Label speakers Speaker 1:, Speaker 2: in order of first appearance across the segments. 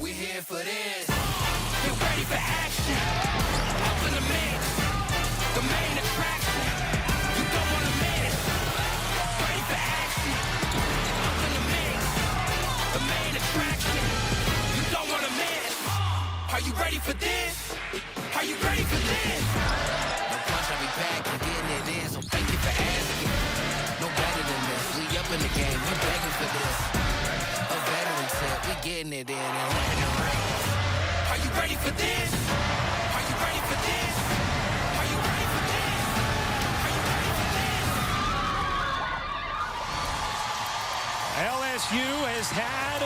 Speaker 1: we here for this. Get ready for action. Up in the mix, the main attraction. You don't want to miss. Ready for action. Up in the mix, the main attraction. You don't want to miss. Are you ready for this? Are you ready for this? No punch, I'll be back and getting it in, so thank you for asking. No better than this. We up in the game, we begging for this. A veteran tip, we getting it in and letting it rain. Are you ready for this? Are you ready for this? Are you ready for this? Are you ready for this?
Speaker 2: LSU has had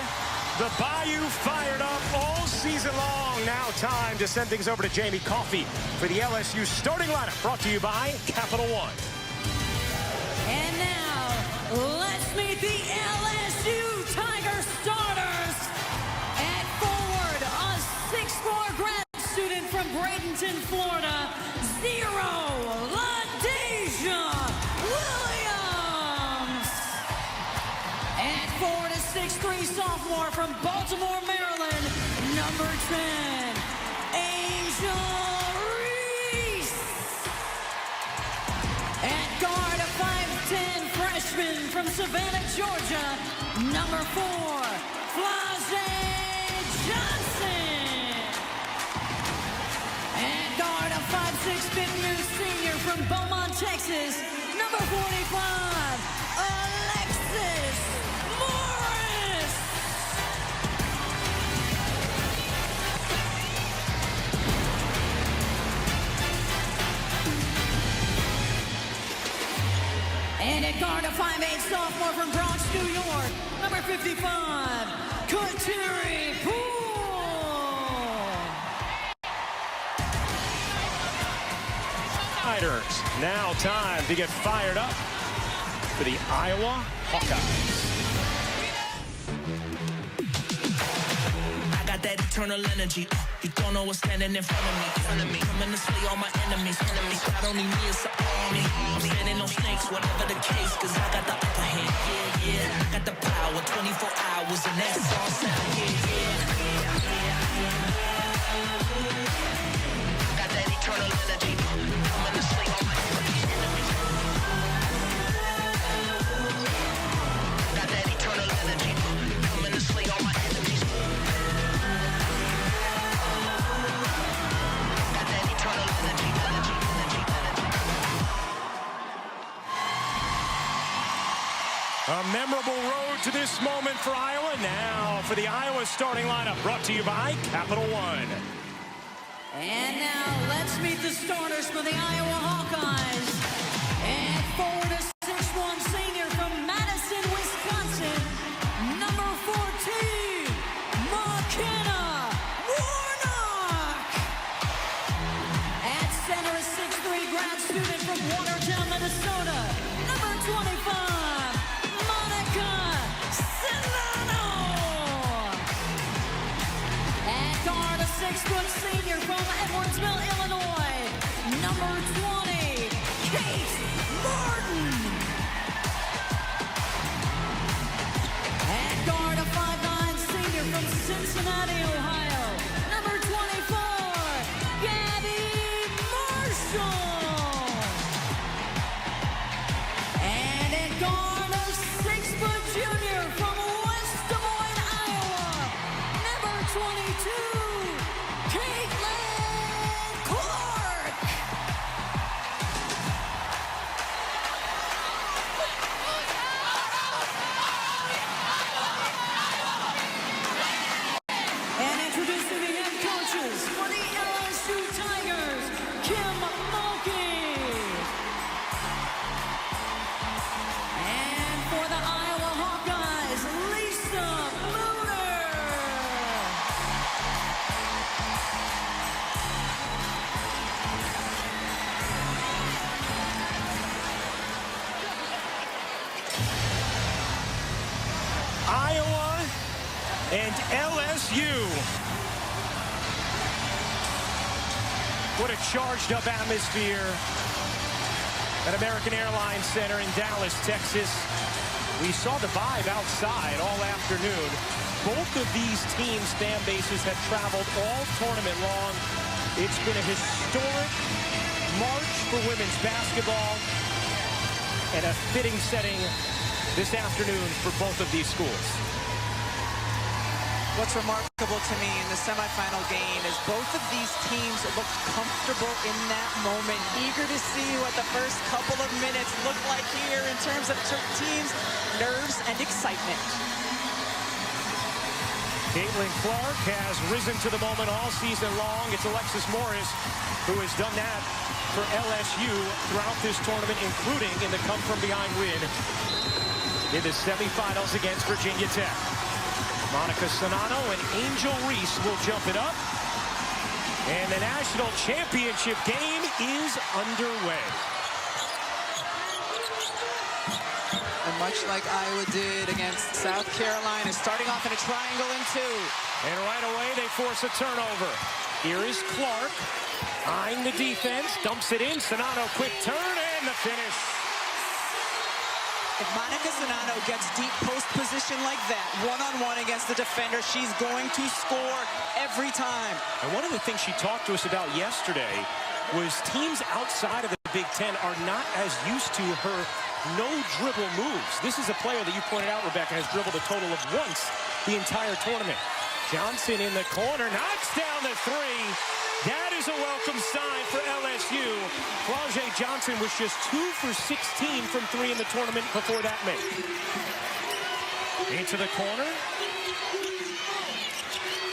Speaker 2: the Bayou fired up all season long. Now time to send things over to Jamie Coffey for the LSU starting lineup, brought to you by Capital One.
Speaker 3: And now, let's meet the LSU Tiger starters. At forward, a 6'4" grad student from Bradenton, Florida, LaDasia Williams. At forward, a 6'3" sophomore from Baltimore, Maryland, number 10, Angel Reese. At guard, a 5'10" freshman from Savannah, Georgia, number 4, Flau'jae Johnson. At guard, a 5'6" fifth-year senior from Beaumont, Texas, number 45, Alexis Morris. And at guard, a 5'8" sophomore from Bronx, New York, number 55, Kateri Poole.
Speaker 2: Riders, now time to get fired up for the Iowa Hawkeyes.
Speaker 1: I got that eternal energy. You don't know what's standing in front of me. Coming to slay all my enemies. Not only me, it's an army. I'm standing on snakes, whatever the case, cause I got the upper hand. Yeah. I got the power, 24 hours, and that's all sound. Got that eternal energy. Coming to slay all my enemies. Got that eternal energy. Coming to slay all my enemies.
Speaker 2: A memorable road to this moment for Iowa. Now for the Iowa starting lineup, brought to you by Capital One.
Speaker 3: And now let's meet the starters for the Iowa Hawkeyes. And forward, a 6'1" senior from Madison, Wisconsin, number 14, McKenna Warnock. At center, a 6'3" grad student from Watertown, Minnesota, number 25, Monica Silano. At guard, a 6' senior from Edwardsville, Illinois, number 20, Kate Martin. At guard, a 5'9" senior from Cincinnati, Ohio, number 24, Gabby Marshall. And at guard, a 6' junior from West Des Moines, Iowa, number 22, Caitlin Clark. And introducing the head coaches for the LSU Tigers, Kim Mulkey. And for the Iowa Hawkeyes, Lisa Lunar.
Speaker 2: Iowa and LSU. What a charged up atmosphere at American Airlines Center in Dallas, Texas. We saw the vibe outside all afternoon. Both of these teams' fan bases have traveled all tournament long. It's been a historic March for women's basketball and a fitting setting this afternoon for both of these schools.
Speaker 4: What's remarkable to me in the semifinal game is both of these teams looked comfortable in that moment, eager to see what the first couple of minutes look like here in terms of teams' nerves and excitement.
Speaker 2: Caitlin Clark has risen to the moment all season long. It's Alexis Morris who has done that for LSU throughout this tournament, including in the come-from-behind win in the semifinals against Virginia Tech. Monica Sonano and Angel Reese will jump it up. And the national championship game is underway.
Speaker 4: And much like Iowa did against South Carolina, starting off in a triangle in two.
Speaker 2: And right away, they force a turnover. Here is Clark, eyeing the defense, dumps it in. Sonano, quick turn, and the finish.
Speaker 4: If Monica Sonano gets deep post position like that, one-on-one against the defender, she's going to score every time.
Speaker 2: And one of the things she talked to us about yesterday was teams outside of the Big Ten are not as used to her no-dribble moves. This is a player that you pointed out, Rebecca, has dribbled a total of once the entire tournament. Johnson in the corner, knocks down the three. That is a welcome sign for LSU. Flau'jae Johnson was just 2 for 16 from 3 in the tournament before that make. Into the corner.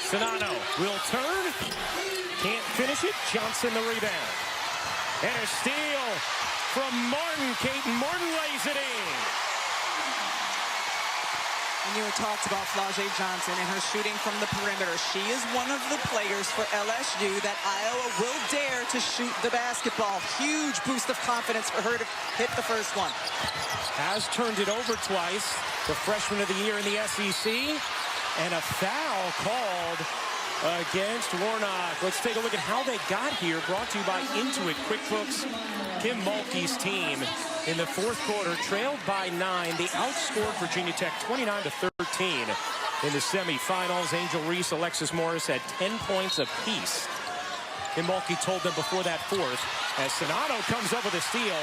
Speaker 2: Sonano will turn. Can't finish it. Johnson the rebound. And a steal from Martin. Caton Martin lays it in.
Speaker 4: And you had talked about Flau'jae Johnson and her shooting from the perimeter. She is one of the players for LSU that Iowa will dare to shoot the basketball. Huge boost of confidence for her to hit the first one.
Speaker 2: Has turned it over twice. The freshman of the year in the SEC. And a foul called against Warnock. Let's take a look at how they got here. Brought to you by Intuit QuickBooks. Kim Mulkey's team in the fourth quarter trailed by 9. They outscored Virginia Tech 29-13 in the semifinals. Angel Reese, Alexis Morris had 10 points apiece. Kim Mulkey told them before that fourth, as Sonano comes up with a steal,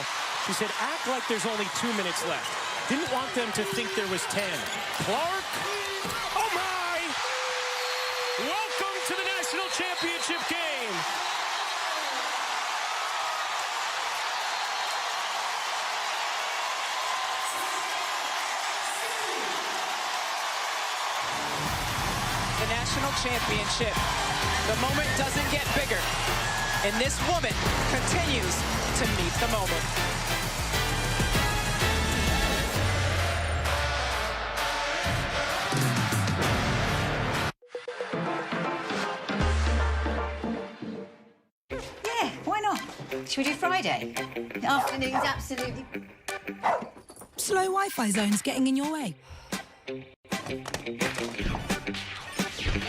Speaker 2: she said, act like there's only 2 minutes left. Didn't want them to think there was 10. Clark, oh my! Welcome to the national championship game.
Speaker 4: The national championship. The moment doesn't get bigger. And this woman continues to meet the moment.
Speaker 3: Yeah, why not? Should we do Friday? The afternoon's absolutely...
Speaker 5: Slow Wi-Fi zones getting in your way?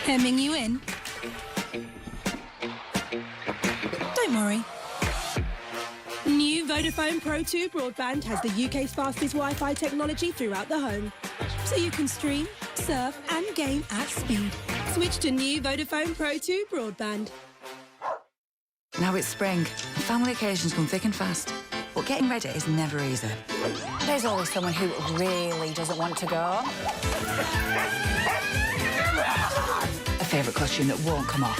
Speaker 5: Hemming you in? Don't worry. New Vodafone Pro 2 broadband has the UK's fastest Wi-Fi technology throughout the home. So you can stream, surf and game at speed. Switch to new Vodafone Pro 2 broadband.
Speaker 6: Now it's spring. Family occasions come thick and fast. But getting ready is never easy.
Speaker 7: There's always someone who really doesn't want to go.
Speaker 6: A favourite costume that won't come off.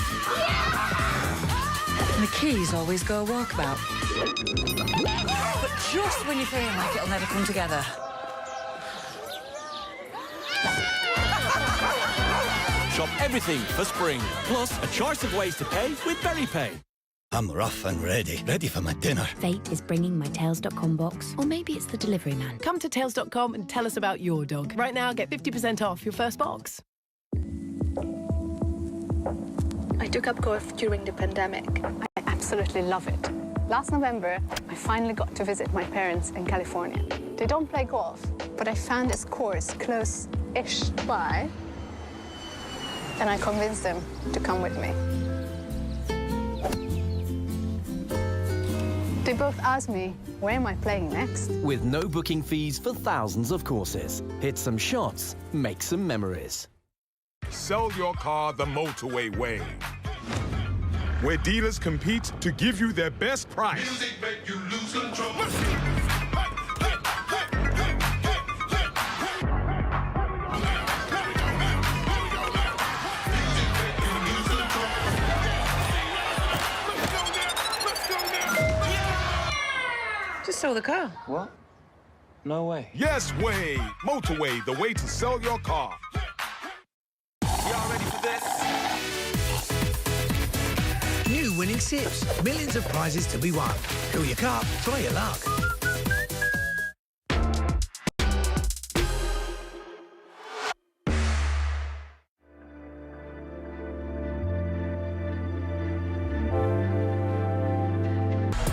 Speaker 6: And the keys always go walkabout. But just when you feel like it'll never come together.
Speaker 8: Shop everything for spring. Plus, a choice of ways to pay with BerryPay.
Speaker 9: I'm rough and ready for my dinner.
Speaker 10: Fate is bringing my Tails.com box, or maybe it's the delivery man.
Speaker 11: Come to Tails.com and tell us about your dog. Right now, get 50% off your first box.
Speaker 12: I took up golf during the pandemic. I absolutely love it. Last November, I finally got to visit my parents in California. They don't play golf, but I found this course close-ish by, and I convinced them to come with me. They both asked me, where am I playing next?
Speaker 8: With no booking fees for thousands of courses. Hit some shots, make some memories.
Speaker 13: Sell your car the motorway way, where dealers compete to give you their best price. Music make you lose control.
Speaker 14: Just sell the car.
Speaker 15: What? No way.
Speaker 13: Yes way. Motorway, the way to sell your car.
Speaker 1: Y'all ready for this?
Speaker 16: New winning sips. Millions of prizes to be won. Fill your cup, try your luck.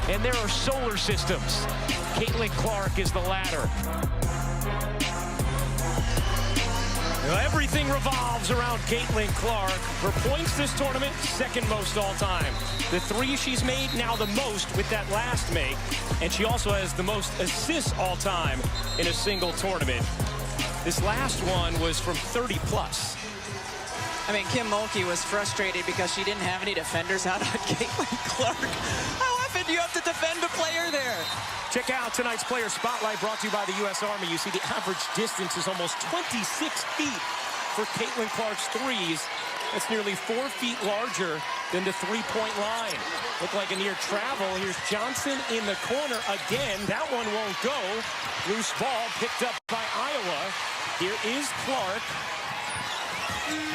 Speaker 2: And there are solar systems. Caitlin Clark is the latter. Everything revolves around Caitlin Clark. Her points this tournament, second most all time. The three she's made, now the most with that last make. And she also has the most assists all time in a single tournament. This last one was from 30 plus.
Speaker 4: I mean, Kim Mulkey was frustrated because she didn't have any defenders out on Caitlin Clark. How often do you have to defend a player there?
Speaker 2: Check out tonight's player spotlight brought to you by the U.S. Army. You see the average distance is almost 26 feet for Caitlin Clark's threes. That's nearly 4 feet larger than the three-point line. Look like a near travel. Here's Johnson in the corner again. That one won't go. Loose ball picked up by Iowa. Here is Clark.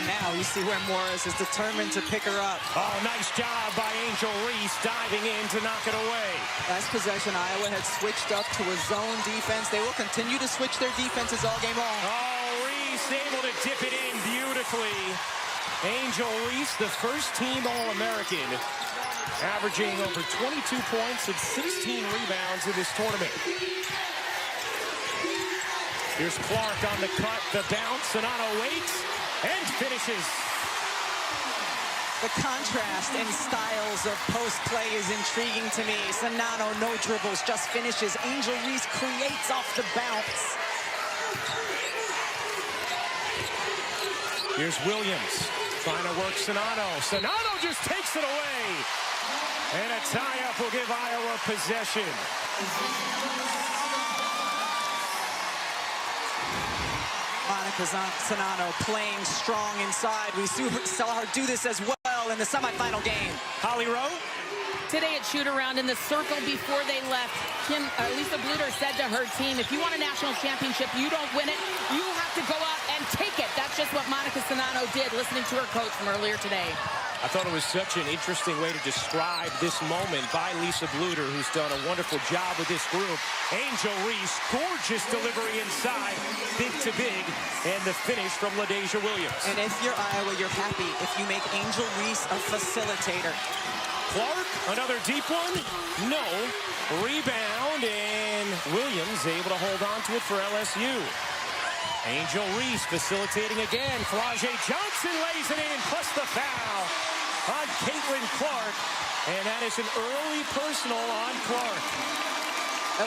Speaker 4: Now you see where Morris is determined to pick her up.
Speaker 2: Oh, nice job by Angel Reese diving in to knock it away.
Speaker 4: Last possession, Iowa had switched up to a zone defense. They will continue to switch their defenses all game long.
Speaker 2: Oh, Reese able to dip it in beautifully. Angel Reese, the first team All-American, averaging over 22 points and 16 rebounds in this tournament. Here's Clark on the cut, the bounce, Sonata waits and finishes.
Speaker 4: The contrast in styles of post play is intriguing to me. Sonata, no dribbles, just finishes. Angel Reese creates off the bounce.
Speaker 2: Here's Williams trying to work Sonata. Sonata just takes it away. And a tie-up will give Iowa possession.
Speaker 4: Monica Sonata playing strong inside. We saw her do this as well in the semifinal game.
Speaker 2: Holly Rowe?
Speaker 14: Today at shoot-around in the circle before they left, Lisa Bluter said to her team, if you want a national championship, you don't win it, you have to go out and take it. That's just what Monica Sonata did, listening to her coach from earlier today.
Speaker 2: I thought it was such an interesting way to describe this moment by Lisa Bluter, who's done a wonderful job with this group. Angel Reese, gorgeous delivery inside, big to big, and the finish from LaDasia Williams.
Speaker 4: And if you're Iowa, you're happy if you make Angel Reese a facilitator.
Speaker 2: Clark, another deep one? No. Rebound, and Williams able to hold on to it for LSU. Angel Reese facilitating again. Flau'jae Johnson lays it in, plus the foul on Caitlin Clark. And that is an early personal on Clark.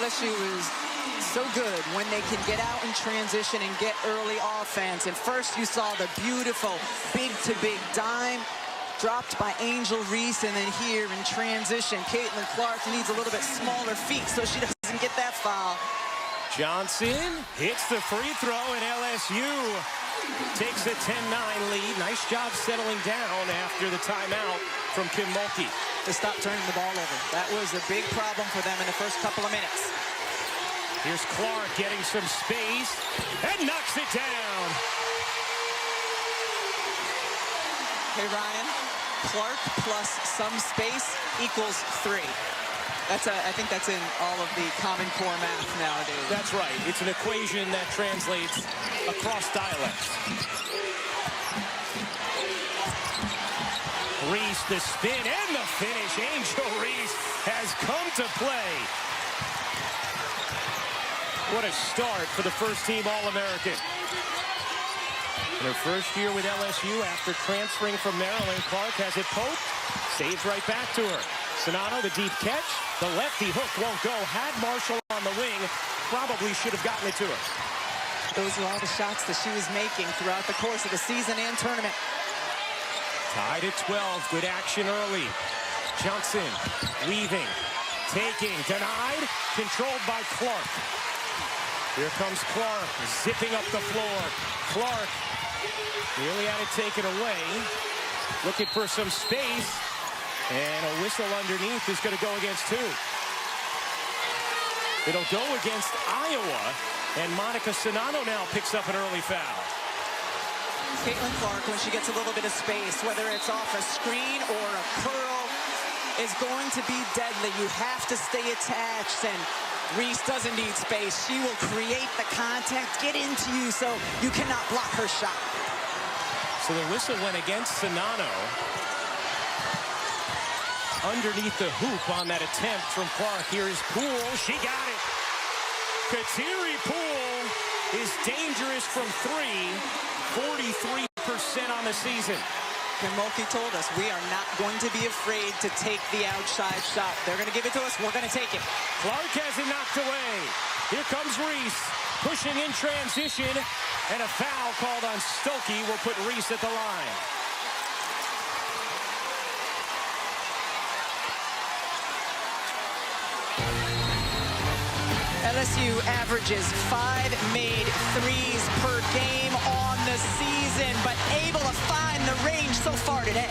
Speaker 4: LSU is so good when they can get out in transition and get early offense. And first you saw the beautiful big-to-big dime dropped by Angel Reese, and then here in transition, Caitlin Clark needs a little bit smaller feet so she doesn't get that foul.
Speaker 2: Johnson hits the free throw, and LSU takes a 10-9 lead. Nice job settling down after the timeout from Kim Mulkey.
Speaker 4: To stop turning the ball over. That was a big problem for them in the first couple of minutes.
Speaker 2: Here's Clark getting some space and knocks it down.
Speaker 4: Hey, Ryan, Clark plus some space equals 3. I think that's in all of the Common Core math nowadays.
Speaker 2: That's right. It's an equation that translates across dialects. Reese, the spin and the finish. Angel Reese has come to play. What a start for the first team All-American. In her first year with LSU after transferring from Maryland, Clark has it poked, saves right back to her. Sonano, the deep catch. The lefty hook won't go. Had Marshall on the wing. Probably should have gotten it to her.
Speaker 4: Those are all the shots that she was making throughout the course of the season and tournament.
Speaker 2: Tied at 12. Good action early. Johnson weaving, taking, denied, controlled by Clark. Here comes Clark, zipping up the floor. Clark nearly had it taken away. Looking for some space. And a whistle underneath is going to go against two. It'll go against Iowa. And Monica Sonano now picks up an early foul.
Speaker 4: Caitlin Clark, when she gets a little bit of space, whether it's off a screen or a curl, is going to be deadly. You have to stay attached, and Reese doesn't need space. She will create the contact, get into you, so you cannot block her shot.
Speaker 2: So the whistle went against Sonano. Underneath the hoop on that attempt from Clark. Here is Poole. She got it. Kateri Poole is dangerous from three. 43% on the season.
Speaker 4: And Mulkey told us we are not going to be afraid to take the outside shot. They're going to give it to us. We're going to take it.
Speaker 2: Clark has it knocked away. Here comes Reese, pushing in transition, and a foul called on Stokey will put Reese at the line.
Speaker 4: LSU averages 5 made threes per game on the season, but able to find the range so far today.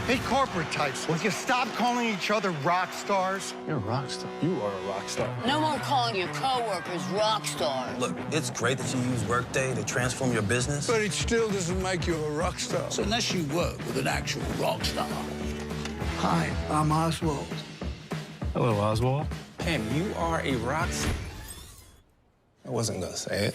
Speaker 17: Hey, corporate types, will you stop calling each other rock stars?
Speaker 18: You're a rock star. You are a rock star.
Speaker 19: No more calling your coworkers rock stars.
Speaker 20: Look, it's great that you use Workday to transform your business.
Speaker 18: But it still doesn't make you a rock star.
Speaker 16: So unless you work with an actual rock star. Hi, I'm Oswald.
Speaker 15: Hello, Oswald.
Speaker 20: Pam, you are a rock star. I wasn't gonna say it.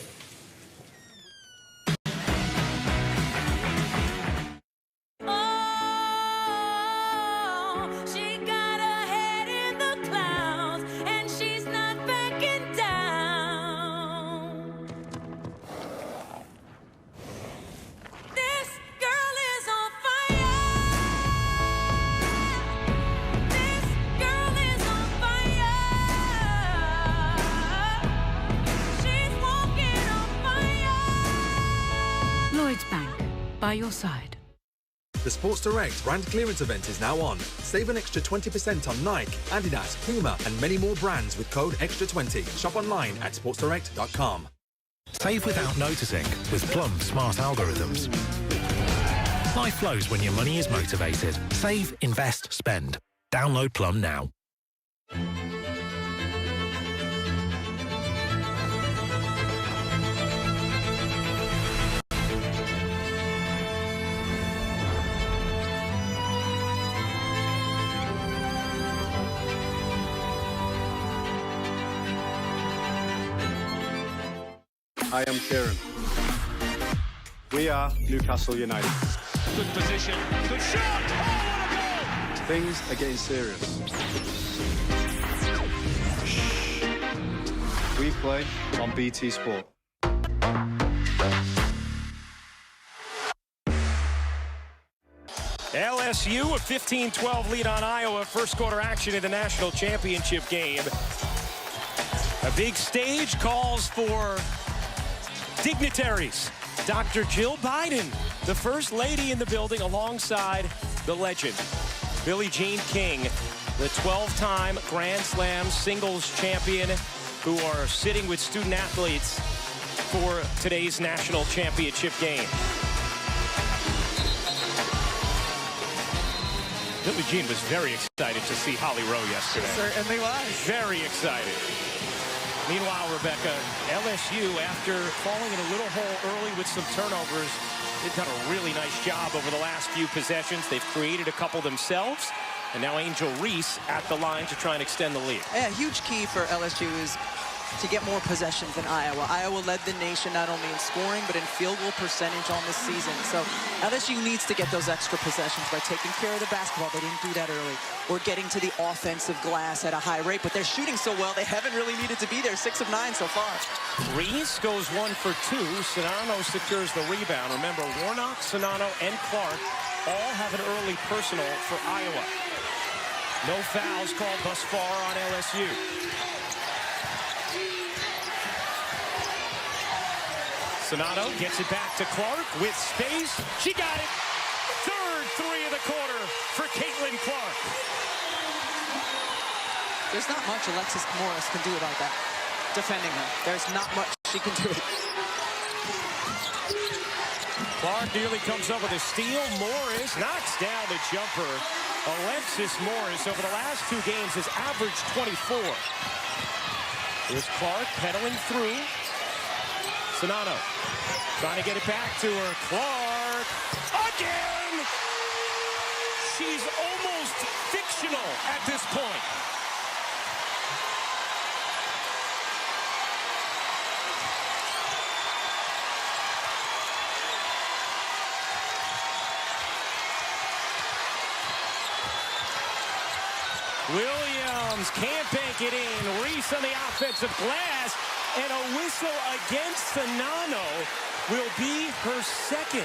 Speaker 21: By your side.
Speaker 22: The Sports Direct brand clearance event is now on. Save an extra 20% on Nike, Adidas, Puma, and many more brands with code EXTRA20. Shop online at sportsdirect.com.
Speaker 23: Save without noticing with Plum smart algorithms. Life flows when your money is motivated. Save, invest, spend. Download Plum now.
Speaker 24: I am Kieran. We are Newcastle United.
Speaker 1: Good position. Good shot. Oh, what a goal!
Speaker 24: Things are getting serious. We play on BT Sport.
Speaker 2: LSU, a 15-12 lead on Iowa. First quarter action in the national championship game. A big stage calls for dignitaries. Dr. Jill Biden, the first lady in the building alongside the legend, Billie Jean King, the 12-time Grand Slam singles champion, who are sitting with student athletes for today's national championship game. Billie Jean was very excited to see Holly Rowe yesterday.
Speaker 4: Certainly was.
Speaker 2: Very excited. Meanwhile, Rebecca, LSU, after falling in a little hole early with some turnovers, they've done a really nice job over the last few possessions. They've created a couple themselves, and now Angel Reese at the line to try and extend the lead.
Speaker 4: Yeah, a huge key for LSU is to get more possessions than Iowa. Iowa led the nation not only in scoring, but in field goal percentage on this season. So LSU needs to get those extra possessions by taking care of the basketball. They didn't do that early. Or getting to the offensive glass at a high rate. But they're shooting so well, they haven't really needed to be there. 6 of 9 so far.
Speaker 2: Reese goes 1 for 2. Sonano secures the rebound. Remember, Warnock, Sonano, and Clark all have an early personal for Iowa. No fouls called thus far on LSU. Sonano gets it back to Clark with space. She got it. Third 3 of the quarter for Caitlin Clark.
Speaker 4: There's not much Alexis Morris can do about that. Defending her. There's not much she can do.
Speaker 2: Clark nearly comes up with a steal. Morris knocks down the jumper. Alexis Morris over the last 2 games has averaged 24. Here's Clark pedaling through. Sonano trying to get it back to her. Clark again! She's almost fictional at this point. Williams can't bank it in. Reese on the offensive glass. And a whistle against Sonano will be her second.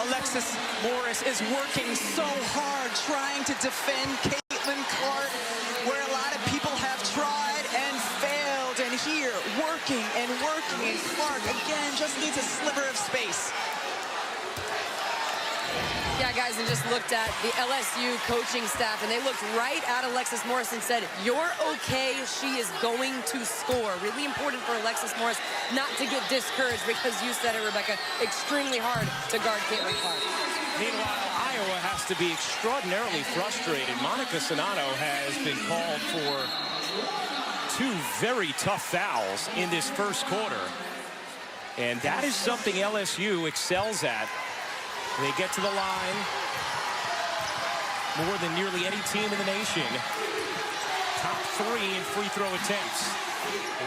Speaker 4: Alexis Morris is working so hard trying to defend Caitlin Clark, where a lot of people have tried and failed. And here, working and working. And Clark, again, just needs a sliver of space.
Speaker 3: Yeah, guys, and just looked at the LSU coaching staff, and they looked right at Alexis Morris and said, you're okay, she is going to score. Really important for Alexis Morris not to get discouraged, because you said it, Rebecca, extremely hard to guard Caitlin Clark.
Speaker 2: Meanwhile, Iowa has to be extraordinarily frustrated. Monica Sonano has been called for 2 very tough fouls in this first quarter, and that is something LSU excels at. They get to the line more than nearly any team in the nation. Top 3 in free throw attempts.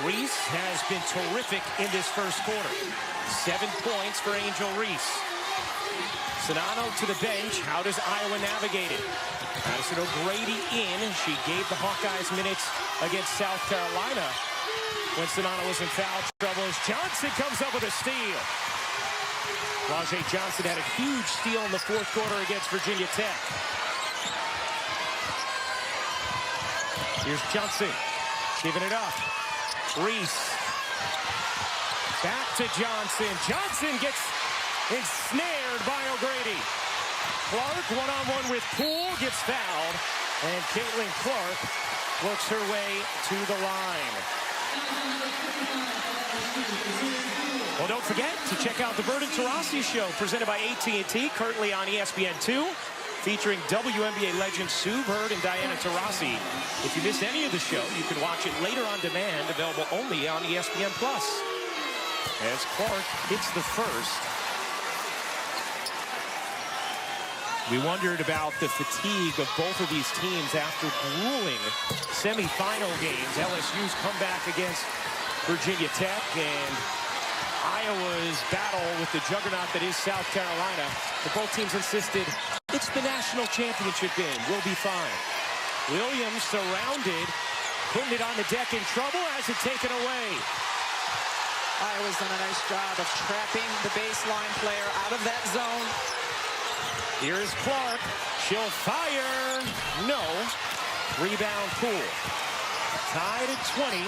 Speaker 2: Reese has been terrific in this first quarter. 7 points for Angel Reese. Sonano to the bench. How does Iowa navigate it? Madison O'Grady in. She gave the Hawkeyes minutes against South Carolina when Sonano was in foul trouble. As Johnson comes up with a steal. Rajay Johnson had a huge steal in the 4th quarter against Virginia Tech. Here's Johnson, giving it up. Reese, back to Johnson. Johnson gets ensnared by O'Grady. Clark one-on-one with Poole, gets fouled, and Caitlin Clark works her way to the line. Well, don't forget to check out the Verdon Tarasi Show, presented by AT&T, currently on ESPN2, featuring WNBA legends Sue Bird and Diana Taurasi. If you missed any of the show, you can watch it later on demand, available only on ESPN+. As Clark hits the first. We wondered about the fatigue of both of these teams after grueling semifinal games. LSU's come back against Virginia Tech, and Iowa's battle with the juggernaut that is South Carolina. But both teams insisted it's the national championship game. We'll be fine. Williams surrounded, putting it on the deck in trouble, has it taken away.
Speaker 4: Iowa's done a nice job of trapping the baseline player out of that zone.
Speaker 2: Here is Clark. She'll fire. No. Rebound Poole. Tied at 20.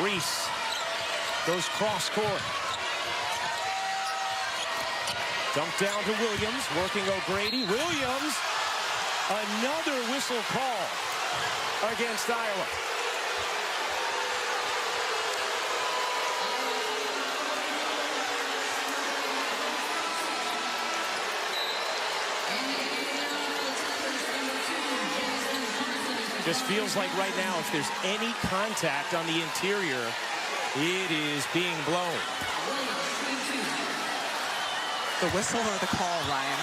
Speaker 2: Reese goes cross court. Dumped down to Williams, working O'Grady. Williams, another whistle call against Iowa. Just feels like right now, if there's any contact on the interior, it is being blown.
Speaker 4: The whistle or the call, Ryan?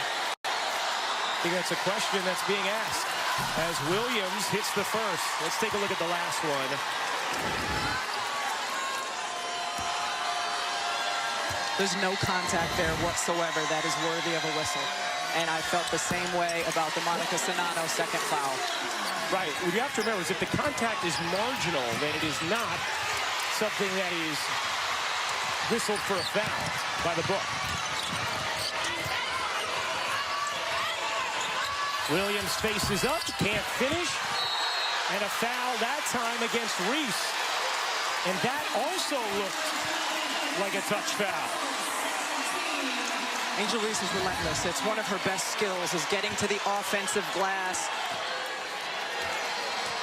Speaker 2: I think that's a question that's being asked as Williams hits the first. Let's take a look at the last one.
Speaker 4: There's no contact there whatsoever that is worthy of a whistle. And I felt the same way about the Monica Czinano second foul.
Speaker 2: Right. What you have to remember is if the contact is marginal, then it is not something that is whistled for a foul by the book. Williams faces up, can't finish, and a foul that time against Reese. And that also looked like a touch foul.
Speaker 4: Angel Reese is relentless. It's one of her best skills, is getting to the offensive glass.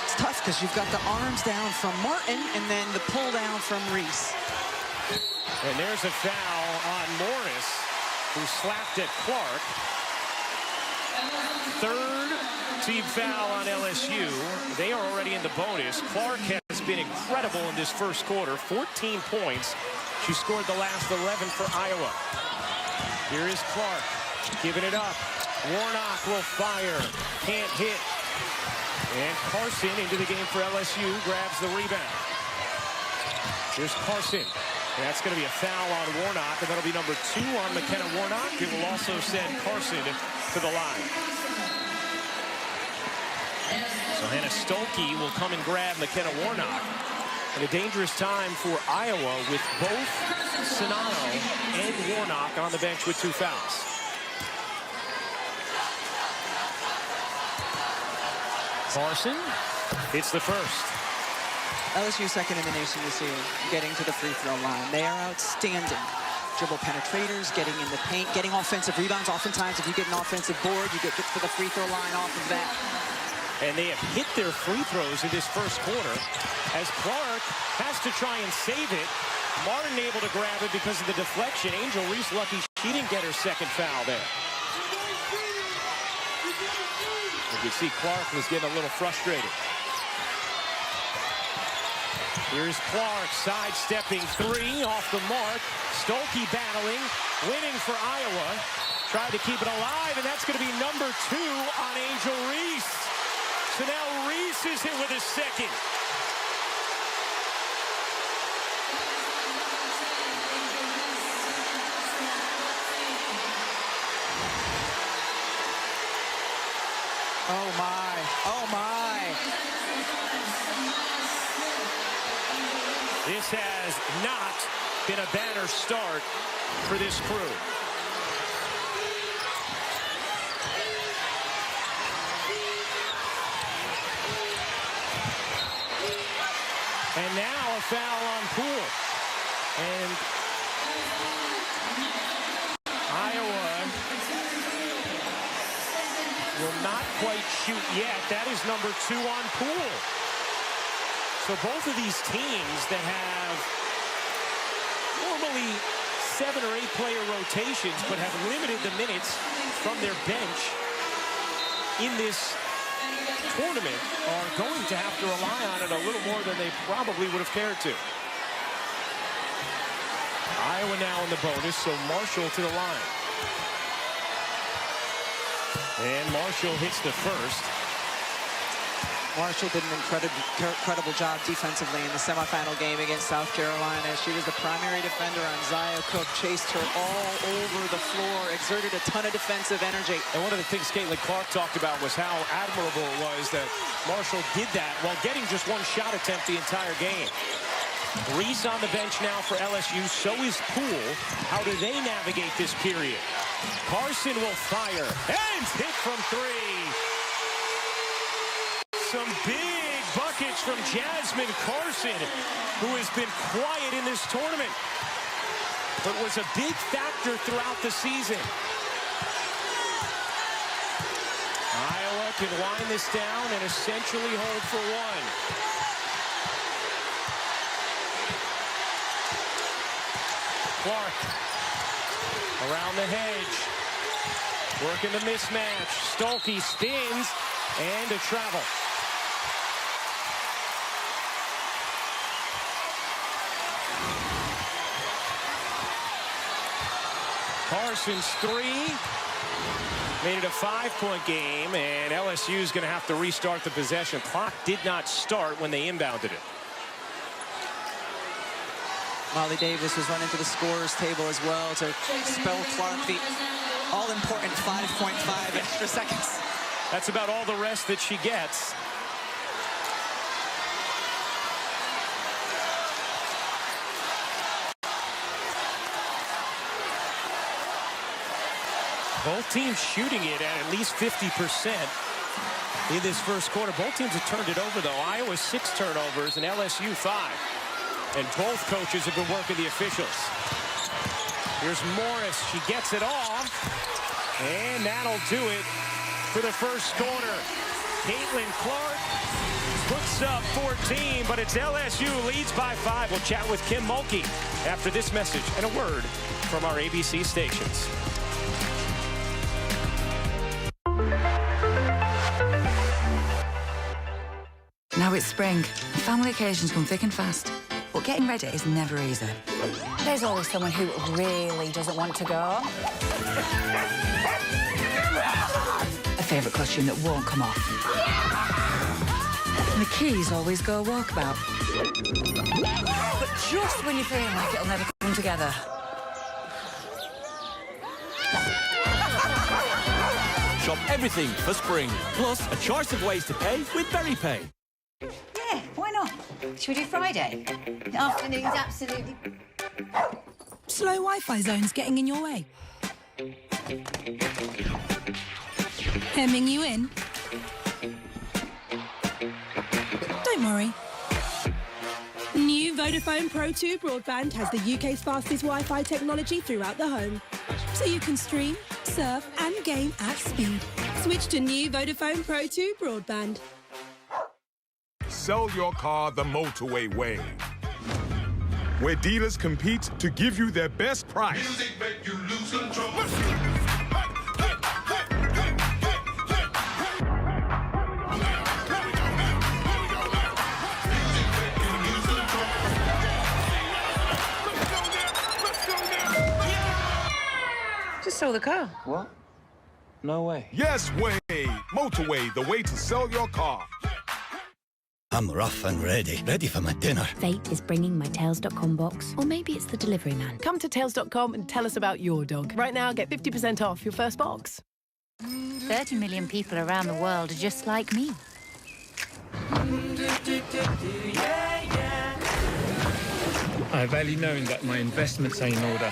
Speaker 4: It's tough because you've got the arms down from Martin and then the pull down from Reese.
Speaker 2: And there's a foul on Morris, who slapped at Clark. Third team foul on LSU. They are already in the bonus. Clark has been incredible in this first quarter. 14 points. She scored the last 11 for Iowa. Here is Clark giving it up. Warnock will fire. Can't hit. And Carson into the game for LSU grabs the rebound. Here's Carson. That's going to be a foul on Warnock, and that'll be number 2 on McKenna Warnock. It will also send Carson to the line. So Hannah Stolke will come and grab McKenna Warnock. And a dangerous time for Iowa with both Czinano and Warnock on the bench with 2 fouls. Carson hits the first.
Speaker 4: LSU second in the nation this year, getting to the free throw line. They are outstanding. Dribble penetrators, getting in the paint, getting offensive rebounds. Oftentimes, if you get an offensive board, you get to the free throw line off of that.
Speaker 2: And they have hit their free throws in this first quarter as Clark has to try and save it. Martin able to grab it because of the deflection. Angel Reese lucky she didn't get her second foul there. You can see Clark was getting a little frustrated. Here's Clark sidestepping 3 off the mark. Stolke battling, winning for Iowa. Tried to keep it alive, and that's going to be number 2 on Angel Reese. So now Reese is hit with his second.
Speaker 4: Oh my, oh my.
Speaker 2: This has not been a banner start for this crew. And now a foul on Poole. And Iowa will not quite shoot yet. That is number 2 on Poole. So both of these teams that have normally 7 or 8 player rotations but have limited the minutes from their bench in this tournament are going to have to rely on it a little more than they probably would have cared to. Iowa now in the bonus, so Marshall to the line. And Marshall hits the first.
Speaker 4: Marshall did an incredible job defensively in the semifinal game against South Carolina. She was the primary defender on Zia Cook, chased her all over the floor, exerted a ton of defensive energy.
Speaker 2: And one of the things Caitlin Clark talked about was how admirable it was that Marshall did that while getting just 1 shot attempt the entire game. Reese on the bench now for LSU. So is Poole. How do they navigate this period? Carson will fire and hit from 3. Some big buckets from Jasmine Carson, who has been quiet in this tournament, but was a big factor throughout the season. Iowa can wind this down and essentially hold for 1. Clark around the hedge, working the mismatch. Stolke spins and a travel. Carson's three. Made it a 5-point game, and LSU is going to have to restart the possession. Clock did not start when they inbounded it.
Speaker 4: Molly Davis was running to the scorer's table as well to spell Clark the all-important 5.5 extra seconds.
Speaker 2: That's about all the rest that she gets. Both teams shooting it at least 50% in this first quarter. Both teams have turned it over, though. Iowa 6 turnovers and LSU 5. And both coaches have been working the officials. Here's Morris. She gets it off. And that'll do it for the first quarter. Caitlin Clark puts up 14, but it's LSU leads by 5. We'll chat with Kim Mulkey after this message and a word from our ABC stations.
Speaker 5: Now it's spring. Family occasions come thick and fast. But getting ready is never easy. There's always someone who really doesn't want to go. A favourite costume that won't come off. And the keys always go walkabout. But just when you feel like it'll never come together.
Speaker 6: Shop everything for spring. Plus, a choice of ways to pay with VeryPay.
Speaker 5: Yeah, why not? Should we do Friday? Afternoons, absolutely.
Speaker 7: Slow Wi-Fi zones getting in your way? Hemming you in? Don't worry. New Vodafone Pro 2 broadband has the UK's fastest Wi-Fi technology throughout the home. So you can stream, surf and game at speed. Switch to new Vodafone Pro 2 broadband.
Speaker 13: Sell your car the motorway way, where dealers compete to give you their best price. Music make you lose control.
Speaker 5: Just sold the car.
Speaker 20: What? No way.
Speaker 13: Yes way. Motorway, the way to sell your car.
Speaker 16: I'm rough and ready for my dinner.
Speaker 10: Fate is bringing my Tails.com box, or maybe it's the delivery man.
Speaker 11: Come to Tails.com and tell us about your dog. Right now, get 50% off your first box.
Speaker 10: 30 million people around the world are just like me.
Speaker 15: I value knowing that my investments are in order.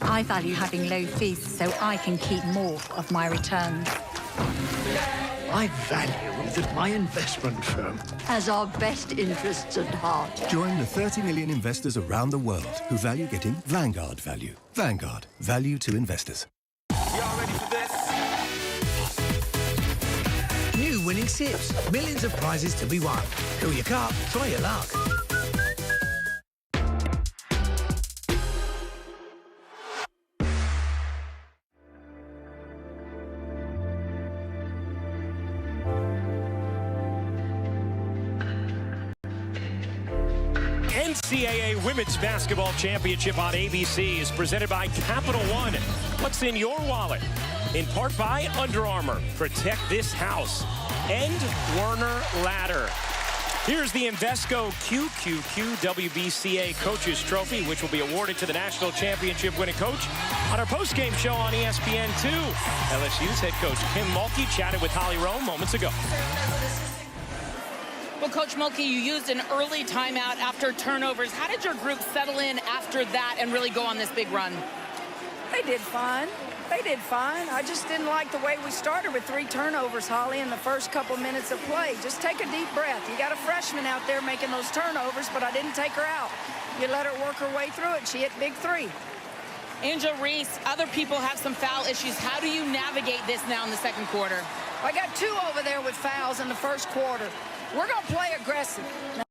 Speaker 10: I value having low fees so I can keep more of my returns.
Speaker 16: I value that my investment firm
Speaker 19: Has our best interests at heart.
Speaker 9: Join the 30 million investors around the world who value getting Vanguard value. Vanguard, value to investors.
Speaker 16: Y'all ready for this? New winning sips. Millions of prizes to be won. Fill your cup, try your luck.
Speaker 2: NCAA Women's Basketball Championship on ABC is presented by Capital One. What's in your wallet? In part by Under Armour. Protect this house. And Werner Ladder. Here's the Invesco QQQ WBCA Coaches Trophy, which will be awarded to the national championship winning coach on our postgame show on ESPN2. LSU's head coach Kim Mulkey chatted with Holly Rowe moments ago.
Speaker 14: Well, Coach Mulkey, you used an early timeout after turnovers. How did your group settle in after that and really go on this big run?
Speaker 25: They did fine. They did fine. I just didn't like the way we started with 3 turnovers, Holly, in the first couple minutes of play. Just take a deep breath. You got a freshman out there making those turnovers, but I didn't take her out. You let her work her way through it. She hit big 3.
Speaker 14: Angel Reese, other people have some foul issues. How do you navigate this now in the second quarter?
Speaker 25: I got 2 over there with fouls in the first quarter. We're going to play aggressive.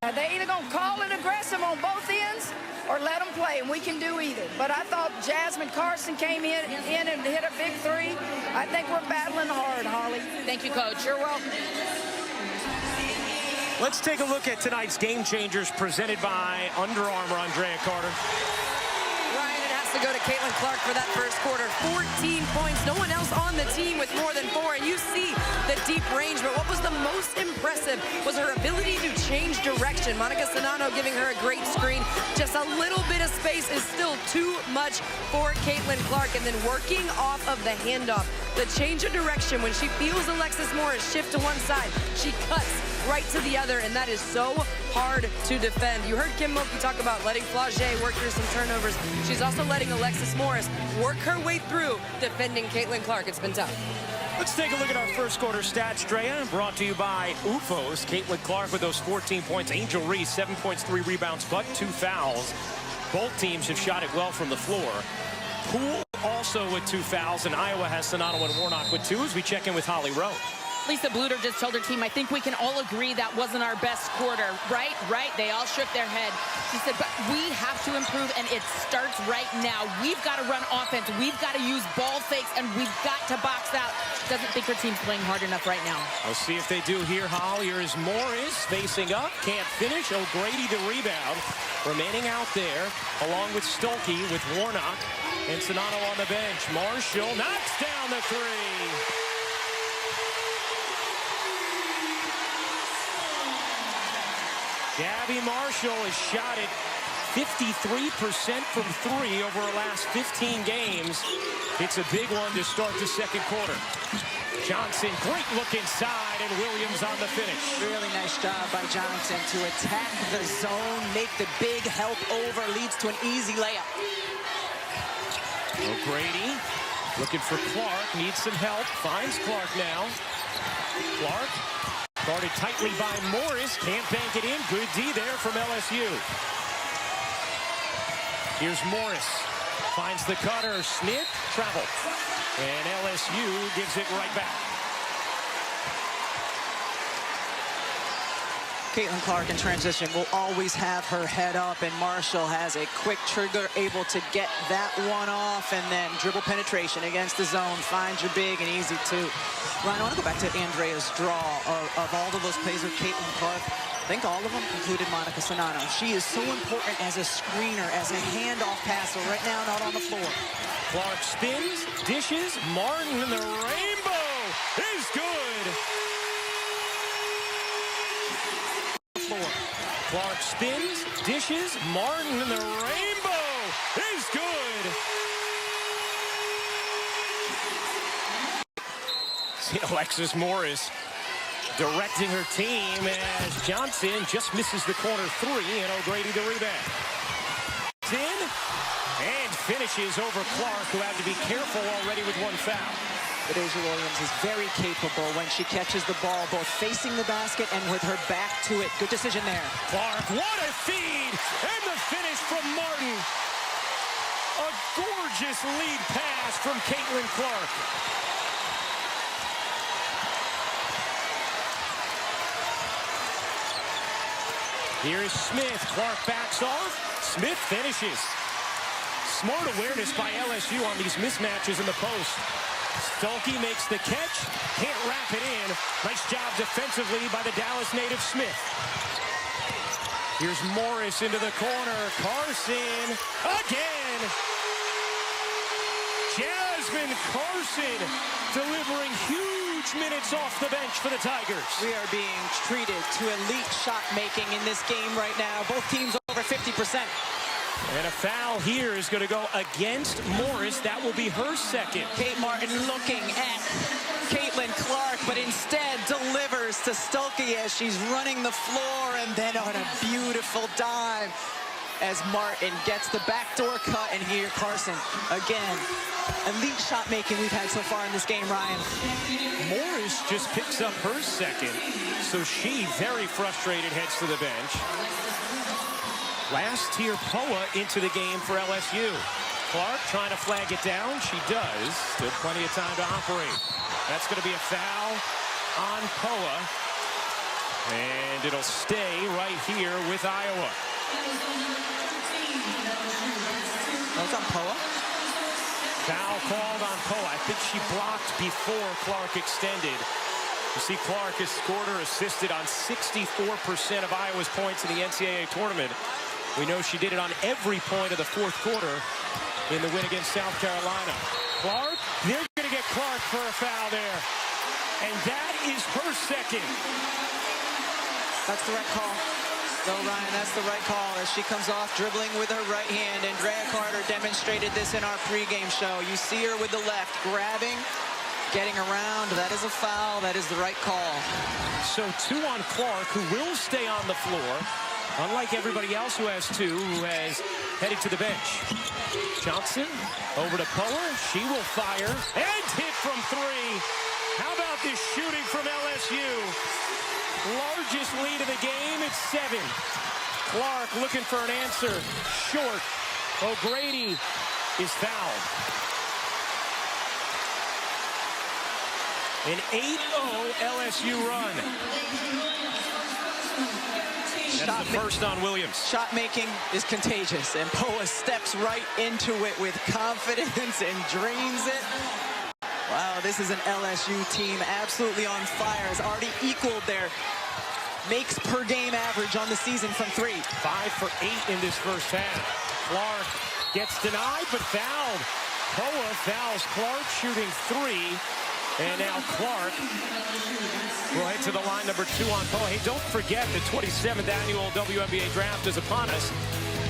Speaker 25: Now, they're either going to call it aggressive on both ends or let them play, and we can do either. But I thought Jasmine Carson came in and hit a big 3. I think we're battling hard, Holly.
Speaker 14: Thank you, Coach.
Speaker 25: You're welcome.
Speaker 2: Let's take a look at tonight's Game Changers presented by Under Armour. Andrea Carter.
Speaker 3: Ryan, it has to to go to Caitlin Clark for that first quarter. 14 points. No one else on the team with more than 4. And you see the deep range. But what was the most impressive was her ability to change direction. Monica Sonano giving her a great screen. Just a little bit of space is still too much for Caitlin Clark. And then working off of the handoff. The change of direction when she feels Alexis Morris shift to one side. She cuts right to the other, and that is so hard to defend. You heard Kim Mulkey talk about letting Flau'jae work through some turnovers. She's also letting Alexis Morris work her way through defending Caitlin Clark. It's been tough.
Speaker 2: Let's take a look at our first quarter stats, Drea. Brought to you by UFOs. Caitlin Clark with those 14 points. Angel Reese, 7 points, 3 rebounds, but 2 fouls. Both teams have shot it well from the floor. Poole also with 2 fouls, and Iowa has Sonano and Warnock with 2 as we check in with Holly Rowe.
Speaker 14: Lisa Bluder just told her team, I think we can all agree that wasn't our best quarter. Right? They all shook their head. She said, but we have to improve, and it starts right now. We've got to run offense. We've got to use ball fakes, and we've got to box out. Doesn't think her team's playing hard enough right now.
Speaker 2: We'll see if they do here, Holly. Here's Morris facing up. Can't finish. O'Grady the rebound. Remaining out there, along with Stolke, with Warnock and Sonano on the bench. Marshall knocks down the 3. Gabby Marshall has shot it 53% from 3 over her last 15 games. It's a big one to start the second quarter. Johnson, great look inside, and Williams on the finish.
Speaker 4: Really nice job by Johnson to attack the zone, make the big help over, leads to an easy layup.
Speaker 2: O'Grady looking for Clark, needs some help, finds Clark now. Clark guarded tightly by Morris, can't bank it in. Good D there from LSU. Here's Morris, finds the cutter. Smith travel, and LSU gives it right back.
Speaker 4: Caitlin Clark in transition will always have her head up, and Marshall has a quick trigger, able to get that one off, and then dribble penetration against the zone, finds your big and easy too. Ryan, I want to go back to Andrea's draw of all of those plays with Caitlin Clark. I think all of them included Monica Sonano. She is so important as a screener, as a handoff passer. Right now, not on the floor.
Speaker 2: Clark spins, dishes, Martin, and the rainbow is good. Clark spins, dishes, Martin, and the rainbow is good. See Alexis Morris directing her team as Johnson just misses the corner 3, and O'Grady the rebound. In and finishes over Clark, who had to be careful already with 1 foul.
Speaker 4: But Asia Williams is very capable when she catches the ball, both facing the basket and with her back to it. Good decision there.
Speaker 2: Clark, what a feed! And the finish from Martin. A gorgeous lead pass from Caitlin Clark. Here's Smith. Clark backs off. Smith finishes. Smart awareness by LSU on these mismatches in the post. Stolke makes the catch, can't wrap it in. Nice job defensively by the Dallas native Smith. Here's Morris into the corner. Carson again. Jasmine Carson delivering huge minutes off the bench for the Tigers.
Speaker 4: We are being treated to elite shot making in this game right now. Both teams over 50%.
Speaker 2: And a foul here is going to go against Morris. That will be her second.
Speaker 4: Kate Martin looking at Caitlin Clark, but instead delivers to Stolke as she's running the floor, and then on a beautiful dive as Martin gets the backdoor cut, and here Carson again. Elite shot making we've had so far in this game, Ryan.
Speaker 2: Morris just picks up her second, so she, very frustrated, heads to the bench. Last tier Poa into the game for LSU. Clark trying to flag it down. She does. Still plenty of time to operate. That's going to be a foul on Poa. And it'll stay right here with Iowa.
Speaker 4: That's on Poa.
Speaker 2: Foul called on Poa. I think she blocked before Clark extended. You see Clark has scored or assisted on 64% of Iowa's points in the NCAA tournament. We know she did it on every point of the fourth quarter. in the win against South Carolina. Clark, they're going to get Clark for a foul there. And that is her second.
Speaker 4: That's the right call. So, Ryan, that's the right call as she comes off dribbling with her right hand. And Drea Carter demonstrated this in our pregame show. You see her with the left, grabbing, getting around. That is a foul. That is the right call.
Speaker 2: So 2 on Clark, who will stay on the floor. Unlike everybody else who has 2, who has headed to the bench. Johnson over to Power. She will fire and hit from 3. How about this shooting from LSU? Largest lead of the game, it's 7. Clark looking for an answer. Short. O'Grady is fouled. An 8-0 LSU run. That's the first on Williams.
Speaker 4: Shot making is contagious, and Poa steps right into it with confidence and drains it. Wow, this is an LSU team absolutely on fire. Has already equaled their makes per game average on the season from 3.
Speaker 2: 5 for 8 in this first half. Clark gets denied, but fouled. Poa fouls Clark, shooting 3. And now Clark will head to the line, number 2 on Poa. Hey, don't forget the 27th annual WNBA draft is upon us.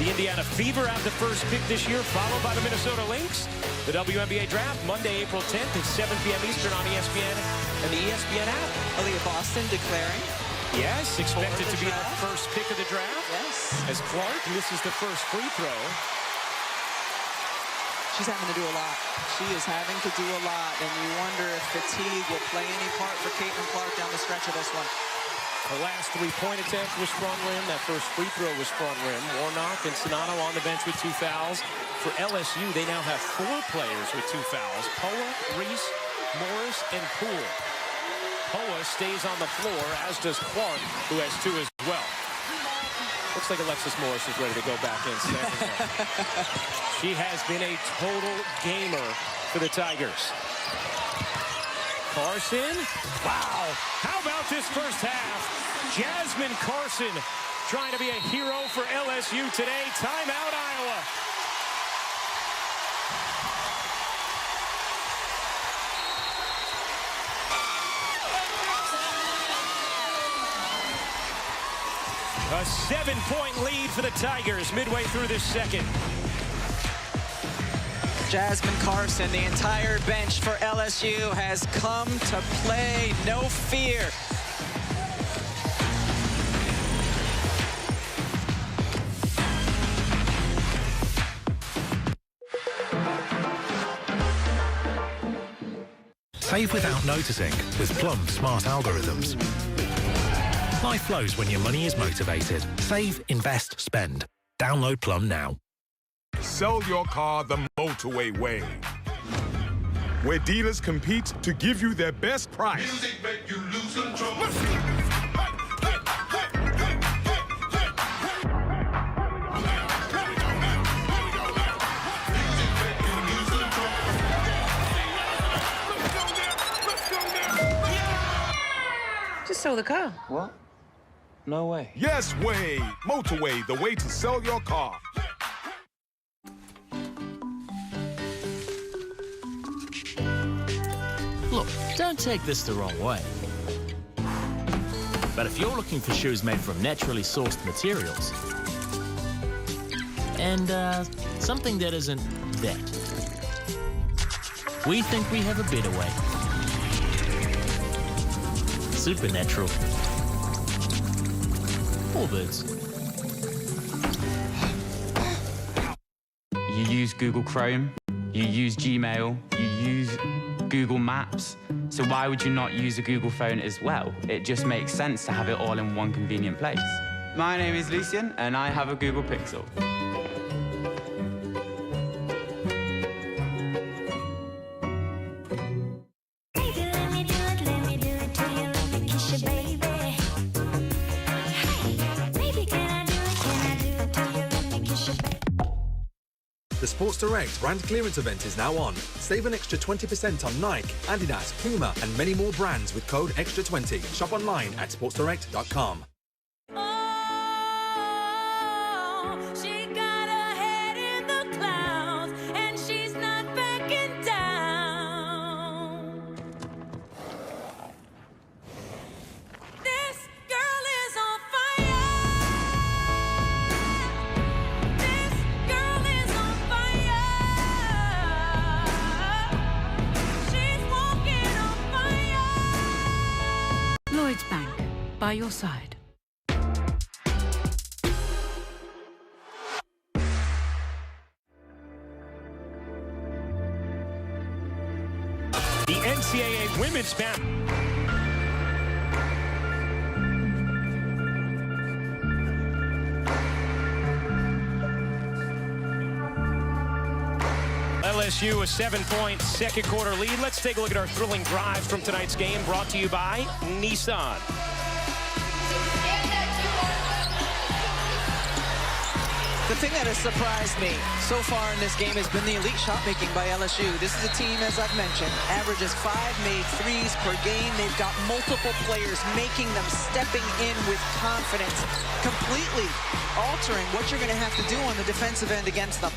Speaker 2: The Indiana Fever have the first pick this year, followed by the Minnesota Lynx. The WNBA draft, Monday, April 10th at 7 p.m. Eastern on ESPN and the ESPN app.
Speaker 4: Aaliyah Boston declaring.
Speaker 2: Yes, expected to be the first pick of the draft.
Speaker 4: Yes.
Speaker 2: As Clark misses the first free throw.
Speaker 4: She's having to do a lot. She is having to do a lot, and you wonder if fatigue will play any part for Caitlin Clark down the stretch of this one.
Speaker 2: The last 3-point attempt was front rim. That first free throw was front rim. Warnock and Sonano on the bench with 2 fouls. For LSU, they now have 4 players with 2 fouls. Poa, Reese, Morris, and Poole. Poa stays on the floor, as does Clark, who has 2 as well. Looks like Alexis Morris is ready to go back in. She has been a total gamer for the Tigers. Carson, wow. How about this first half? Jasmine Carson trying to be a hero for LSU today. Timeout, Iowa. A 7-point lead for the Tigers midway through this second.
Speaker 4: Jasmine Carson, the entire bench for LSU has come to play. No fear.
Speaker 23: Save without noticing with Plum smart algorithms. Life flows when your money is motivated. Save, invest, spend. Download Plum now.
Speaker 13: Sell your car the motorway way, where dealers compete to give you their best price. Music make you lose control.
Speaker 5: Just sold the car.
Speaker 20: What? No way.
Speaker 13: Yes way. Motorway, the way to sell your car.
Speaker 8: Look, don't take this the wrong way. But if you're looking for shoes made from naturally sourced materials, and something that isn't that, we think we have a better way. Supernatural. Allbirds.
Speaker 12: You use Google Chrome, you use Gmail, you use Google Maps. So why would you not use a Google phone as well? It just makes sense to have it all in one convenient place. My name is Lucien, and I have a Google Pixel.
Speaker 22: The Sports Direct brand clearance event is now on. Save an extra 20% on Nike, Adidas, Puma, and many more brands with code EXTRA20. Shop online at sportsdirect.com.
Speaker 1: She got her head in the clouds and
Speaker 10: Lloyds Bank, by your side.
Speaker 2: The NCAA women's basketball. LSU a 7-point second quarter lead. Let's take a look at our thrilling drives from tonight's game, brought to you by Nissan.
Speaker 4: The thing that has surprised me so far in this game has been the elite shot making by LSU. This is a team, as I've mentioned, averages 5 made threes per game. They've got multiple players making them, stepping in with confidence, completely altering what you're going to have to do on the defensive end against them.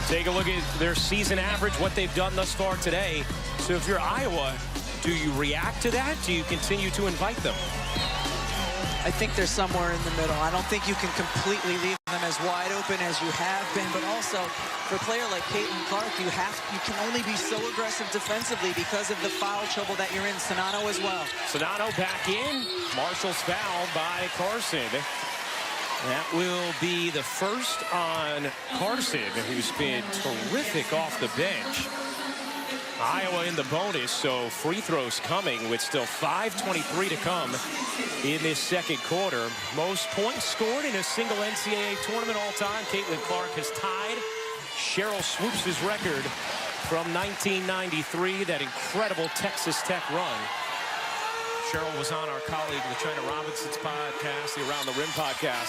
Speaker 2: Take a look at their season average, what they've done thus far today. So if you're Iowa, do you react to that? Do you continue to invite them?
Speaker 4: I think they're somewhere in the middle. I don't think you can completely leave them as wide open as you have been, but also for a player like Caitlin Clark, you can only be so aggressive defensively because of the foul trouble that you're in. Sonano as well.
Speaker 2: Sonano back in. Marshall's fouled by Carson. That will be the first on Carson, who's been terrific off the bench. Iowa in the bonus, so free throws coming with still 5:23 to come in this second quarter. Most points scored in a single NCAA tournament all time. Caitlin Clark has tied Cheryl Swoops' record from 1993, that incredible Texas Tech run. Cheryl was on our colleague LaChina Robinson's podcast, the Around the Rim podcast.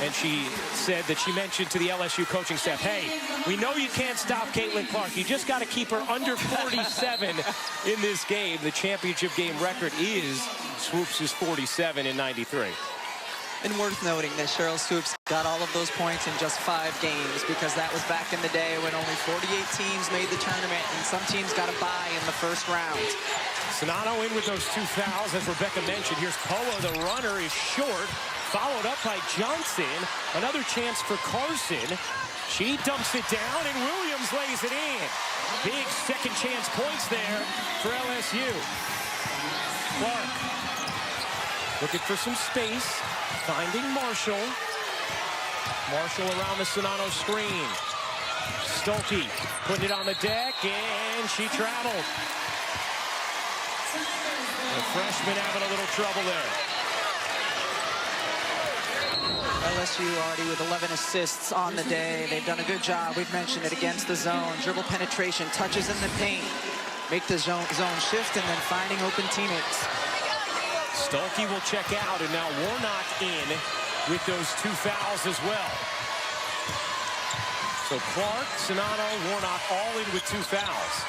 Speaker 2: And she said that she mentioned to the LSU coaching staff, hey, we know you can't stop Caitlin Clark. You just got to keep her under 47 in this game. The championship game record is Swoops' 47 in 93.
Speaker 4: And worth noting that Cheryl Swoops got all of those points in just 5 games, because that was back in the day when only 48 teams made the tournament and some teams got a bye in the first round.
Speaker 2: Sonano in with those 2 fouls, as Rebecca mentioned. Here's Poa, the runner is short, followed up by Johnson. Another chance for Carson. She dumps it down, and Williams lays it in. Big second chance points there for LSU. Clark looking for some space, finding Marshall. Marshall around the Sonano screen. Stolke putting it on the deck, and she traveled. The freshman having a little trouble there.
Speaker 4: LSU already with 11 assists on the day. They've done a good job. We've mentioned it against the zone. Dribble penetration, touches in the paint. Make the zone shift, and then finding open teammates.
Speaker 2: Stolke will check out, and now Warnock in with those 2 fouls as well. So Clark, Sonano, Warnock all in with 2 fouls.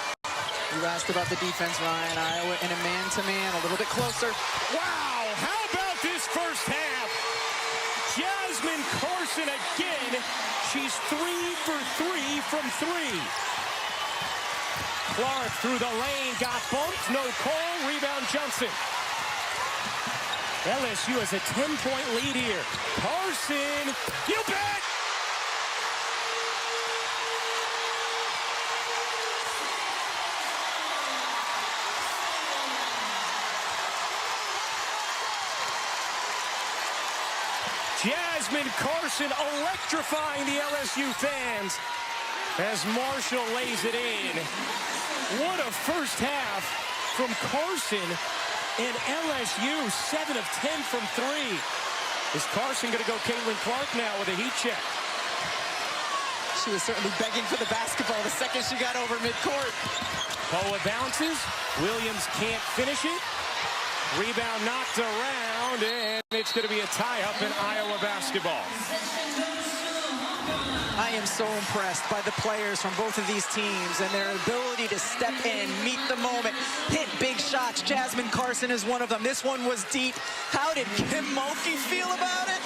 Speaker 4: You asked about the defense, Ryan. Iowa in a man-to-man, a little bit closer.
Speaker 2: Wow, how about this first half? Jasmine Carson again. She's 3 for 3 from 3. Clark through the lane, got bumped, no call, rebound Johnson. LSU has a 10-point lead here. Carson, you bet! Jasmine Carson electrifying the LSU fans as Marshall lays it in. What a first half from Carson, and LSU 7 of 10 from 3. Is Carson going to go Caitlin Clark now with a heat check?
Speaker 4: She was certainly begging for the basketball the second she got over midcourt.
Speaker 2: Poa bounces. Williams can't finish it. Rebound knocked around, and it's going to be a tie-up in Iowa basketball.
Speaker 4: I am so impressed by the players from both of these teams and their ability to step in, meet the moment, hit big shots. Jasmine Carson is one of them. This one was deep. How did Kim Mulkey feel about it?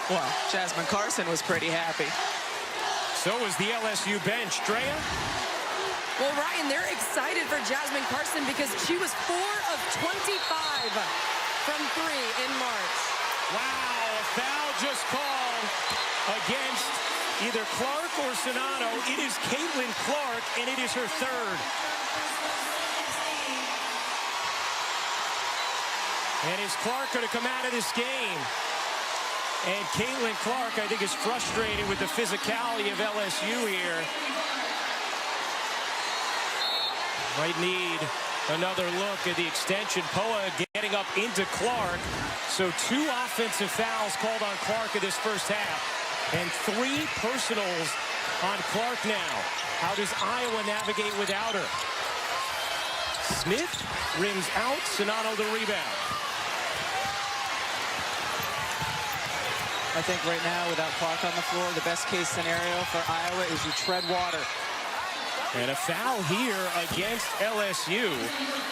Speaker 4: Well, Jasmine Carson was pretty happy.
Speaker 2: So was the LSU bench. Drea?
Speaker 3: Well, Ryan, they're excited for Jasmine Carson because she was 4 of 25 from 3 in March.
Speaker 2: Wow, a foul just called against either Clark or Sonano. It is Caitlin Clark, and it is her 3rd. And is Clark going to come out of this game? And Caitlin Clark, I think, is frustrated with the physicality of LSU here. Might need another look at the extension. Poa getting up into Clark. So 2 offensive fouls called on Clark in this first half. And 3 personals on Clark now. How does Iowa navigate without her? Smith rims out. Sonano the rebound.
Speaker 4: I think right now, without Clark on the floor, the best case scenario for Iowa is you tread water.
Speaker 2: And a foul here against LSU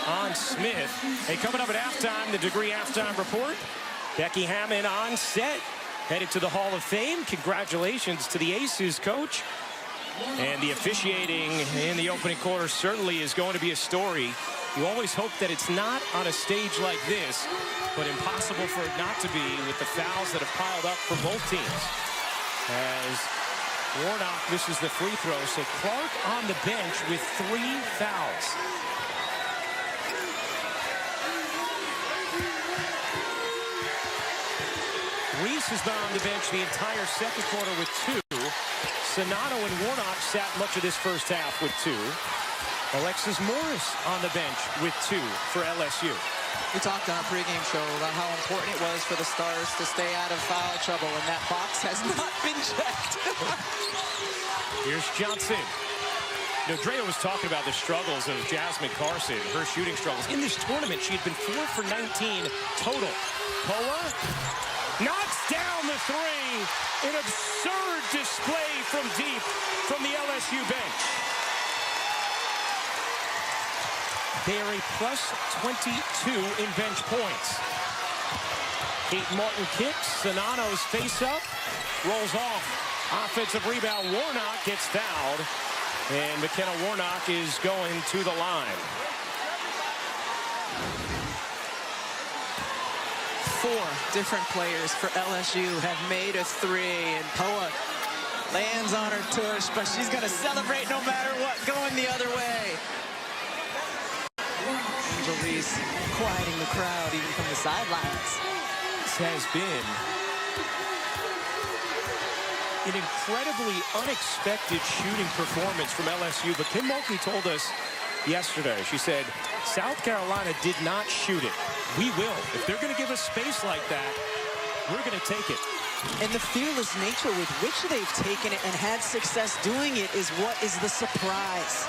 Speaker 2: on Smith. Hey, coming up at halftime, the Degree Halftime Report. Becky Hammond on set, headed to the Hall of Fame. Congratulations to the Aces coach. And the officiating in the opening quarter certainly is going to be a story. You always hope that it's not on a stage like this, but impossible for it not to be with the fouls that have piled up for both teams. As Warnock misses the free throw, so Clark on the bench with 3 fouls. Reese has been on the bench the entire second quarter with 2. Sonano and Warnock sat much of this first half with 2. Alexis Morris on the bench with 2 for LSU.
Speaker 4: We talked on our pregame show about how important it was for the Stars to stay out of foul trouble, and that box has not been checked.
Speaker 2: Here's Johnson. You know, Drea was talking about the struggles of Jasmine Carson, her shooting struggles. In this tournament, she had been 4 for 19 total. Poa knocks down the 3. An absurd display from deep from the LSU bench. They are a plus 22 in bench points. Kate Martin kicks. Sonano's face up. Rolls off. Offensive rebound. Warnock gets fouled. And McKenna Warnock is going to the line.
Speaker 4: 4 different players for LSU have made a 3. And Poa lands on her tush, but she's going to celebrate no matter what, going the other way. Reese quieting the crowd even from the sidelines.
Speaker 2: This has been an incredibly unexpected shooting performance from LSU, but Kim Mulkey told us yesterday, she said, South Carolina did not shoot it. We will. If they're going to give us space like that, we're going to take it.
Speaker 4: And the fearless nature with which they've taken it and had success doing it is what is the surprise.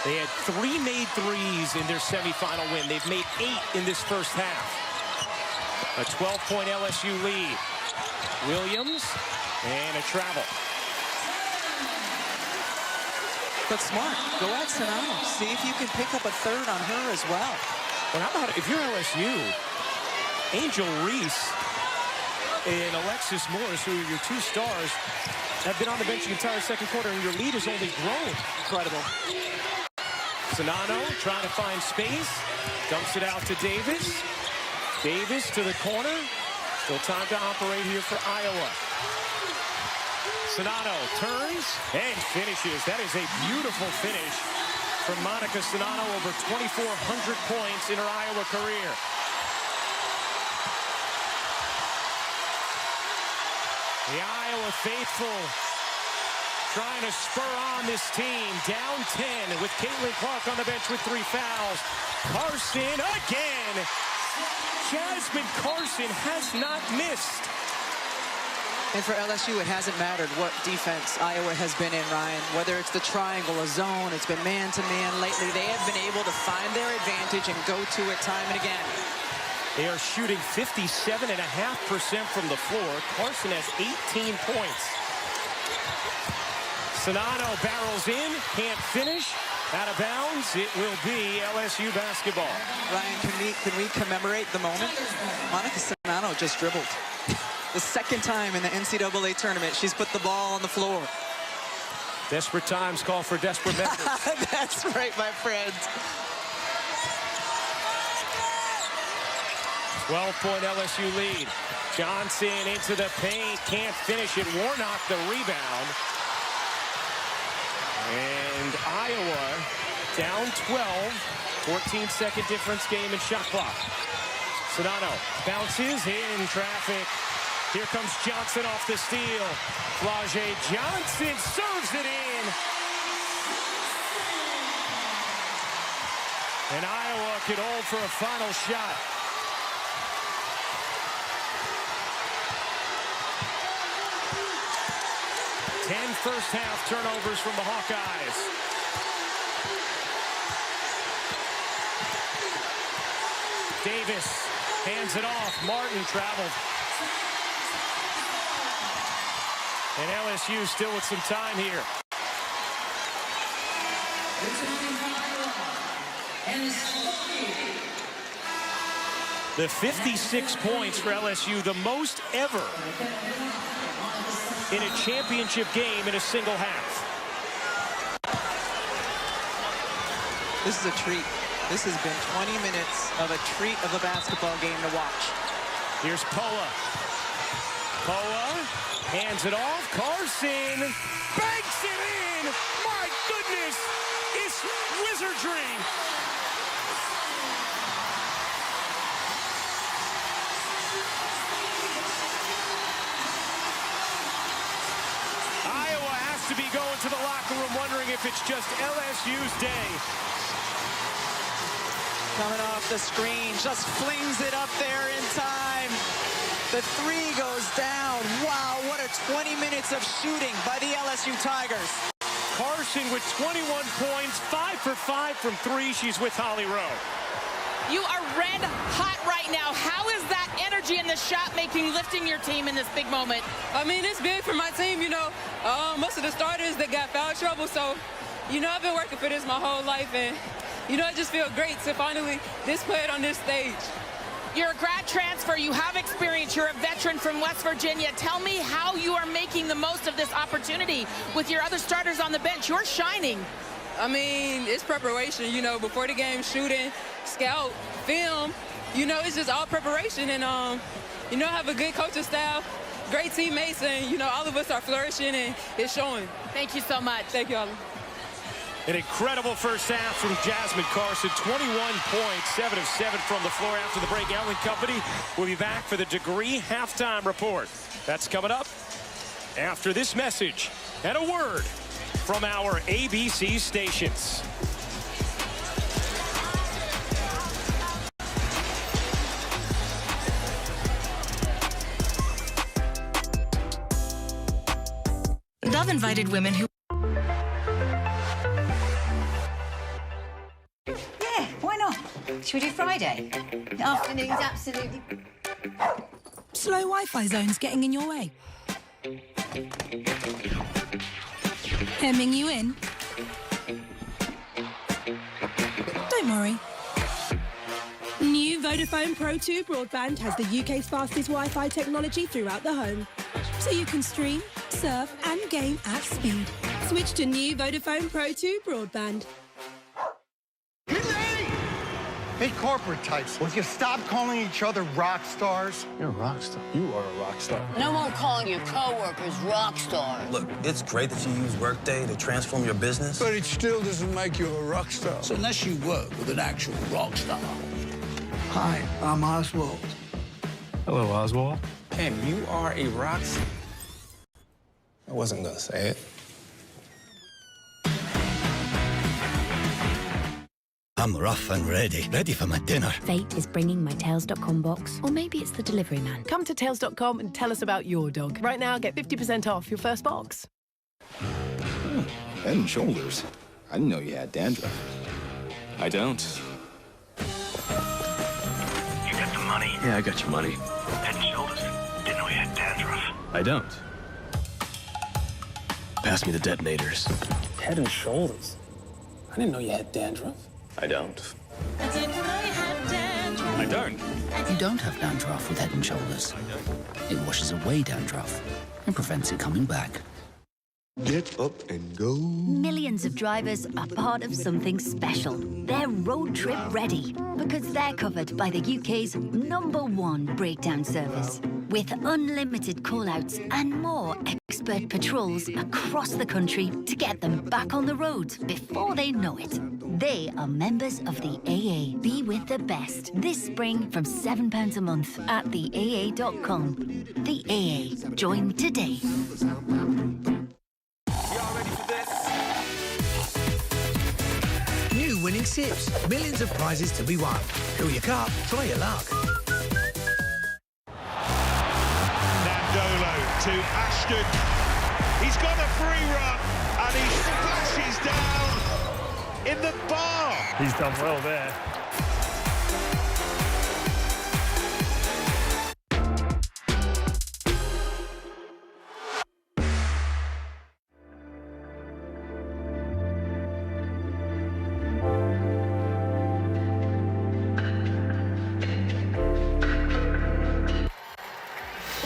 Speaker 2: They had 3 made threes in their semifinal win. They've made 8 in this first half. A 12-point LSU lead. Williams and a travel.
Speaker 4: But smart. Go at Sonano. See if you can pick up a 3rd on her as well.
Speaker 2: Well, how about if you're LSU, Angel Reese and Alexis Morris, who are your 2 stars, have been on the bench the entire second quarter, and your lead has only grown.
Speaker 4: Incredible.
Speaker 2: Sonano trying to find space. Dumps it out to Davis. Davis to the corner. Still time to operate here for Iowa. Sonano turns and finishes. That is a beautiful finish from Monica Sonano. Over 2,400 points in her Iowa career. The Iowa faithful trying to spur on this team. Down 10 with Caitlin Clark on the bench with 3 fouls. Carson again. Jasmine Carson has not missed.
Speaker 4: And for LSU, it hasn't mattered what defense Iowa has been in, Ryan. Whether it's the triangle, a zone, it's been man-to-man lately. They have been able to find their advantage and go to it time and again.
Speaker 2: They are shooting 57.5% from the floor. Carson has 18 points. Sonano barrels in, can't finish. Out of bounds, it will be LSU basketball.
Speaker 4: Ryan, can we commemorate the moment? Monica Sonano just dribbled. The 2nd time in the NCAA tournament, she's put the ball on the floor.
Speaker 2: Desperate times call for desperate measures.
Speaker 4: That's right, my friend.
Speaker 2: 12-point LSU lead. Johnson into the paint, can't finish it. Warnock the rebound. And And Iowa down 12. 14-second difference game in shot clock. Sedano bounces in traffic. Here comes Johnson off the steal. Flau'jae Johnson serves it in. And Iowa could hold for a final shot. First half turnovers from the Hawkeyes. Davis hands it off. Martin traveled. And LSU still with some time here. The 56 points for LSU, the most ever in a championship game in a single half.
Speaker 4: This is a treat. This has been 20 minutes of a treat of a basketball game to watch.
Speaker 2: Here's Poa. Poa hands it off. Carson banks it in. My goodness, it's wizardry. To be going to the locker room wondering if it's just LSU's day.
Speaker 4: Coming off the screen, just flings it up there in time. The three goes down. Wow, what a 20 minutes of shooting by the LSU Tigers.
Speaker 2: Carson with 21 points, 5 for 5 from three. She's with Holly Rowe.
Speaker 14: You are red hot right now. How is that energy in the shot making lifting your team in this big moment?
Speaker 6: I mean, it's big for my team, you know. Most of the starters, they got foul trouble, so, you know, I've been working for this my whole life, and, you know, it just feels great to finally display it on this stage.
Speaker 14: You're a grad transfer. You have experience. You're a veteran from West Virginia. Tell me how you are making the most of this opportunity with your other starters on the bench. You're shining.
Speaker 6: I mean, it's preparation, you know, before the game, shooting, scout, film, you know, it's just all preparation. And, you know, I have a good coaching staff, great teammates, and, you know, all of us are flourishing, and it's showing.
Speaker 14: Thank you so much.
Speaker 6: Thank you, Holly.
Speaker 2: An incredible first half from Jasmine Carson. 21 points, 7 of 7 from the floor after the break. Allen Company will be back for the Degree halftime report. That's coming up after this message and a word from our ABC stations.
Speaker 5: Dove invited women who...
Speaker 10: Yeah, why not? Should we do Friday? Afternoons, absolutely.
Speaker 7: Slow Wi-Fi zones getting in your way? Hemming you in? Don't worry. New Vodafone Pro 2 broadband has the UK's fastest Wi-Fi technology throughout the home, so you can stream, surf and game at speed. Switch to new Vodafone Pro 2 broadband.
Speaker 17: Hey, corporate types, will you stop calling each other rock stars?
Speaker 20: You're a rock star. You are a rock star.
Speaker 18: No more calling your coworkers rock stars.
Speaker 20: Look, it's great that you use Workday to transform your business.
Speaker 21: But it still doesn't make you a rock star.
Speaker 16: So unless you work with an actual rock star.
Speaker 21: Hi, I'm Oswald.
Speaker 20: Hello, Oswald. Cam, you are a rock star. I wasn't gonna say it.
Speaker 24: I'm rough and ready for my dinner.
Speaker 11: Fate is bringing my Tails.com box, or maybe it's the delivery man. Come to Tails.com and tell us about your dog. Right now, get 50% off your first box.
Speaker 26: Head and shoulders. I didn't know you had dandruff.
Speaker 20: I don't.
Speaker 26: You got the money?
Speaker 20: Yeah, I got your money.
Speaker 26: Head and shoulders. Didn't know you had dandruff.
Speaker 20: I don't. Pass me the detonators.
Speaker 26: Head and shoulders. I didn't know you had dandruff.
Speaker 20: I don't. I don't.
Speaker 27: You don't have dandruff with Head and Shoulders. It washes away dandruff and prevents it coming back.
Speaker 28: Get up and go.
Speaker 10: Millions of drivers are part of something special. They're road trip ready because they're covered by the UK's #1 breakdown service.
Speaker 8: With unlimited call-outs and more expert patrols across the country to get them back on the road before they know it. They are members of the AA. Be with the best this spring from £7 a month at theaa.com. The AA. Join today.
Speaker 16: New winning sips. Millions of prizes to be won. Fill your cup, try your luck.
Speaker 9: Nandolo to Ashton. He's got a free run and he splashes down in the bar.
Speaker 12: He's done well there.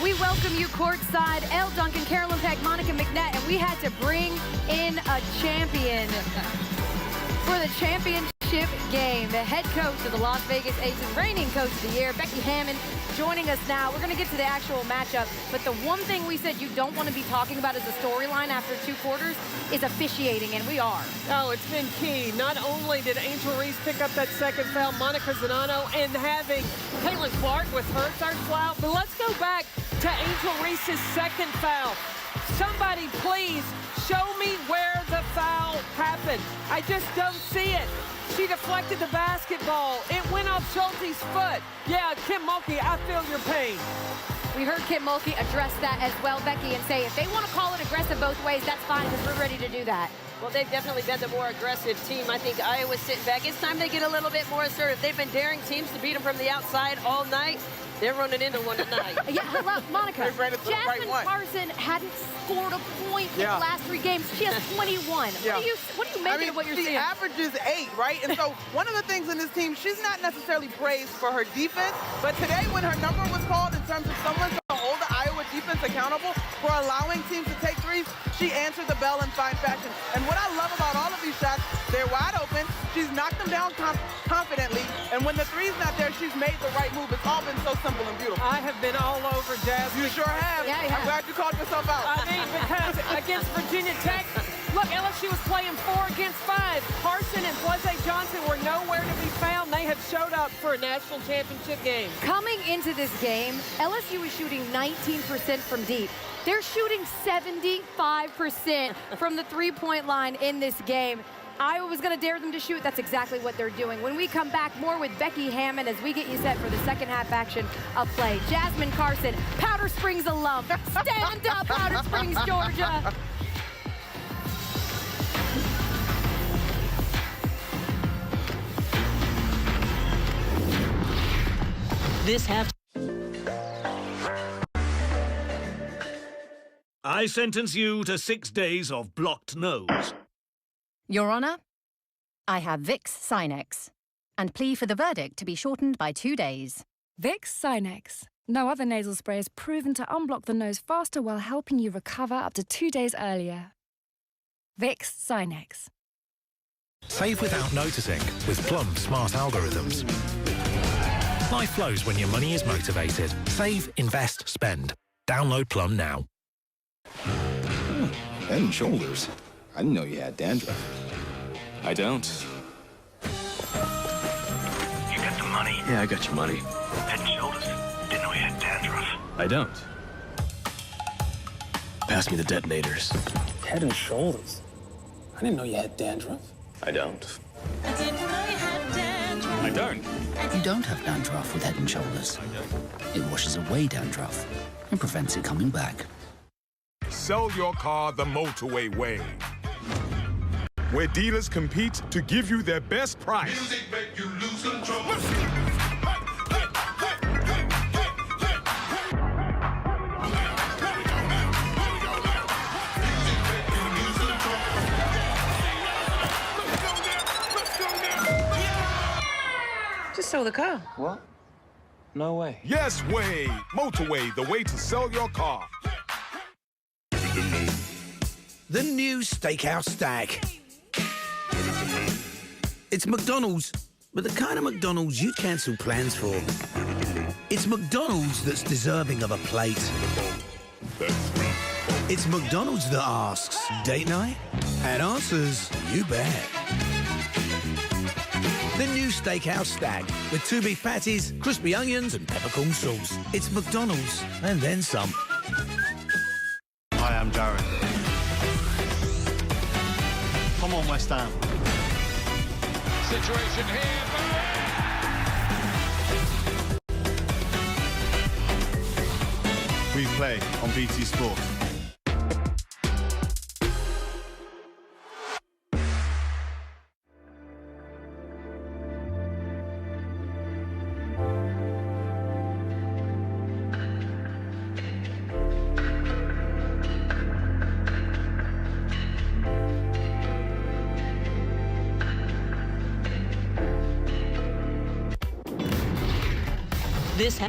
Speaker 13: We welcome you courtside. Elle Duncan, Carolyn Peck, Monica McNett, and we had to bring in a champion for the championship game. The head coach of the Las Vegas Aces, reigning coach of the year, Becky Hammon, joining us now. We're going to get to the actual matchup, but the one thing we said you don't want to be talking about as a storyline after 2 quarters is officiating, and we are.
Speaker 15: Oh, it's been key. Not only did Angel Reese pick up that second foul, Monica Zanano, and having Caitlin Clark with her third foul, but let's go back to Angel Reese's second foul. Somebody please show me where the foul happened. I just don't see it. She deflected the basketball. It went off Schulte's foot. Yeah, Kim Mulkey, I feel your pain.
Speaker 13: We heard Kim Mulkey address that as well, Becky, and say if they want to call it aggressive both ways, that's fine because we're ready to do that.
Speaker 19: Well, they've definitely been the more aggressive team. I think Iowa's sitting back. It's time they get a little bit more assertive. They've been daring teams to beat them from the outside all night. They're running into one tonight.
Speaker 13: Yeah, hello, Monica. Jasmine Carson hadn't scored a point in the last 3 games. She has 21.
Speaker 23: Yeah.
Speaker 13: What do you make of what you're seeing?
Speaker 23: She averages 8, right? And so one of the things in this team, she's not necessarily praised for her defense, but today when her number was called in terms of someone to hold the Iowa defense accountable for allowing teams to take threes, she answered the bell in fine fashion. And what I love about all of these shots, they're wide open. She's knocked them down confidently. And when the three's not there, she's made the right move. It's all been so simple and beautiful.
Speaker 15: I have been all over Jasmine.
Speaker 23: You sure have.
Speaker 13: Yeah,
Speaker 23: I'm glad you called yourself out.
Speaker 15: I mean, because against Virginia Tech, look, LSU was playing 4 against 5. Carson and Blase Johnson were nowhere to be found. They have showed up for a national championship game.
Speaker 13: Coming into this game, LSU is shooting 19% from deep. They're shooting 75% from the three-point line in this game. Iowa was going to dare them to shoot. That's exactly what they're doing. When we come back, more with Becky Hammon as we get you set for the second half action of play. Jasmine Carson, Powder Springs alum. Stand up, Powder Springs, Georgia.
Speaker 25: This half.
Speaker 29: I sentence you to 6 days of blocked nose.
Speaker 30: Your Honour, I have Vicks Sinex and plea for the verdict to be shortened by 2 days.
Speaker 31: Vicks Sinex. No other nasal spray has proven to unblock the nose faster while helping you recover up to 2 days earlier. Vicks Sinex.
Speaker 32: Save without noticing with Plum's smart algorithms. Life flows when your money is motivated. Save, invest, spend. Download Plum now.
Speaker 33: Head and shoulders. I didn't know you had dandruff.
Speaker 20: I don't.
Speaker 33: You got the money? Yeah, I got your money. Head and shoulders. Didn't know you had dandruff.
Speaker 20: I don't. Pass me the detonators.
Speaker 26: Head and shoulders. I didn't know you had dandruff.
Speaker 20: I don't. I don't.
Speaker 27: You don't have dandruff with Head and Shoulders. It washes away dandruff and prevents it coming back.
Speaker 34: Sell your car the motorway way, where dealers compete to give you their best price. Music make you lose control.
Speaker 35: Just sell the car.
Speaker 20: What? No way.
Speaker 34: Yes way. Motorway, the way to sell your car.
Speaker 16: The new Steakhouse Stack. It's McDonald's, but the kind of McDonald's you cancel plans for. It's McDonald's that's deserving of a plate. It's McDonald's that asks, date night? And answers, you bet. The new Steakhouse Stack with 2 beef patties, crispy onions and peppercorn sauce. It's McDonald's and then some.
Speaker 1: Hi, I'm Jared. Come on, West Ham.
Speaker 9: Situation here.
Speaker 1: We play on BT Sport.
Speaker 25: This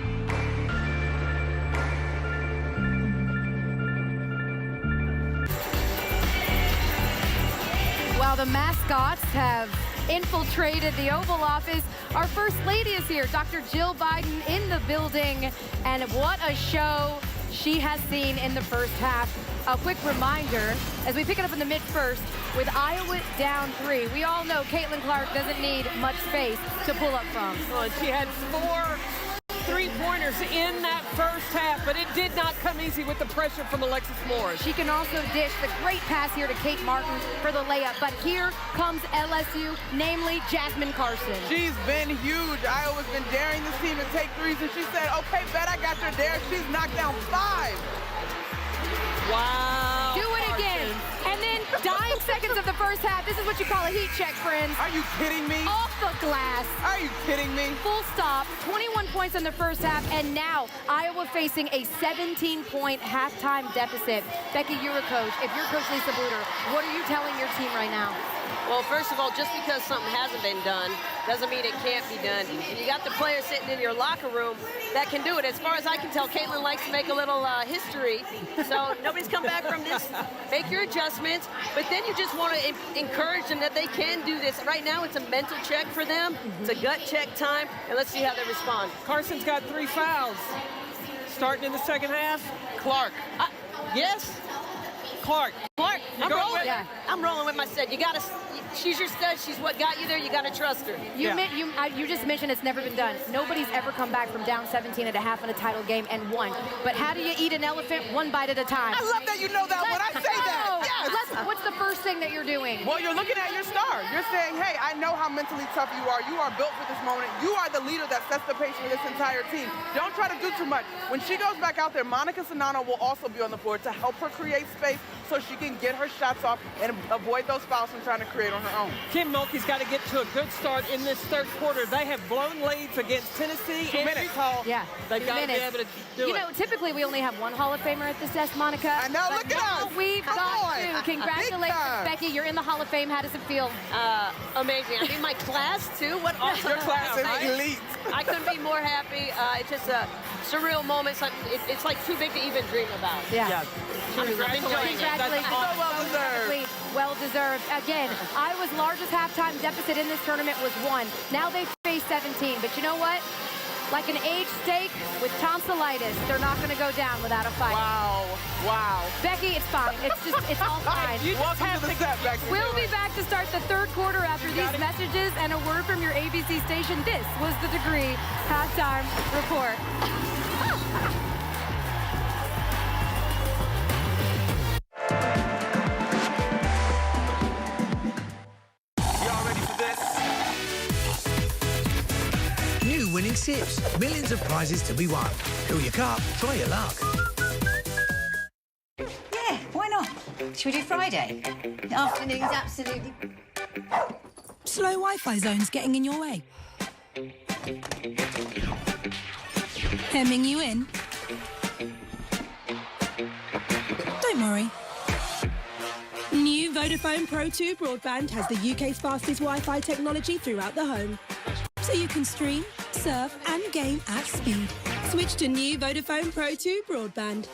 Speaker 13: While the mascots have infiltrated the Oval Office, our First Lady is here, Dr. Jill Biden in the building, and what a show she has seen in the first half. A quick reminder, as we pick it up in the mid-first, with Iowa down 3, we all know Caitlin Clark doesn't need much space to pull up from.
Speaker 15: Well, she had 4 3-pointers in that first half, but it did not come easy with the pressure from Alexis Morris.
Speaker 13: She can also dish the great pass here to Kate Martin for the layup, but here comes LSU, namely Jasmine Carson.
Speaker 23: She's been huge. Iowa's been daring this team to take threes, and she said, okay, bet I got your dare. She's knocked down 5.
Speaker 15: Wow.
Speaker 13: Do it again. And then dying seconds of the first half. This is what you call a heat check, friends.
Speaker 23: Are you kidding me?
Speaker 13: Off the glass.
Speaker 23: Are you kidding me?
Speaker 13: Full stop. 21 points in the first half, and now Iowa facing a 17-point halftime deficit. Becky, you're a coach. If you're Coach Lisa Bluder, what are you telling your team right now?
Speaker 19: Well, first of all, just because something hasn't been done doesn't mean it can't be done. And you got the players sitting in your locker room that can do it. As far as I can tell, Caitlin likes to make a little history. So nobody's come back from this. Make your adjustments. But then you just want to encourage them that they can do this. Right now, it's a mental check for them. It's a gut check time. And let's see how they respond.
Speaker 15: Carson's got 3 fouls. Starting in the second half.
Speaker 19: Clark. Yes.
Speaker 15: Clark.
Speaker 19: I'm rolling. Yeah. I'm rolling with my stud. You got to. She's your stud. She's what got you there. You got to trust her.
Speaker 13: You just mentioned it's never been done. Nobody's ever come back from down 17 at a half in a title game and won. But how do you eat an elephant 1 bite at a time?
Speaker 23: I love that you know that when I say that. Yes.
Speaker 13: What's the first thing that you're doing?
Speaker 23: Well, you're looking at your star. You're saying, hey, I know how mentally tough you are. You are built for this moment. You are the leader that sets the pace for this entire team. Don't try to do too much. When she goes back out there, Monica Sanano will also be on the floor to help her create space so she can get her shots off and avoid those fouls from trying to create on her own.
Speaker 15: Kim Mulkey's got to get to a good start in this third quarter. They have blown leads against Tennessee and Utah.
Speaker 13: Yeah,
Speaker 15: they've got to be able to do it.
Speaker 13: You know, typically we only have 1 Hall of Famer at this desk, Monica.
Speaker 23: I know, look at us.
Speaker 13: We've got 2. Congratulations, Becky. You're in the Hall of Fame. How does it feel?
Speaker 19: Amazing. I'm in my class, too. What awesome.
Speaker 23: Your class is elite.
Speaker 19: I couldn't be more happy. It's just a surreal moment. It's like too big to even dream about.
Speaker 13: Yeah.
Speaker 19: Congratulations.
Speaker 13: Well deserved. Again, Iowa's largest halftime deficit in this tournament was 1. Now they face 17. But you know what? Like an aged steak with tonsillitis, they're not going to go down without a fight.
Speaker 23: Wow.
Speaker 13: Becky, it's fine. It's all fine.
Speaker 23: Welcome to the set, Becky.
Speaker 13: We'll be back to start the third quarter after these messages and a word from your ABC station. This was the Degree Halftime Report.
Speaker 16: New winning sips. Millions of prizes to be won. Fill your cup. Try your luck.
Speaker 2: Yeah, why not? Should we do Friday? The afternoon's absolutely...
Speaker 3: Slow Wi-Fi zones getting in your way? Hemming you in? Don't worry. New Vodafone Pro 2 broadband has the UK's fastest Wi-Fi technology throughout the home. So you can stream, surf and game at speed. Switch to new Vodafone Pro 2 broadband.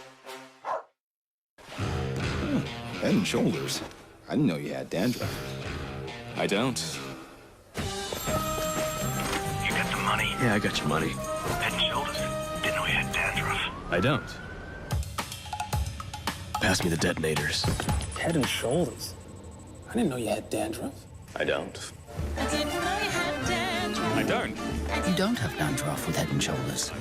Speaker 20: Head and shoulders. I didn't know you had dandruff.
Speaker 33: I don't. You got the money? Yeah, I got your money. Head and shoulders.
Speaker 20: I don't. Pass me the detonators.
Speaker 26: Head and shoulders. I didn't know you had dandruff.
Speaker 20: I don't.
Speaker 27: I don't. You don't have dandruff with Head and Shoulders.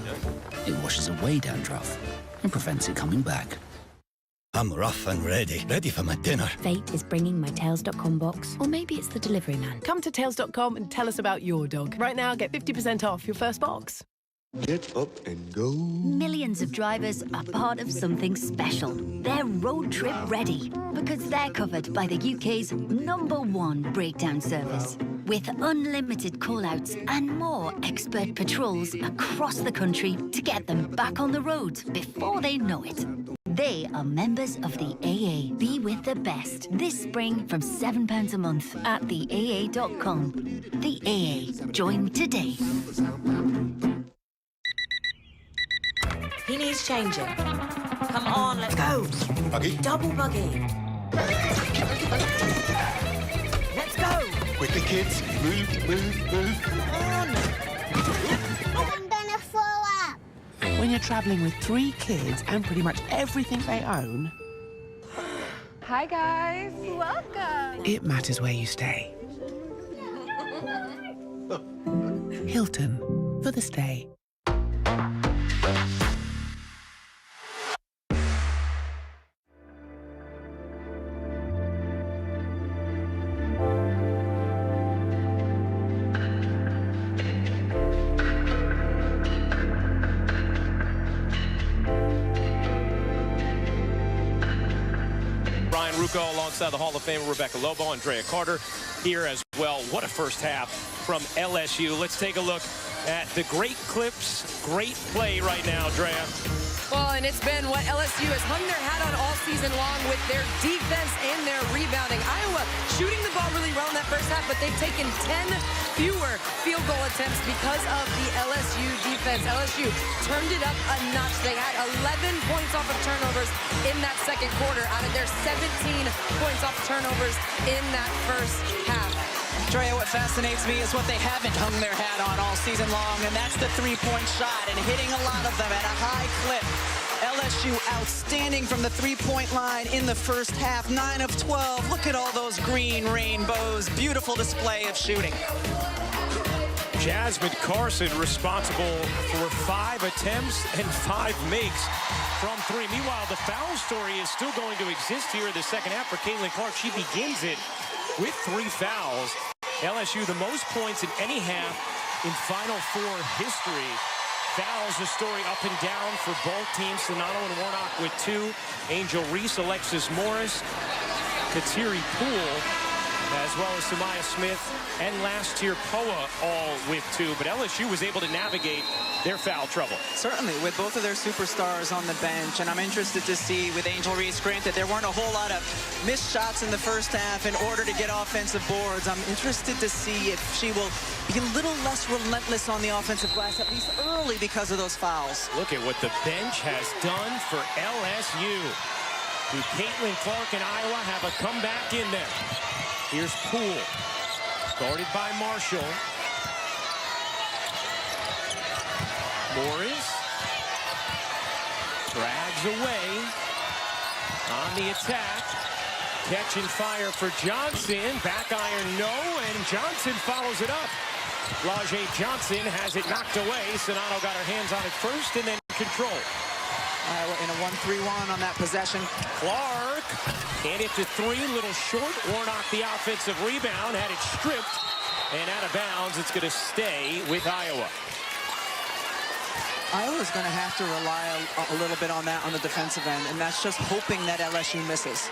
Speaker 27: It washes away dandruff and prevents it coming back.
Speaker 4: I'm rough and ready for my dinner.
Speaker 5: Fate is bringing my Tails.com box, or maybe it's the delivery man.
Speaker 6: Come to Tails.com and tell us about your dog. Right now, get 50% off your first box.
Speaker 7: Get up and go.
Speaker 5: Millions of drivers are part of something special. They're road trip ready because they're covered by the UK's #1 breakdown service. With unlimited call-outs and more expert patrols across the country to get them back on the road before they know it. They are members of the AA. Be with the best this spring from £7 a month at theaa.com. The AA. Join today.
Speaker 35: He needs changing. Come on, let's go.
Speaker 4: Buggy.
Speaker 35: Double buggy. Let's go.
Speaker 4: Quickly, kids. Move.
Speaker 35: Come on.
Speaker 8: I'm gonna throw up.
Speaker 10: When you're traveling with 3 kids and pretty much everything they own,
Speaker 11: Hi, guys. Welcome.
Speaker 10: it matters where you stay. Hilton, for the stay. Alongside the Hall of Famer Rebecca Lobo, Andrea Carter here as well. What a first half from LSU. Let's take a look at the great clips, great play right now, Andrea.
Speaker 13: Well, and it's been what LSU has hung their hat on all season long with their defense and their rebounding. Iowa shooting the ball really well in that first half, but they've taken 10 fewer field goal attempts because of the LSU defense. LSU turned it up a notch. They had 11 points off of turnovers in that second quarter out of their 17 points off turnovers in that first half.
Speaker 12: Drea, what fascinates me is what they haven't hung their hat on all season long, and that's the three-point shot, and hitting a lot of them at a high clip. LSU outstanding from the three-point line in the first half, 9 of 12. Look at all those green rainbows. Beautiful display of shooting.
Speaker 10: Jasmine Carson responsible for 5 attempts and 5 makes from 3. Meanwhile, the foul story is still going to exist here in the second half for Caitlin Clark. She begins it with 3 fouls. LSU the most points in any half in Final Four history. Fouls the story up and down for both teams. Sonano and Warnock with 2. Angel Reese, Alexis Morris, Kateri Poole, as well as Samaya Smith and last year Poa all with 2. But LSU was able to navigate their foul trouble.
Speaker 12: Certainly, with both of their superstars on the bench, and I'm interested to see with Angel Reese, granted there weren't a whole lot of missed shots in the first half in order to get offensive boards. I'm interested to see if she will be a little less relentless on the offensive glass, at least early because of those fouls.
Speaker 10: Look at what the bench has done for LSU. Do Caitlin Clark and Iowa have a comeback in them? Here's Poole, guarded by Marshall. Morris drags away on the attack. Catch and fire for Johnson. Back iron, no, and Johnson follows it up. Lajay Johnson has it knocked away. Sonano got her hands on it first and then control.
Speaker 12: Iowa in a 1-3-1 on that possession.
Speaker 10: Clark can't hit the 3, little short. Warnock the offensive rebound, had it stripped and out of bounds. It's going to stay with Iowa.
Speaker 12: Iowa's going to have to rely a little bit on that on the defensive end, and that's just hoping that LSU misses.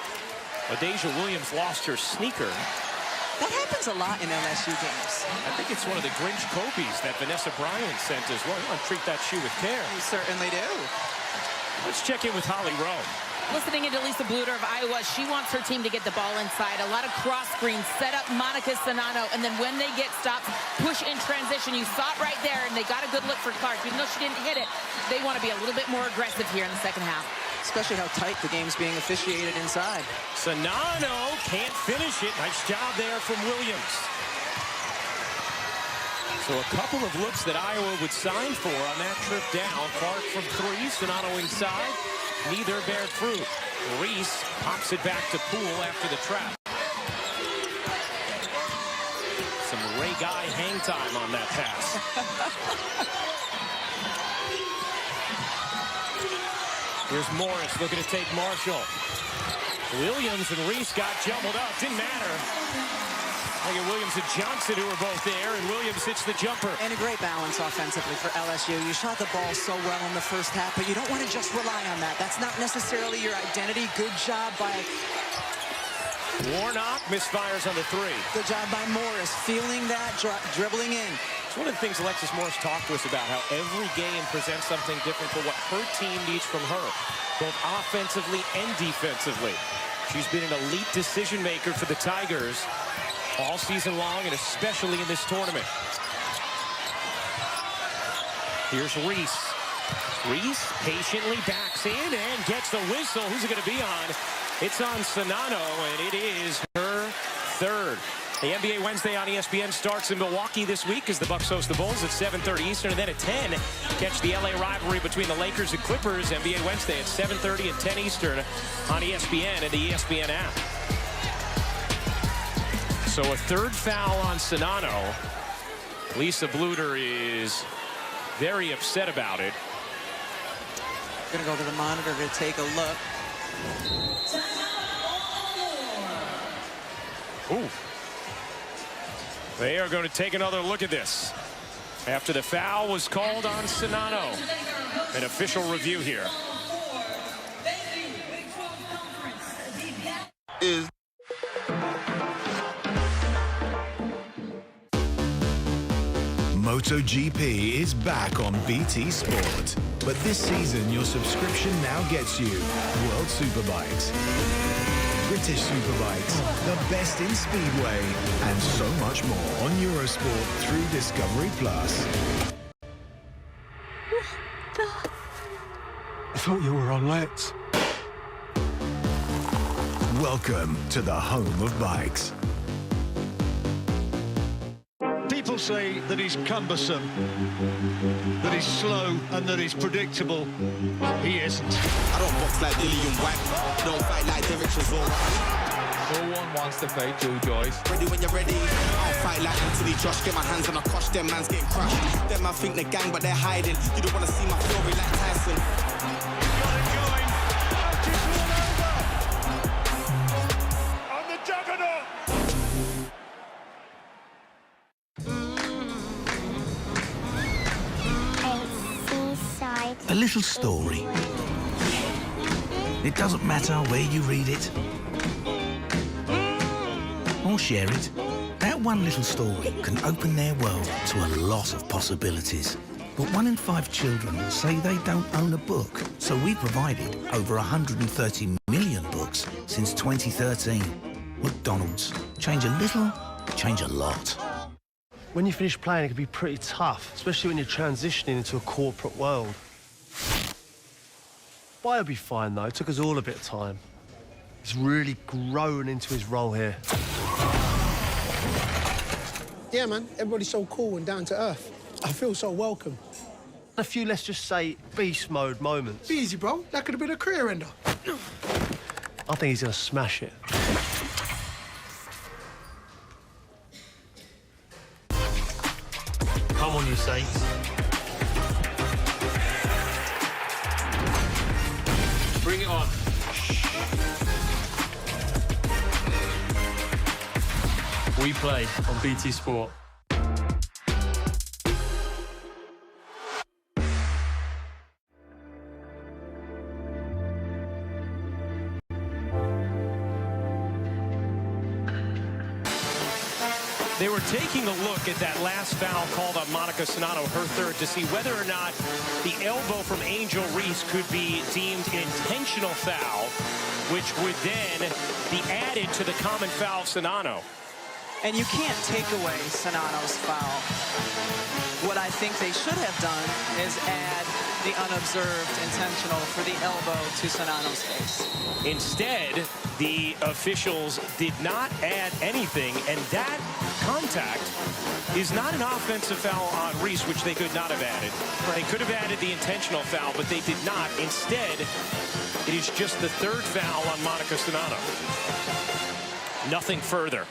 Speaker 10: Adasia Williams lost her sneaker.
Speaker 12: That happens a lot in LSU games.
Speaker 10: I think it's one of the Grinch Copies that Vanessa Bryan sent as well. You want to treat that shoe with care.
Speaker 12: We certainly do.
Speaker 10: Let's check in with Holly Rowe.
Speaker 14: Listening into Lisa Bluter of Iowa, she wants her team to get the ball inside. A lot of cross screens, set up Monica Sonano, and then when they get stopped, push in transition. You saw it right there, and they got a good look for Clark. Even though she didn't hit it, they want to be a little bit more aggressive here in the second half.
Speaker 12: Especially how tight the game's being officiated inside.
Speaker 10: Sonano can't finish it. Nice job there from Williams. So a couple of looks that Iowa would sign for on that trip down. Clark from three, Sonato inside. Neither bear fruit. Reese pops it back to Poole after the trap. Some Ray Guy hang time on that pass. Here's Morris looking to take Marshall. Williams and Reese got jumbled up. Didn't matter. Look at Williams and Johnson, who were both there, and Williams hits the jumper.
Speaker 12: And a great balance offensively for LSU. You shot the ball so well in the first half, but you don't want to just rely on that. That's not necessarily your identity. Good job by
Speaker 10: Warnock misfires on the three.
Speaker 12: Good job by Morris, feeling that, dribbling in.
Speaker 10: It's one of the things Alexis Morris talked to us about, how every game presents something different for what her team needs from her, both offensively and defensively. She's been an elite decision maker for the Tigers all season long, and especially in this tournament. Here's Reese. Reese patiently backs in and gets the whistle. Who's it going to be on? It's on Sonato, and it is her third. The NBA Wednesday on ESPN starts in Milwaukee this week as the Bucks host the Bulls at 7:30 Eastern, and then at 10, catch the LA rivalry between the Lakers and Clippers. NBA Wednesday at 7:30 and 10 Eastern on ESPN and the ESPN app. So a third foul on Sonato. Lisa Bluter is very upset about it.
Speaker 12: Gonna go to the monitor to take a look.
Speaker 10: Ooh. They are going to take another look at this after the foul was called on Sonato. An official review here.
Speaker 1: MotoGP is back on BT Sport. But this season, your subscription now gets you World Superbikes, British Superbikes, the best in Speedway, and so much more on Eurosport through Discovery Plus.
Speaker 4: I thought you were on Let's.
Speaker 1: Welcome to the home of bikes.
Speaker 9: People say that he's cumbersome, that he's slow and that he's predictable. He isn't.
Speaker 15: I don't box like Dillian White, don't fight like Derek Chisholm.
Speaker 20: No one wants to fight Joe Joyce.
Speaker 15: Ready when you're ready. I'll fight like Anthony Josh, get my hands on a crush, them man's getting crushed. Them man think they're gang but they're hiding. You don't want to see my fury like Tyson.
Speaker 9: Got it going. Just run over. On the juggernaut.
Speaker 16: A little story. It doesn't matter where you read it or share it. That one little story can open their world to a lot of possibilities. But 1 in 5 children say they don't own a book. So we provided over 130 million books since 2013. McDonald's. Change a little, change a lot.
Speaker 35: When you finish playing, it can be pretty tough, especially when you're transitioning into a corporate world. Bio'll be fine, though. It took us all a bit of time. He's really grown into his role here.
Speaker 17: Yeah, man. Everybody's so cool and down to earth. I feel so welcome.
Speaker 35: A few, let's just say, beast mode moments.
Speaker 17: Be easy, bro. That could have been a career ender.
Speaker 35: I think he's going to smash it. Come on, you Saints.
Speaker 20: Bring it on. We play on BT Sport.
Speaker 10: They were taking a look at that last foul called on Monica Sonato, her third, to see whether or not the elbow from Angel Reese could be deemed an intentional foul, which would then be added to the common foul of Sonato.
Speaker 12: And you can't take away Sonato's foul. What I think they should have done is add the unobserved intentional for the elbow to Sonato's face.
Speaker 10: Instead, the officials did not add anything, and that contact is not an offensive foul on Reese, which they could not have added. They could have added the intentional foul, but they did not. Instead, it is just the third foul on Monica Czinano. Nothing further.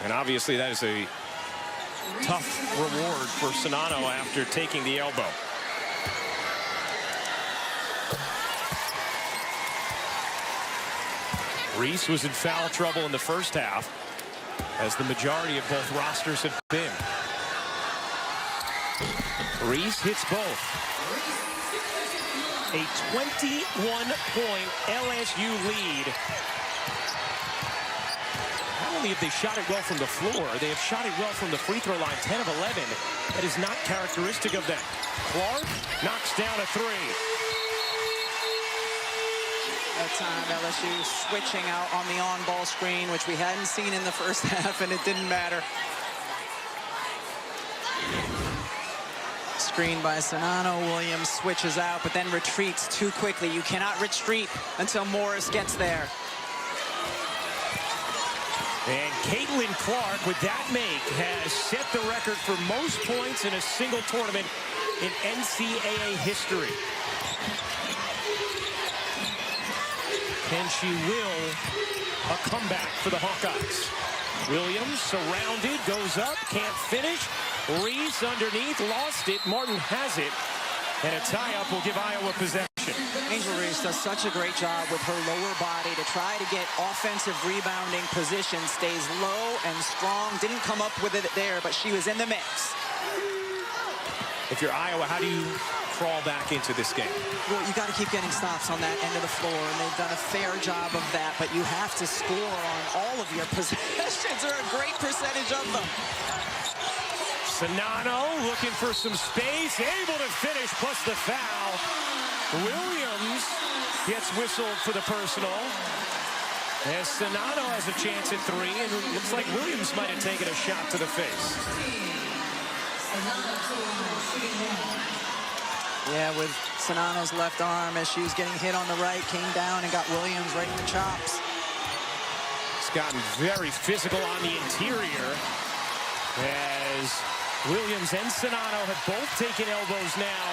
Speaker 10: And obviously that is a tough reward for Czinano after taking the elbow. Reese was in foul trouble in the first half, as the majority of both rosters have been. Reese hits both. A 21-point LSU lead. Not only have they shot it well from the floor, they have shot it well from the free throw line, 10 of 11. That is not characteristic of them. Clark knocks down a three.
Speaker 12: That time LSU switching out on the on-ball screen, which we hadn't seen in the first half, and it didn't matter. Screen by Czinano. Williams switches out, but then retreats too quickly. You cannot retreat until Morris gets there.
Speaker 10: And Caitlin Clark, with that make, has set the record for most points in a single tournament in NCAA history. And she will a comeback for the Hawkeyes. Williams surrounded, goes up, can't finish. Reese underneath, lost it. Martin has it. And a tie-up will give Iowa possession.
Speaker 12: Angel Reese does such a great job with her lower body to try to get offensive rebounding position. Stays low and strong. Didn't come up with it there, but she was in the mix.
Speaker 10: If you're Iowa, how do you crawl back into this game?
Speaker 12: Well, you got to keep getting stops on that end of the floor, and they've done a fair job of that, but you have to score on all of your possessions, or a great percentage of them.
Speaker 10: Czinano looking for some space, able to finish, plus the foul. Williams gets whistled for the personal, as Czinano has a chance at three, and it looks like Williams might have taken a shot to the face.
Speaker 12: Yeah, with Czinano's left arm as she was getting hit on the right, came down and got Williams right in the chops.
Speaker 10: It's gotten very physical on the interior, as Williams and Czinano have both taken elbows now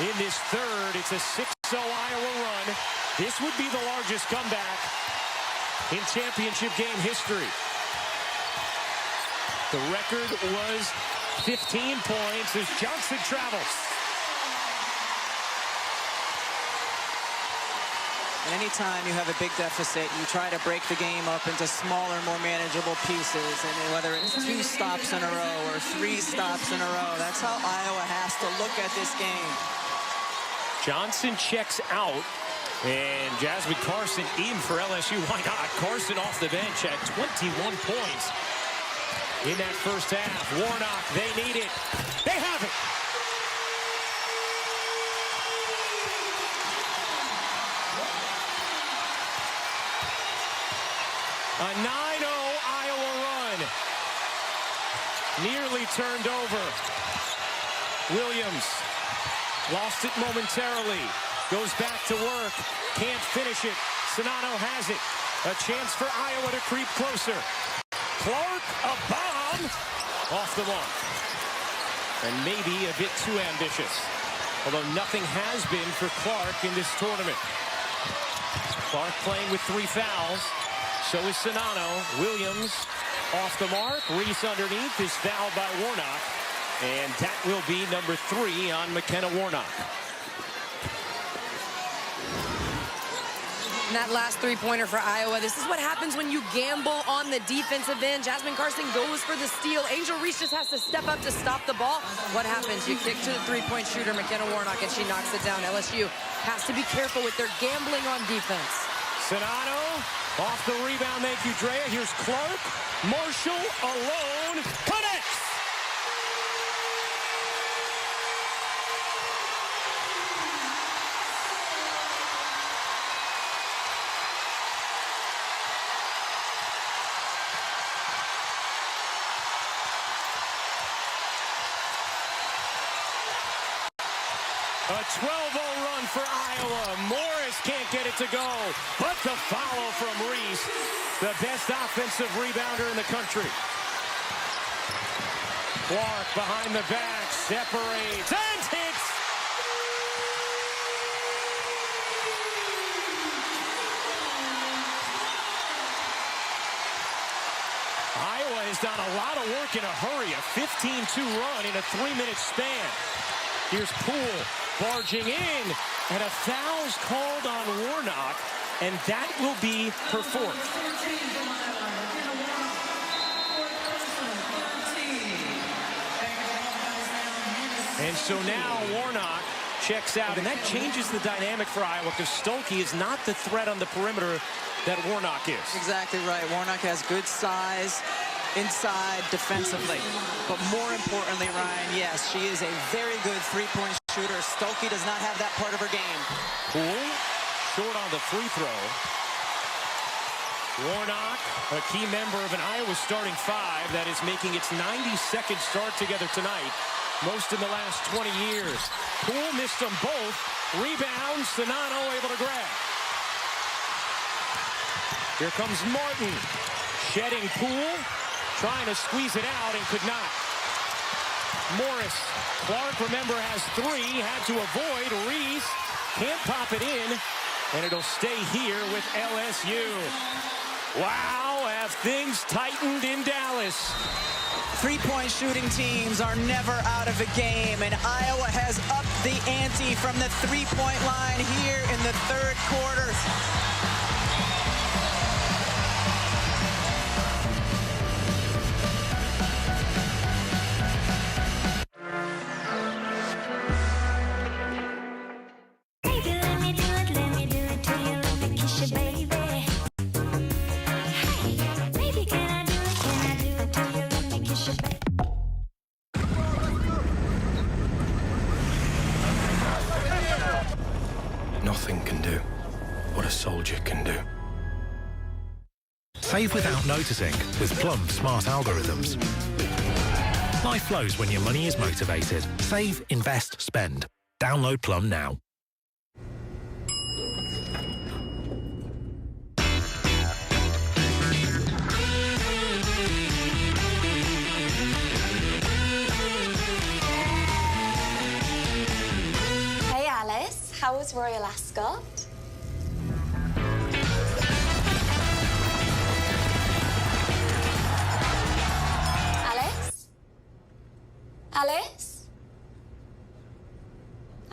Speaker 10: in this third. It's a 6-0 Iowa run. This would be the largest comeback in championship game history. The record was 15 points as Johnson travels.
Speaker 12: And anytime you have a big deficit, you try to break the game up into smaller, more manageable pieces. And whether it's 2 stops in a row or 3 stops in a row, that's how Iowa has to look at this game.
Speaker 10: Johnson checks out, and Jasmine Carson in for LSU. Why not? Carson off the bench at 21 points in that first half. Warnock, they need it. They have it. A 9-0 Iowa run. Nearly turned over. Williams lost it momentarily. Goes back to work. Can't finish it. Czinano has it. A chance for Iowa to creep closer. Clark, a bomb. Off the mark. And maybe a bit too ambitious. Although nothing has been for Clark in this tournament. Clark playing with 3 fouls. So is Czinano. Williams off the mark. Reese underneath is fouled by Warnock. And that will be number 3 on McKenna Warnock.
Speaker 13: And that last three-pointer for Iowa. This is what happens when you gamble on the defensive end. Jasmine Carson goes for the steal. Angel Reese just has to step up to stop the ball. What happens? You kick to the three-point shooter, McKenna Warnock, and she knocks it down. LSU has to be careful with their gambling on defense.
Speaker 10: Czinano off the rebound. Thank you, Drea. Here's Clark. Marshall alone. Connects. A 12-0 run for Iowa. Morris can't get it to go, but the follow from Reese, the best offensive rebounder in the country. Clark behind the back, separates, and hits! Iowa has done a lot of work in a hurry, a 15-2 run in a 3-minute span. Here's Poole barging in, and a foul's called on Warnock, and that will be her fourth. And so now Warnock checks out, and that changes the dynamic for Iowa because Stolke is not the threat on the perimeter that Warnock is.
Speaker 12: Exactly right. Warnock has good size inside defensively. But more importantly, Ryan, yes, she is a very good three-point shooter. Stolke does not have that part of her game.
Speaker 10: Poole, short on the free throw. Warnock, a key member of an Iowa starting five that is making its 92nd start together tonight. Most in the last 20 years. Poole missed them both. Rebound, Sonano able to grab. Here comes Martin. Shedding Poole. Trying to squeeze it out and could not. Morris. Clark, remember, has three. Had to avoid. Reese can't pop it in. And it'll stay here with LSU. Wow, have things tightened in Dallas.
Speaker 12: Three-point shooting teams are never out of a game, and Iowa has upped the ante from the three-point line here in the third quarter.
Speaker 16: Nothing can do what a soldier can do.
Speaker 2: Save without noticing with Plum's smart algorithms. Life flows when your money is motivated. Save, invest, spend. Download Plum now.
Speaker 3: Hey Alice, how was Royal Ascot? Alice? Alice?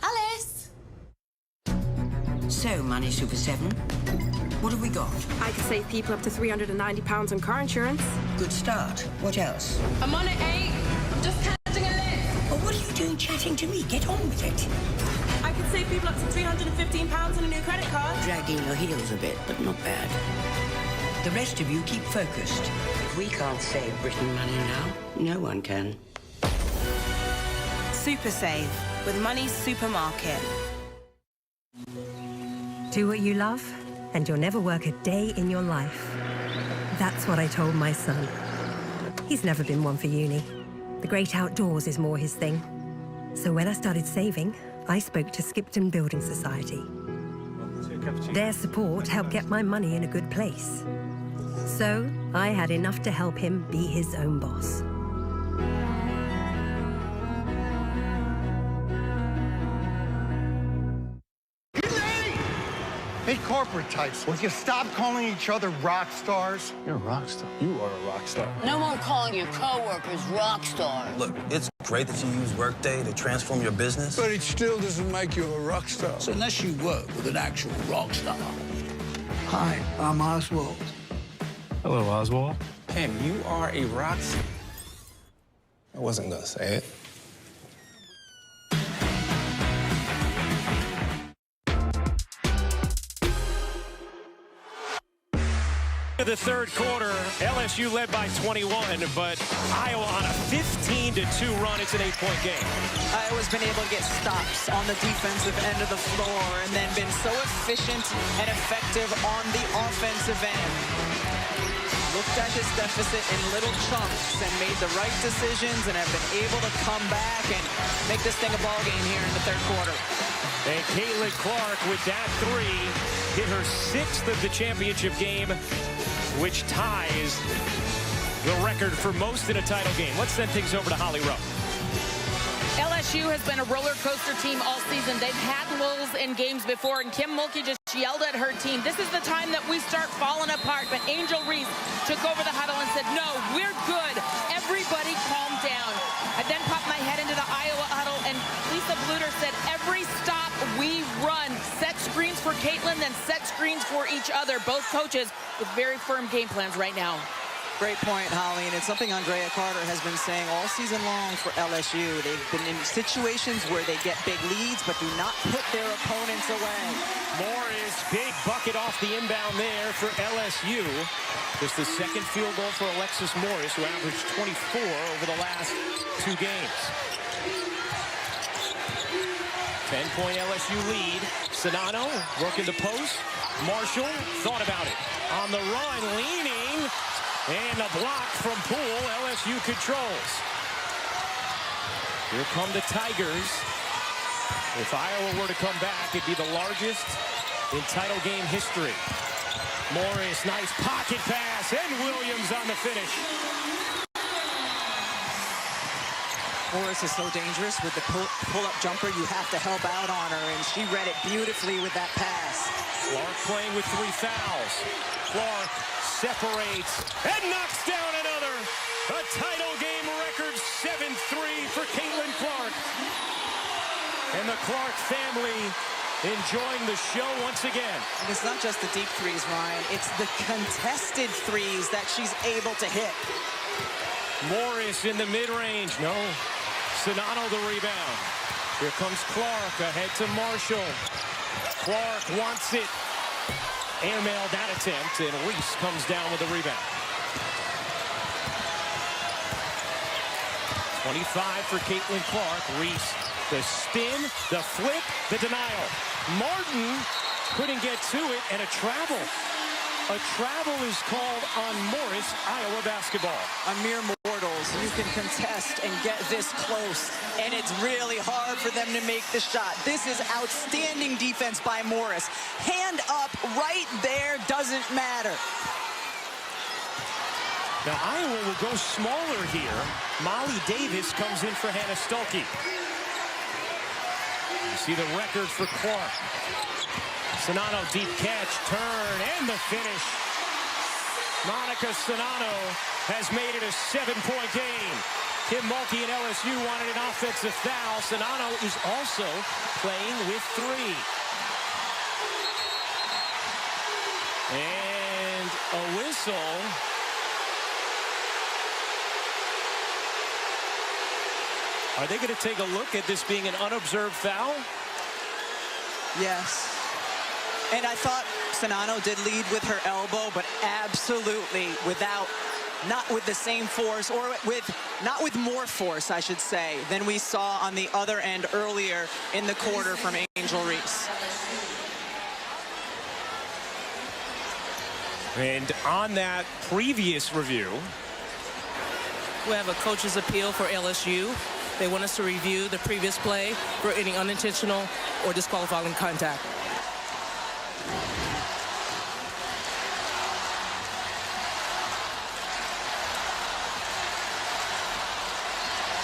Speaker 3: Alice?
Speaker 18: So, Money Super 7, what have we got?
Speaker 19: I could save people up to £390 on car insurance.
Speaker 18: Good start. What else?
Speaker 19: I'm on at 8. I'm just catching a lift.
Speaker 18: Well, what are you doing chatting to me? Get on with it.
Speaker 19: I could save people up to £315 on a new credit card.
Speaker 18: Dragging your heels a bit, but not bad. The rest of you keep focused. If we can't save Britain money now, no one can.
Speaker 19: Super Save with Money's Supermarket.
Speaker 3: Do what you love, and you'll never work a day in your life. That's what I told my son. He's never been one for uni. The great outdoors is more his thing. So when I started saving, I spoke to Skipton Building Society. Their support helped get my money in a good place. So I had enough to help him be his own boss.
Speaker 21: Hey, corporate types, will you stop calling each other rock stars?
Speaker 20: You're a rock star. You are a rock star.
Speaker 22: No more calling your coworkers rock stars.
Speaker 23: Look, it's great that you use Workday to transform your business.
Speaker 21: But it still doesn't make you a rock star.
Speaker 27: So unless you work with an actual rock star.
Speaker 21: Hi, I'm Oswald.
Speaker 20: Hello, Oswald. Pam, you are a rock star. I wasn't gonna say it.
Speaker 10: The third quarter, LSU led by 21, but Iowa on a 15-2 run. It's an 8-point game.
Speaker 12: Iowa's been able to get stops on the defensive end of the floor and then been so efficient and effective on the offensive end. Looked at this deficit in little chunks and made the right decisions and have been able to come back and make this thing a ball game here in the third quarter.
Speaker 10: And Caitlin Clark with that three hit her 6th of the championship game, which ties the record for most in a title game. Let's send things over to Holly Rowe.
Speaker 14: LSU has been a roller coaster team all season. They've had lulls in games before, and Kim Mulkey just yelled at her team. This is the time that we start falling apart. But Angel Reese took over the huddle and said, no, we're good. Everybody calm down. I then popped my head into the Iowa huddle, and Lisa Bluter said, every stop we run, set screens for Caitlin, then set screens for each other. Both coaches with very firm game plans right now.
Speaker 12: Great point, Holly, and it's something Andrea Carter has been saying all season long for LSU. They've been in situations where they get big leads, but do not put their opponents away.
Speaker 10: Morris, big bucket off the inbound there for LSU. Just the second field goal for Alexis Morris, who averaged 24 over the last 2 games. 10-point LSU lead. Sonano working the post. Marshall thought about it. On the run, leaning. And a block from Poole. LSU controls. Here come the Tigers. If Iowa were to come back, it'd be the largest in title game history. Morris, nice pocket pass, and Williams on the finish.
Speaker 12: Morris is so dangerous with the pull-up jumper. You have to help out on her, and she read it beautifully with that pass.
Speaker 10: Clark playing with 3 fouls. Clark separates and knocks down another. A title game record 7-3 for Caitlin Clark. And the Clark family enjoying the show once again.
Speaker 12: And it's not just the deep threes, Ryan. It's the contested threes that she's able to hit.
Speaker 10: Morris in the mid-range. No. Sonano the rebound. Here comes Clark ahead to Marshall. Clark wants it. Airmail that attempt, and Reese comes down with the rebound. 25 for Caitlin Clark. Reese, the spin, the flip, the denial. Martin couldn't get to it, and a travel. A travel is called on Morris, Iowa basketball.
Speaker 12: A mere mortals, you can contest and get this close, and it's really hard for them to make the shot. This is outstanding defense by Morris. Hand up right there, doesn't matter.
Speaker 10: Now Iowa will go smaller here. Molly Davis comes in for Hannah Stuelke. You see the record for Clark. Sonano deep catch, turn, and the finish. Monica Sonano has made it a 7-point game. Kim Mulkey and LSU wanted an offensive foul. Sonano is also playing with 3. And a whistle. Are they going to take a look at this being an unobserved foul?
Speaker 12: Yes. And I thought Sonano did lead with her elbow, but absolutely not with the same force, or not with more force, I should say, than we saw on the other end earlier in the quarter from Angel Reese.
Speaker 10: And on that previous review,
Speaker 5: we have a coach's appeal for LSU. They want us to review the previous play for any unintentional or disqualifying contact.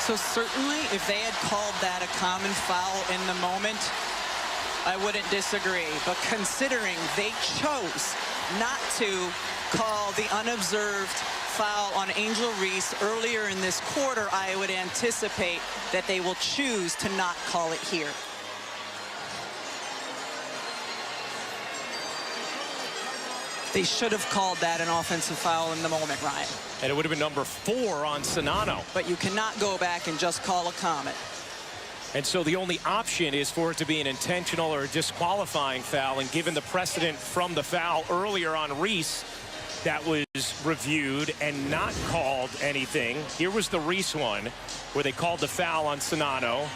Speaker 12: So certainly, if they had called that a common foul in the moment, I wouldn't disagree. But considering they chose not to call the unobserved foul on Angel Reese earlier in this quarter, I would anticipate that they will choose to not call it here. They should have called that an offensive foul in the moment, Ryan.
Speaker 10: And it would have been number 4 on Sonano.
Speaker 12: But you cannot go back and just call a comment.
Speaker 10: And so the only option is for it to be an intentional or a disqualifying foul. And given the precedent from the foul earlier on Reese that was reviewed and not called anything, here was the Reese one where they called the foul on Sonano.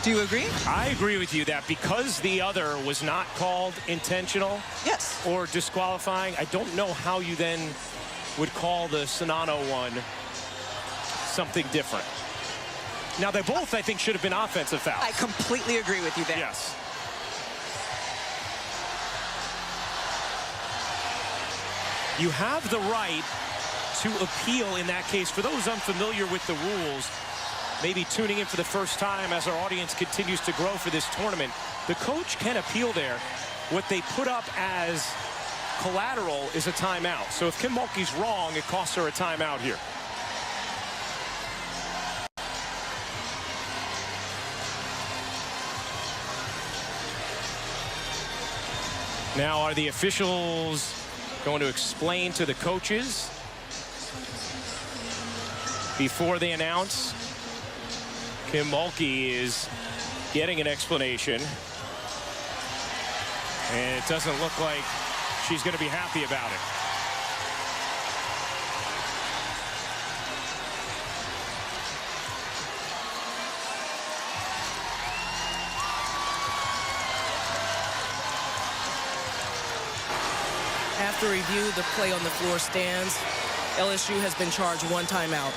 Speaker 12: Do you agree?
Speaker 10: I agree with you that because the other was not called intentional,
Speaker 12: yes,
Speaker 10: or disqualifying, I don't know how you then would call the Sonano one something different. Now, they both, I think, should have been offensive fouls.
Speaker 12: I completely agree with you there.
Speaker 10: Yes. You have the right to appeal in that case. For those unfamiliar with the rules, maybe tuning in for the first time as our audience continues to grow for this tournament, the coach can appeal there. What they put up as collateral is a timeout. So if Kim Mulkey's wrong, it costs her a timeout here. Now, are the officials going to explain to the coaches before they announce? Kim Mulkey is getting an explanation. And it doesn't look like she's going to be happy about it.
Speaker 5: After review, the play on the floor stands. LSU has been charged one timeout.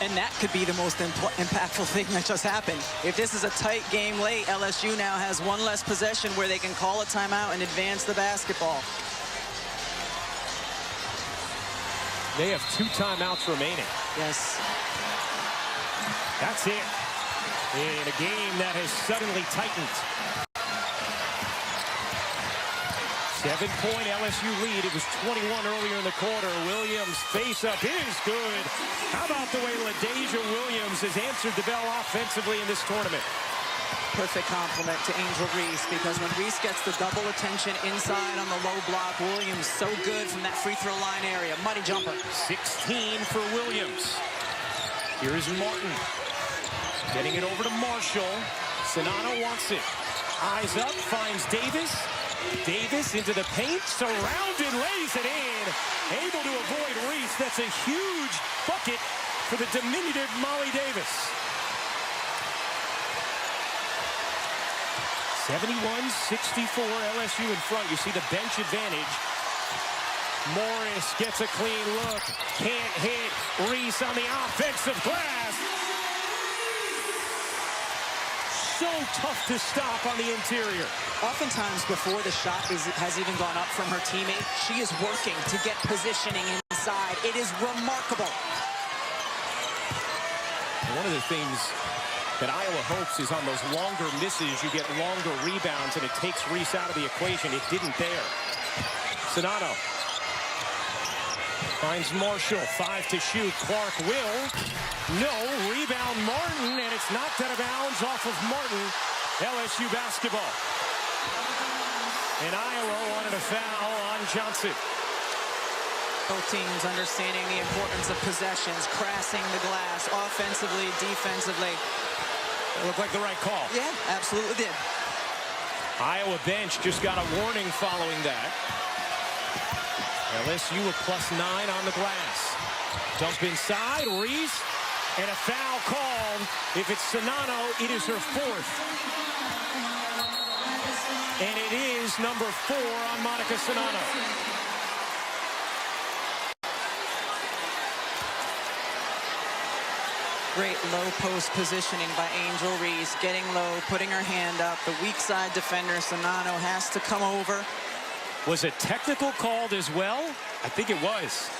Speaker 12: And that could be the most impactful thing that just happened. If this is a tight game late, LSU now has one less possession where they can call a timeout and advance the basketball.
Speaker 10: They have 2 timeouts remaining.
Speaker 12: Yes.
Speaker 10: That's it. In a game that has suddenly tightened. 7-point LSU lead. It was 21 earlier in the quarter. Williams face-up is good. How about the way LaDasia Williams has answered the bell offensively in this tournament?
Speaker 12: Perfect compliment to Angel Reese, because when Reese gets the double attention inside on the low block, Williams so good from that free throw line area. Money jumper.
Speaker 10: 16 for Williams. Here is Martin. Getting it over to Marshall. Sonano wants it. Eyes up, finds Davis. Davis into the paint, surrounded, lays it in. Able to avoid Reese. That's a huge bucket for the diminutive Molly Davis. 71-64, LSU in front. You see the bench advantage. Morris gets a clean look. Can't hit. Reese on the offensive glass. So tough to stop on the interior.
Speaker 12: Oftentimes before the shot has even gone up from her teammate, she is working to get positioning inside. It is remarkable.
Speaker 10: One of the things that Iowa hopes is on those longer misses, you get longer rebounds, and it takes Reese out of the equation. It didn't there. Sonano finds Marshall, 5 to shoot. Clark will. No, rebound Martin, and it's knocked out of bounds off of Martin. LSU basketball. And Iowa wanted a foul on Johnson.
Speaker 12: Both teams understanding the importance of possessions, crashing the glass, offensively, defensively.
Speaker 10: It looked like the right call.
Speaker 12: Yeah, absolutely did.
Speaker 10: Iowa bench just got a warning following that. LSU a +9 on the glass. Dump inside, Reese, and a foul called. If it's Sonano, it is her 4th. And it is number 4 on Monica Sonano.
Speaker 12: Great low post positioning by Angel Reese, getting low, putting her hand up. The weak side defender, Sonano, has to come over.
Speaker 10: Was it technical called as well? I think it was.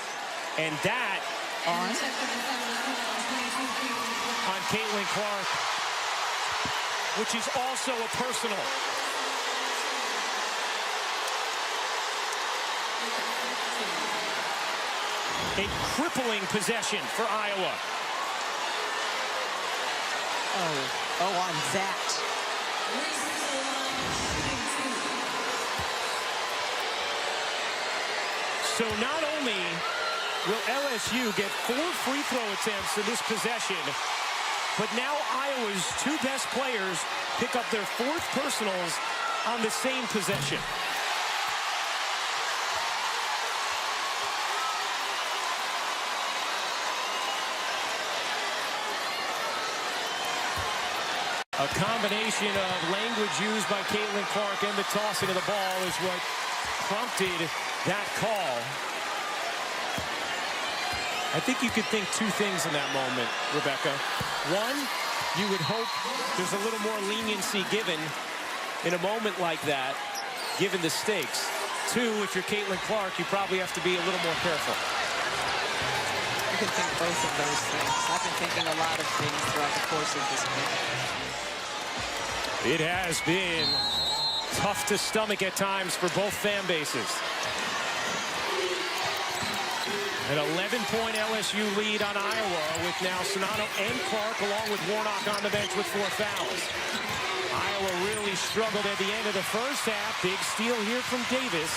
Speaker 10: And that on Caitlin Clark, which is also a personal. A crippling possession for Iowa.
Speaker 12: Oh, on that.
Speaker 10: So not only will LSU get 4 free throw attempts in this possession, but now Iowa's 2 best players pick up their 4th personals on the same possession. A combination of language used by Caitlin Clark and the tossing of the ball is what prompted that call. I think you could think two things in that moment, Rebecca. One, you would hope there's a little more leniency given in a moment like that, given the stakes. Two, if you're Caitlin Clark, you probably have to be a little more careful.
Speaker 12: You can think both of those things. I've been thinking a lot of things throughout the course of this game.
Speaker 10: It has been tough to stomach at times for both fan bases. An 11-point LSU lead on Iowa with now Sonano and Clark along with Warnock on the bench with 4 fouls. Iowa really struggled at the end of the first half. Big steal here from Davis.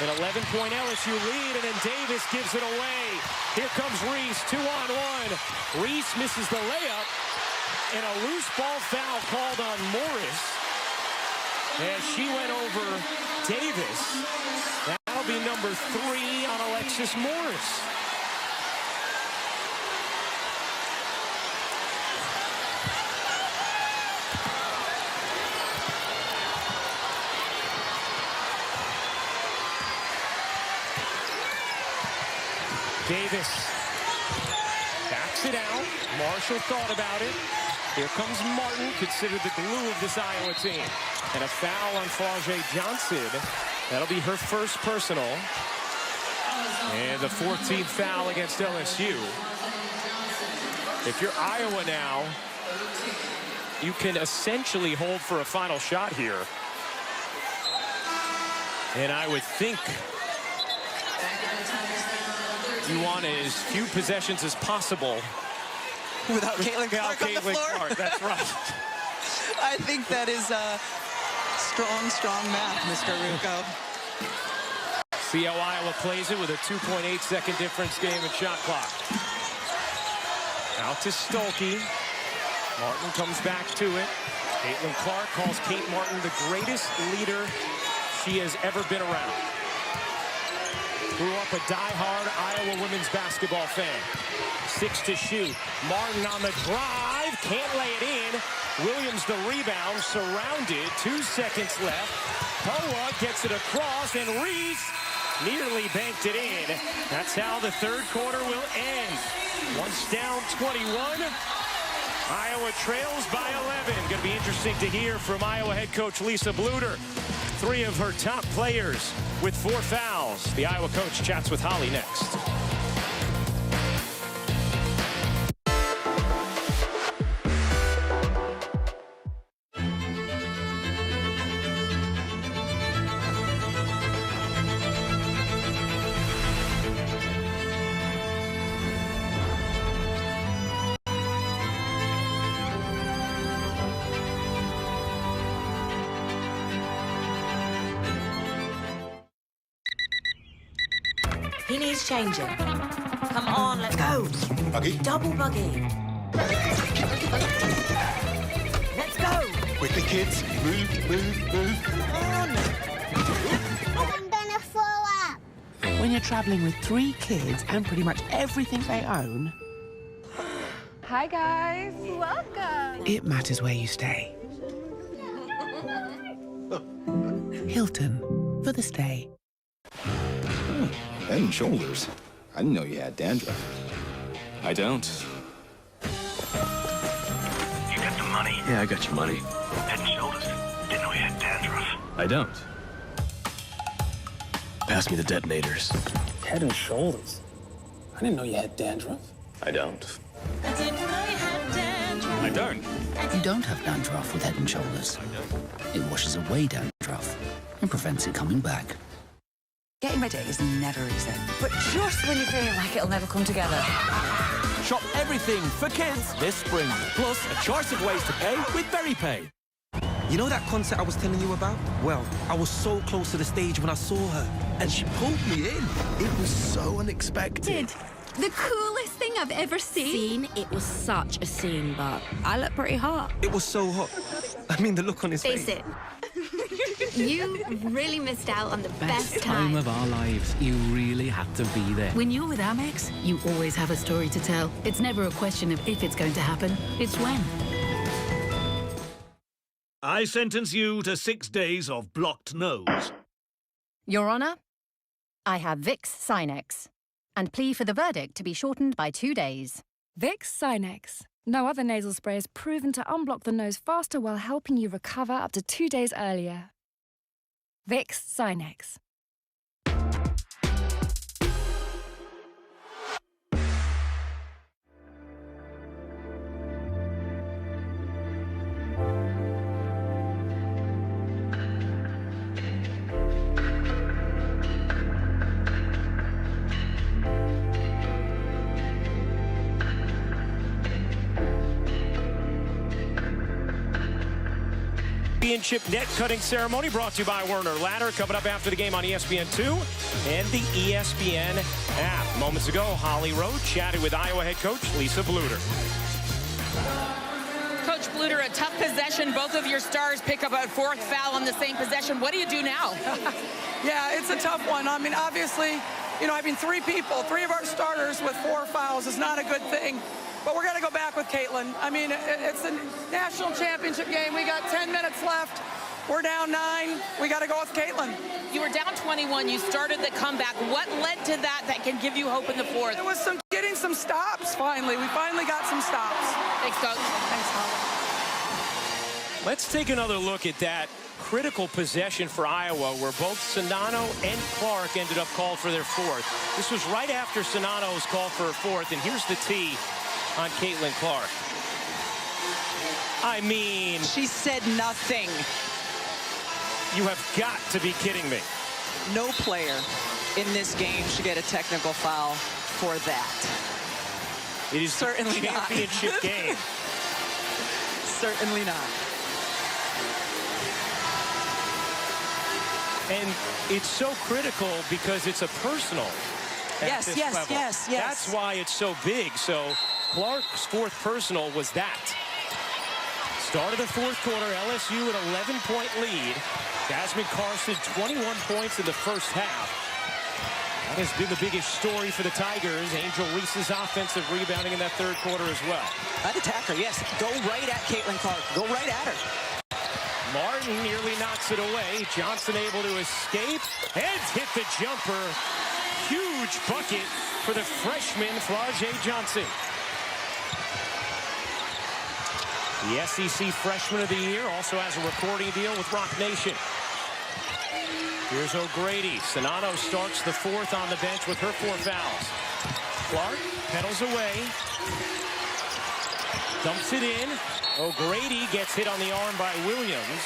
Speaker 10: An 11-point LSU lead, and then Davis gives it away. Here comes Reese, 2-on-1. Reese misses the layup, and a loose ball foul called on Morris as she went over Davis. That'll be number 3 on Alexis Morris. Davis backs it out. Marshall thought about it. Here comes Martin, considered the glue of this Iowa team. And a foul on Flau'jae Johnson. That'll be her first personal. And the 14th foul against LSU. If you're Iowa now, you can essentially hold for a final shot here. And I would think you want as few possessions as possible
Speaker 12: without Caitlin Clark on the floor.
Speaker 10: That's right.
Speaker 12: I think that is strong math, Mr. Rucco.
Speaker 10: See how Iowa plays it with a 2.8-second difference game and shot clock. Out to Stolke. Martin comes back to it. Caitlin Clark calls Kate Martin the greatest leader she has ever been around. Grew up a die-hard Iowa women's basketball fan. 6 to shoot. Martin on the drive. Can't lay it in. Williams the rebound. Surrounded. 2 seconds left. Poa gets it across. And Reese nearly banked it in. That's how the third quarter will end. Once down 21. Iowa trails by 11. Going to be interesting to hear from Iowa head coach Lisa Bluder. 3 of her top players with 4 fouls. The Iowa coach chats with Holly next.
Speaker 4: He needs changing. Come on, let's go.
Speaker 21: Buggy?
Speaker 4: Double buggy. Let's go.
Speaker 21: Quickly, kids. Move.
Speaker 4: Come on.
Speaker 6: I'm gonna throw up.
Speaker 7: When you're traveling with 3 kids and pretty much everything they own,
Speaker 8: Hi, guys. Welcome.
Speaker 7: it matters where you stay. Hilton, for the stay.
Speaker 11: Head and shoulders. I didn't know you had dandruff. I don't.
Speaker 24: You got the money?
Speaker 11: Yeah, I got your money.
Speaker 24: Head and shoulders. Didn't know you had dandruff.
Speaker 11: I don't. Pass me the detonators.
Speaker 27: Head and shoulders. I didn't know you had dandruff.
Speaker 11: I don't.
Speaker 24: I didn't know you had dandruff.
Speaker 11: I don't.
Speaker 27: You don't have dandruff with Head and Shoulders. It washes away dandruff and prevents it coming back.
Speaker 4: Getting ready is never easy, but just when you feel like it'll never come together.
Speaker 25: Shop everything for kids this spring. Plus, a choice of ways to pay with BerryPay.
Speaker 26: You know that concert I was telling you about? Well, I was so close to the stage when I saw her, and she pulled me in. It was so unexpected.
Speaker 28: The coolest thing I've ever seen. It was such a scene, but I look pretty hot.
Speaker 26: It was so hot. I mean, the look on his face.
Speaker 28: Face it. You really missed out on the best
Speaker 27: Time of our lives. You really had to be there.
Speaker 29: When you're with Amex, you always have a story to tell. It's never a question of if it's going to happen, it's when.
Speaker 30: I sentence you to 6 days of blocked nose.
Speaker 31: Your Honour, I have Vicks Sinex.
Speaker 1: and plea for the verdict to be shortened by 2 days.
Speaker 2: Vicks Sinex. No other nasal spray is proven to unblock the nose faster while helping you recover up to 2 days earlier. Vicks Sinex.
Speaker 10: Championship net cutting ceremony brought to you by Werner Ladder, coming up after the game on ESPN2 and the ESPN app. Moments ago, Holly Rowe chatted with Iowa head coach Lisa Bluder.
Speaker 14: Coach Bluder, a tough possession. Both of your stars pick up a fourth foul on the same possession. What do you do now?
Speaker 3: Yeah, it's a tough one. I mean, obviously, three of our starters with 4 fouls is not a good thing. But we're going to go back with Caitlin. I mean, it's a national championship game. We got 10 minutes left. We're down 9. We got to go with Caitlin.
Speaker 14: You were down 21. You started the comeback. What led to that can give you hope in the fourth?
Speaker 3: It was getting some stops, finally. We finally got some stops.
Speaker 14: Thanks, Coach.
Speaker 3: Thanks, Holly.
Speaker 10: Let's take another look at that critical possession for Iowa, where both Sonano and Clark ended up called for their fourth. This was right after Sonano's call for a fourth, and here's the tee on Caitlin Clark. I mean,
Speaker 12: she said nothing.
Speaker 10: You have got to be kidding me.
Speaker 12: No player in this game should get a technical foul for that.
Speaker 10: It is
Speaker 12: certainly
Speaker 10: a championship game.
Speaker 12: Certainly not.
Speaker 10: And it's so critical because it's a personal.
Speaker 12: Yes.
Speaker 10: That's why it's so big. So Clark's fourth personal was that. Start of the fourth quarter, LSU an 11-point lead. Jasmine Carson, 21 points in the first half. That has been the biggest story for the Tigers. Angel Reese's offensive rebounding in that third quarter as well.
Speaker 12: I'd attack her, yes. Go right at Caitlin Clark. Go right at her.
Speaker 10: Martin nearly knocks it away. Johnson able to escape and hit the jumper. Huge bucket for the freshman, Flau'jae Johnson. The SEC Freshman of the Year also has a recording deal with Rock Nation. Here's O'Grady. Sonano starts the fourth on the bench with her 4 fouls. Clark pedals away. Dumps it in. O'Grady gets hit on the arm by Williams.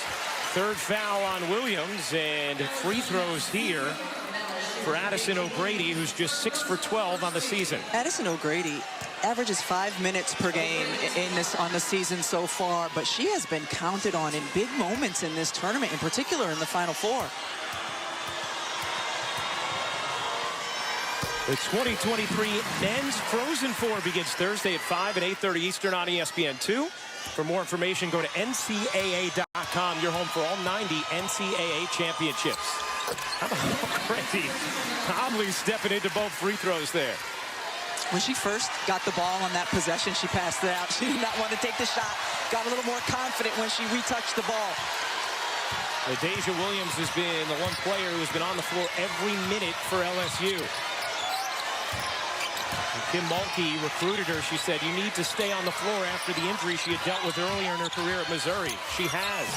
Speaker 10: Third foul on Williams, and free throws here for Addison O'Grady, who's just 6 for 12 on the season.
Speaker 12: Addison O'Grady averages 5 minutes per game on the season so far, but she has been counted on in big moments in this tournament, in particular in the Final Four.
Speaker 10: The 2023 Men's Frozen Four begins Thursday at 5 and 8:30 Eastern on ESPN2. For more information, go to NCAA.com. Your home for all 90 NCAA championships. How about O'Grady? Calmly stepping into both free throws there.
Speaker 12: When she first got the ball on that possession, she passed it out. She did not want to take the shot. Got a little more confident when she retouched the ball.
Speaker 10: Deja Williams has been the one player who has been on the floor every minute for LSU. Kim Mulkey recruited her. She said, you need to stay on the floor after the injury she had dealt with earlier in her career at Missouri. She has.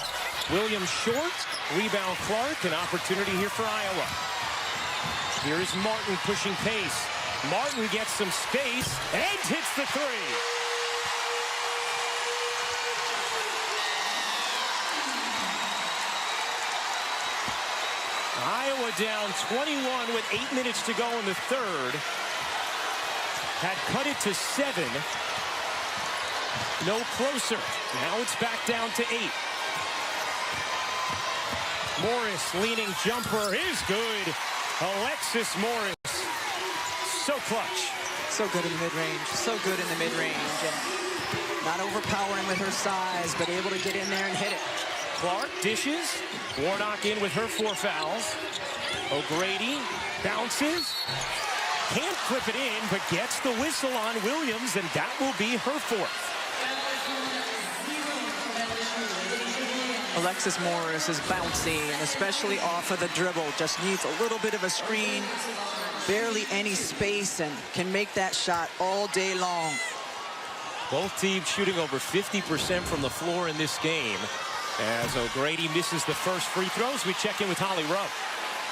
Speaker 10: Williams short, rebound Clark, an opportunity here for Iowa. Here is Martin pushing pace. Martin gets some space and hits the three. Iowa down 21 with 8 minutes to go in the third. Had cut it to 7. No closer. Now it's back down to 8. Morris leaning jumper is good. Alexis Morris. So clutch.
Speaker 12: So good in the mid-range. So good in the mid-range. And not overpowering with her size, but able to get in there and hit it.
Speaker 10: Clark dishes. Warnock in with her 4 fouls. O'Grady bounces. Can't clip it in, but gets the whistle on Williams, and that will be her 4th.
Speaker 12: Alexis Morris is bouncy, and especially off of the dribble. Just needs a little bit of a screen. barely any space and can make that shot all day long.
Speaker 10: Both teams shooting over 50% from the floor in this game. As O'Grady misses the first free throws, we check in with Holly Rowe.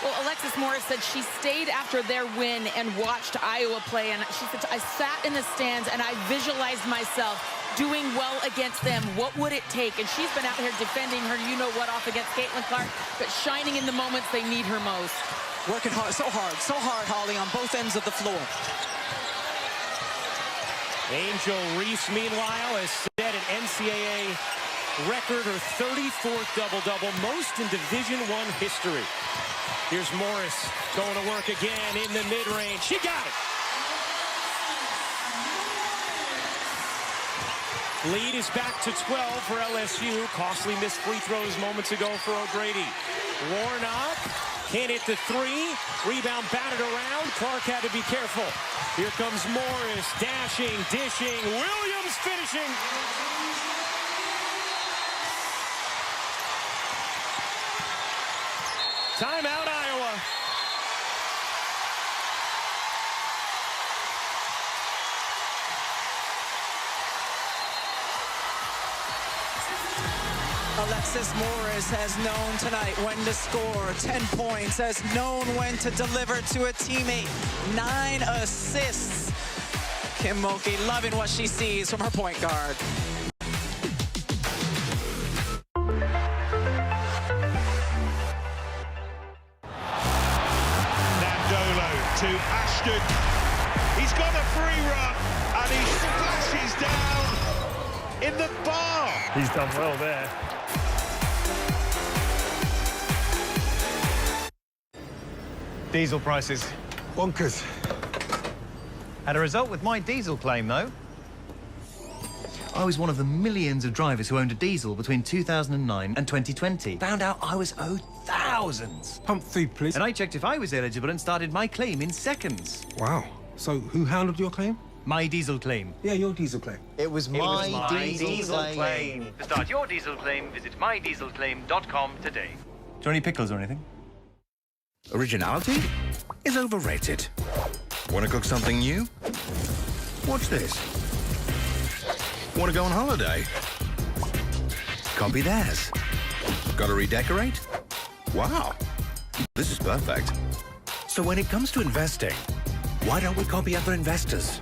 Speaker 14: Well, Alexis Morris said she stayed after their win and watched Iowa play, and she said, I sat in the stands and I visualized myself doing well against them. What would it take? And she's been out here defending her you-know-what off against Caitlin Clark, but shining in the moments they need her most.
Speaker 12: Working hard, so hard, Holly, on both ends of the floor.
Speaker 10: Angel Reese, meanwhile, has set an NCAA record, her 34th double-double, most in Division I history. Here's Morris going to work again in the mid-range. She got it. Lead is back to 12 for LSU. Costly missed free throws moments ago for O'Grady. Warnock can't hit the three. Rebound batted around. Clark had to be careful. Here comes Morris, dashing, dishing. Williams finishing. Timeout, Iowa.
Speaker 12: Alexis Morris has known tonight when to score. 10 points, has known when to deliver to a teammate. 9 assists. Kim Mulkey loving what she sees from her point guard.
Speaker 9: To Ashton. He's got a free run and he splashes down in the bar.
Speaker 13: He's done well there.
Speaker 15: Diesel prices.
Speaker 9: Bonkers.
Speaker 15: Had a result with my diesel claim, though. I was one of the millions of drivers who owned a diesel between 2009 and 2020. Found out I was owed thousands.
Speaker 9: Pump feed, please.
Speaker 15: And I checked if I was eligible and started my claim in seconds.
Speaker 9: Wow. So who handled your claim?
Speaker 15: My diesel claim.
Speaker 9: Yeah, your diesel claim.
Speaker 15: It was my diesel claim.
Speaker 16: To start your diesel claim, visit mydieselclaim.com today.
Speaker 15: Do you want any pickles or anything?
Speaker 17: Originality is overrated. Want to cook something new? Watch this. Want to go on holiday? Copy theirs. Got to redecorate? Wow, this is perfect. So when it comes to investing, why don't we copy other investors?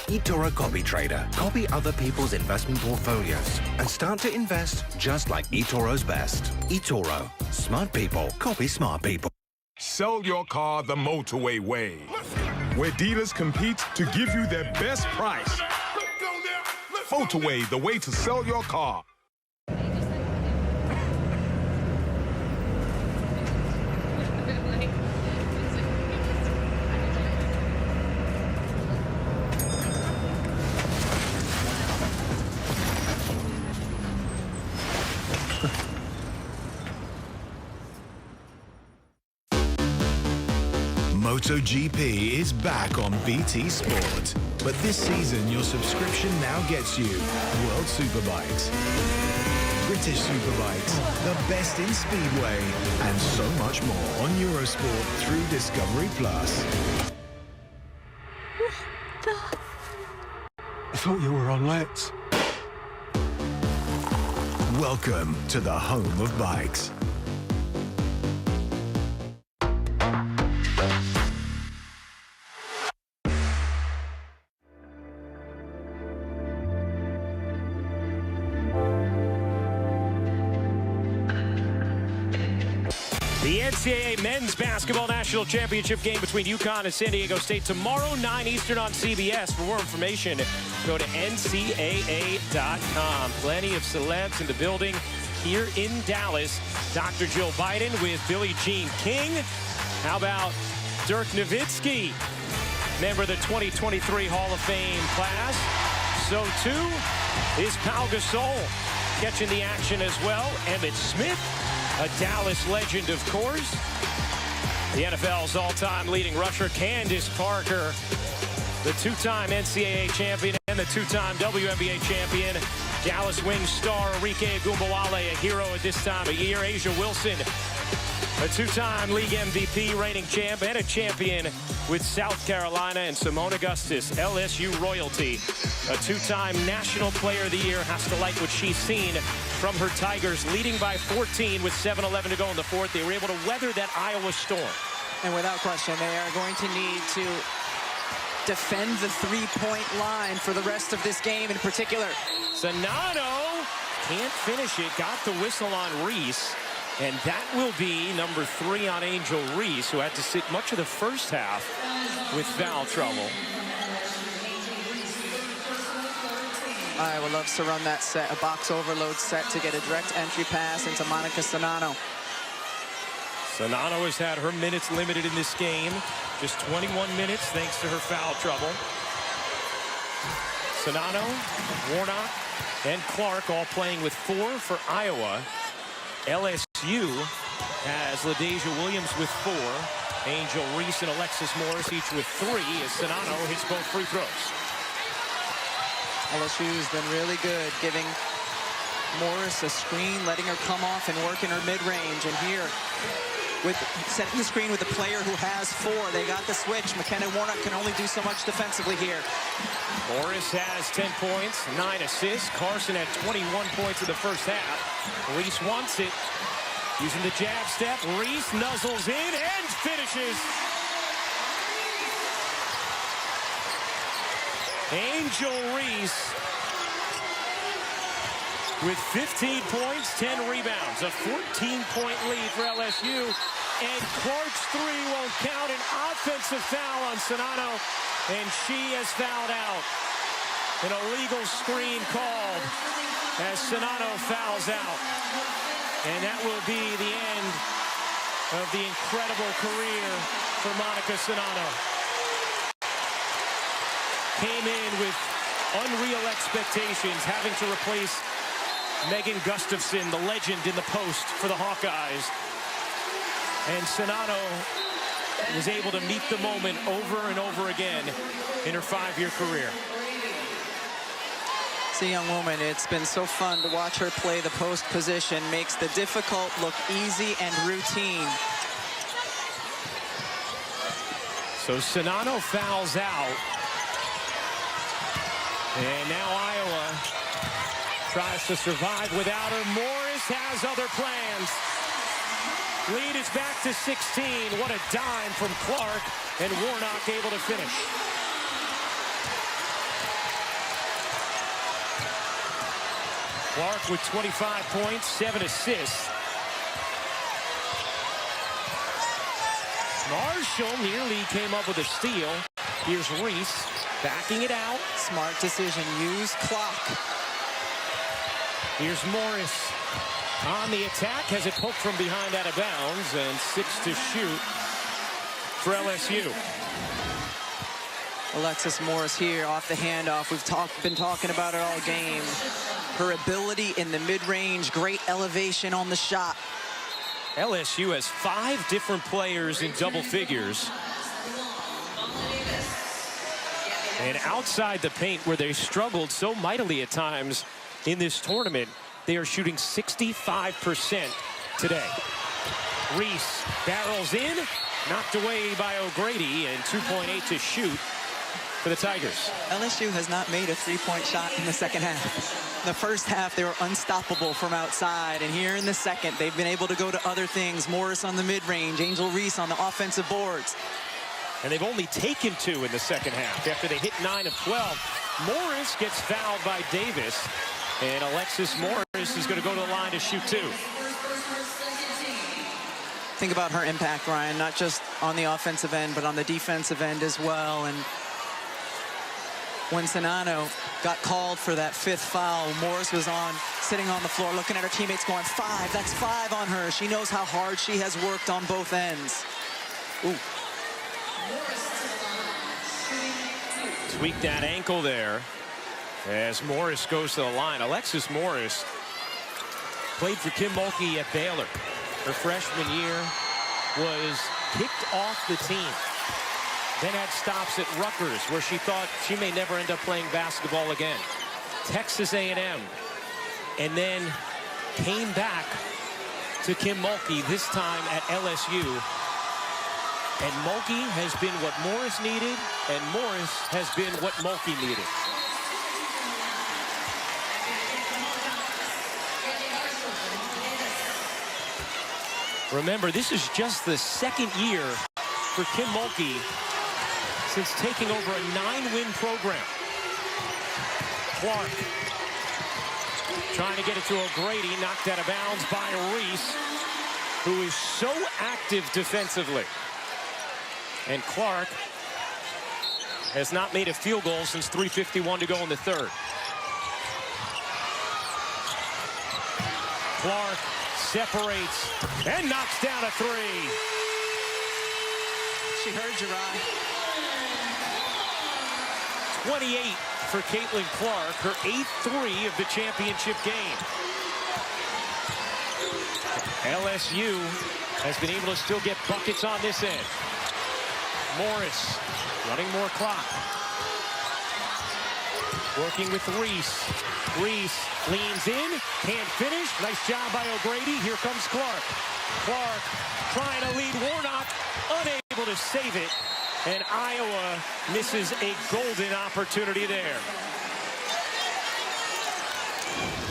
Speaker 17: eToro Copy Trader. Copy other people's investment portfolios and start to invest just like eToro's best. eToro. Smart people copy smart people.
Speaker 9: Sell your car the motorway way, where dealers compete to give you their best price. Motorway, the way to sell your car.
Speaker 18: MotoGP is back on BT Sport. But this season, your subscription now gets you World Superbikes, British Superbikes, the best in Speedway, and so much more on Eurosport through Discovery Plus.
Speaker 9: I thought you were on Let's.
Speaker 18: Welcome to the home of bikes.
Speaker 10: The NCAA Men's Basketball National Championship game between UConn and San Diego State tomorrow, 9 Eastern on CBS. For more information, go to ncaa.com. Plenty of celebs in the building here in Dallas. Dr. Jill Biden with Billie Jean King. How about Dirk Nowitzki, member of the 2023 Hall of Fame class. So, too, is Pau Gasol catching the action as well. Emmitt Smith, a Dallas legend, of course. The NFL's all-time leading rusher, Candace Parker, the two-time NCAA champion and the two-time WNBA champion. Dallas Wings star Arike Ogunbowale, a hero at this time of year. Asia Wilson, a two-time league MVP, reigning champ, and a champion with South Carolina, and Simone Augustus, LSU royalty, a two-time National Player of the Year, has to like what she's seen from her Tigers, leading by 14 with 7:11 to go in the fourth. They were able to weather that Iowa storm.
Speaker 12: And without question, they are going to need to defend the three-point line for the rest of this game in particular.
Speaker 10: Zanano can't finish it, got the whistle on Reese, and that will be number 3 on Angel Reese, who had to sit much of the first half with foul trouble.
Speaker 12: Iowa loves to run that set, a box overload set, to get a direct entry pass into Monica Zanano.
Speaker 10: Zanano has had her minutes limited in this game, just 21 minutes thanks to her foul trouble. Zanano, Warnock, and Clark all playing with 4 for Iowa. LSU has LaDasia Williams with 4. Angel Reese and Alexis Morris each with 3 as Zanano hits both free throws.
Speaker 12: LSU's been really good giving Morris a screen, letting her come off and work in her mid-range. And here, with setting the screen with a player who has 4, they got the switch. McKenna Warnock can only do so much defensively here.
Speaker 10: Morris has 10 points, 9 assists. Carson had 21 points in the first half. Reese wants it. Using the jab step, Reese nuzzles in and finishes. Angel Reese with 15 points, 10 rebounds, a 14-point lead for LSU. And Clark's 3 won't count. An offensive foul on Zanano, and she has fouled out. An illegal screen called as Zanano fouls out. And that will be the end of the incredible career for Monica Zanano. Came in with unreal expectations, having to replace Megan Gustafson, the legend in the post for the Hawkeyes. And Zanano was able to meet the moment over and over again in her 5-year career.
Speaker 12: It's a young woman. It's been so fun to watch her play the post position. Makes the difficult look easy and routine.
Speaker 10: So Zanano fouls out. And now Iowa tries to survive without her. Morris has other plans. Lead is back to 16. What a dime from Clark, and Warnock able to finish. Clark with 25 points, 7 assists. Marshall nearly came up with a steal. Here's Reese backing it out.
Speaker 12: Smart decision. Use clock.
Speaker 10: Here's Morris on the attack. Has it poked from behind out of bounds, and 6 to shoot for LSU.
Speaker 12: Alexis Morris here off the handoff. We've been talking about her all game. Her ability in the mid-range, great elevation on the shot.
Speaker 10: LSU has 5 different players in double figures. And outside the paint, where they struggled so mightily at times in this tournament, they are shooting 65% today. Reese barrels in, knocked away by O'Grady, and 2.8 to shoot for the Tigers.
Speaker 12: LSU has not made a three-point shot in the second half. The first half, they were unstoppable from outside, and here in the second, they've been able to go to other things. Morris on the mid-range, Angel Reese on the offensive boards.
Speaker 10: And they've only taken 2 in the second half after they hit 9 of 12. Morris gets fouled by Davis, and Alexis Morris is going to go to the line to shoot 2.
Speaker 12: Think about her impact, Ryan, not just on the offensive end, but on the defensive end as well. And when Zanano got called for that 5th foul, Morris was sitting on the floor looking at her teammates going, 5, that's 5 on her. She knows how hard she has worked on both ends. Ooh.
Speaker 10: Tweak that ankle there as Morris goes to the line. Alexis Morris played for Kim Mulkey at Baylor. Her freshman year was kicked off the team. Then had stops at Rutgers, where she thought she may never end up playing basketball again. Texas A&M. And then came back to Kim Mulkey, this time at LSU. And Mulkey has been what Morris needed, and Morris has been what Mulkey needed. Remember, this is just the second year for Kim Mulkey since taking over a 9-win program. Clark trying to get it to O'Grady, knocked out of bounds by Reese, who is so active defensively. And Clark has not made a field goal since 3:51 to go in the third. Clark separates and knocks down a three.
Speaker 12: She heard you, Ron.
Speaker 10: 28 for Caitlin Clark, her 8th three of the championship game. LSU has been able to still get buckets on this end. Morris running more clock. Working with Reese. Reese leans in, can't finish. Nice job by O'Grady. Here comes Clark. Clark trying to lead Warnock, unable to save it. And Iowa misses a golden opportunity there.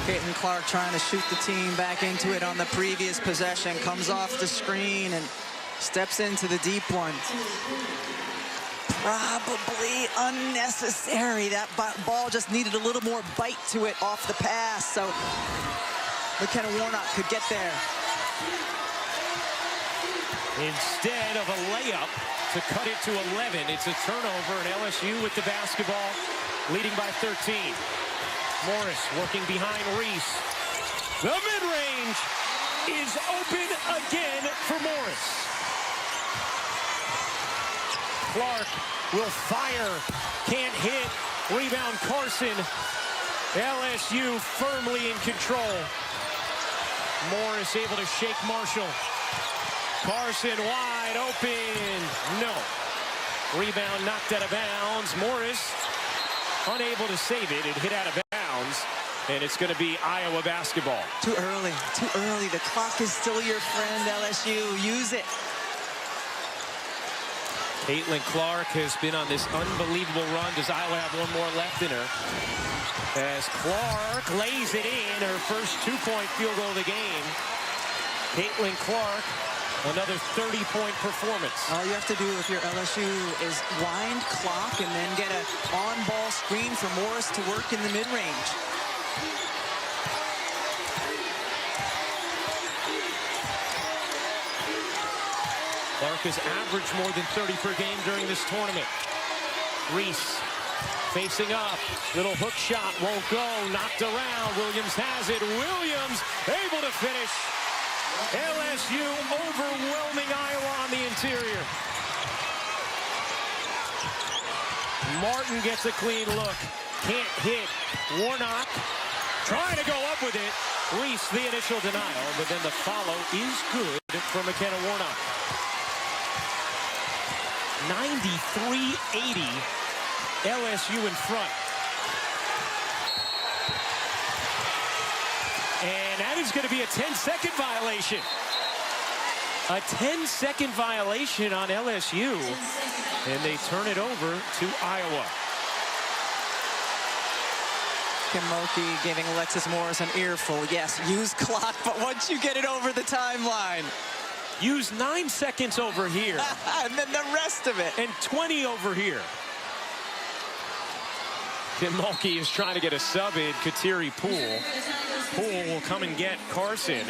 Speaker 12: Caitlin Clark trying to shoot the team back into it on the previous possession. Comes off the screen and steps into the deep one. Probably unnecessary. That ball just needed a little more bite to it off the pass. So McKenna Warnock could get there.
Speaker 10: Instead of a layup to cut it to 11, it's a turnover, and LSU with the basketball leading by 13. Morris working behind Reese. The mid-range is open again for Morris. Clark will fire, can't hit. Rebound Carson. LSU firmly in control. Morris able to shake Marshall. Carson wide open. No. Rebound knocked out of bounds. Morris unable to save it. It hit out of bounds. And it's going to be Iowa basketball.
Speaker 12: Too early. Too early. The clock is still your friend, LSU. Use it.
Speaker 10: Caitlin Clark has been on this unbelievable run. Does Iowa have one more left in her? As Clark lays it in, her first 2-point field goal of the game. Caitlin Clark, another 30-point performance.
Speaker 12: All you have to do if you're LSU is wind clock and then get an on-ball screen for Morris to work in the mid-range.
Speaker 10: Clark has averaged more than 30 per game during this tournament. Reese facing up. Little hook shot won't go. Knocked around. Williams has it. Williams able to finish. LSU overwhelming Iowa on the interior. Martin gets a clean look. Can't hit. Warnock trying to go up with it. Reese the initial denial, but then the follow is good for McKenna Warnock. 93-80, LSU in front. And that is going to be a 10-second violation. A 10-second violation on LSU. And they turn it over to Iowa.
Speaker 12: Kim Mulkey giving Alexis Morris an earful. Yes, use clock, but once you get it over the timeline.
Speaker 10: Use 9 seconds over here.
Speaker 12: And then the rest of it.
Speaker 10: And 20 over here. Kim Mulkey is trying to get a sub in. Kateri Poole. Poole will come and get Carson.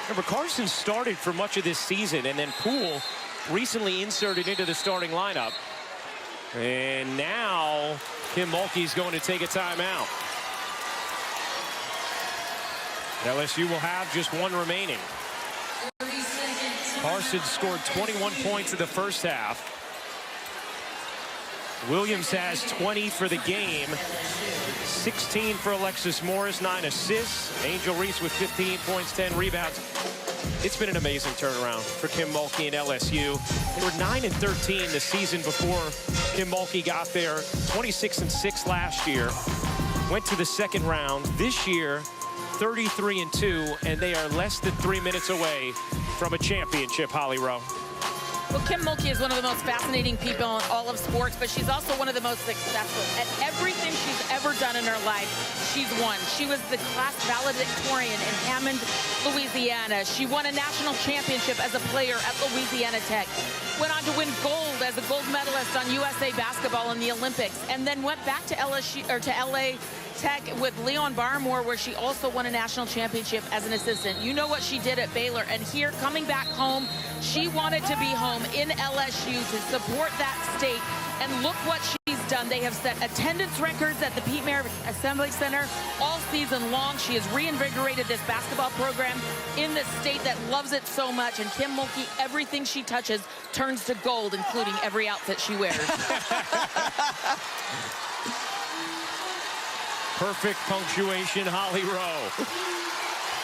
Speaker 10: Remember, Carson started for much of this season, and then Poole recently inserted into the starting lineup. And now Kim Mulkey's going to take a timeout. LSU will have just one remaining. Carson scored 21 points in the first half. Williams has 20 for the game. 16 for Alexis Morris, 9 assists. Angel Reese with 15 points, 10 rebounds. It's been an amazing turnaround for Kim Mulkey and LSU. They were 9-13 the season before Kim Mulkey got there. 26-6 last year. Went to the second round. This year, 33-2, and they are less than 3 minutes away from a championship, Holly Rowe.
Speaker 14: Well, Kim Mulkey is one of the most fascinating people in all of sports, but she's also one of the most successful. At everything she's ever done in her life, she's won. She was the class valedictorian in Hammond, Louisiana. She won a national championship as a player at Louisiana Tech. Went on to win gold as a gold medalist on USA basketball in the Olympics, and then went back to LSU or to LA Tech with Leon Barmore, where she also won a national championship as an assistant. You know what she did at Baylor, and here coming back home, she wanted to be home in LSU to support that state, and look what she's done. They have set attendance records at the Pete Merrick Assembly Center all season long. She has reinvigorated this basketball program in the state that loves it so much, and Kim Mulkey, everything she touches turns to gold, including every outfit she wears.
Speaker 10: Perfect punctuation, Holly Rowe.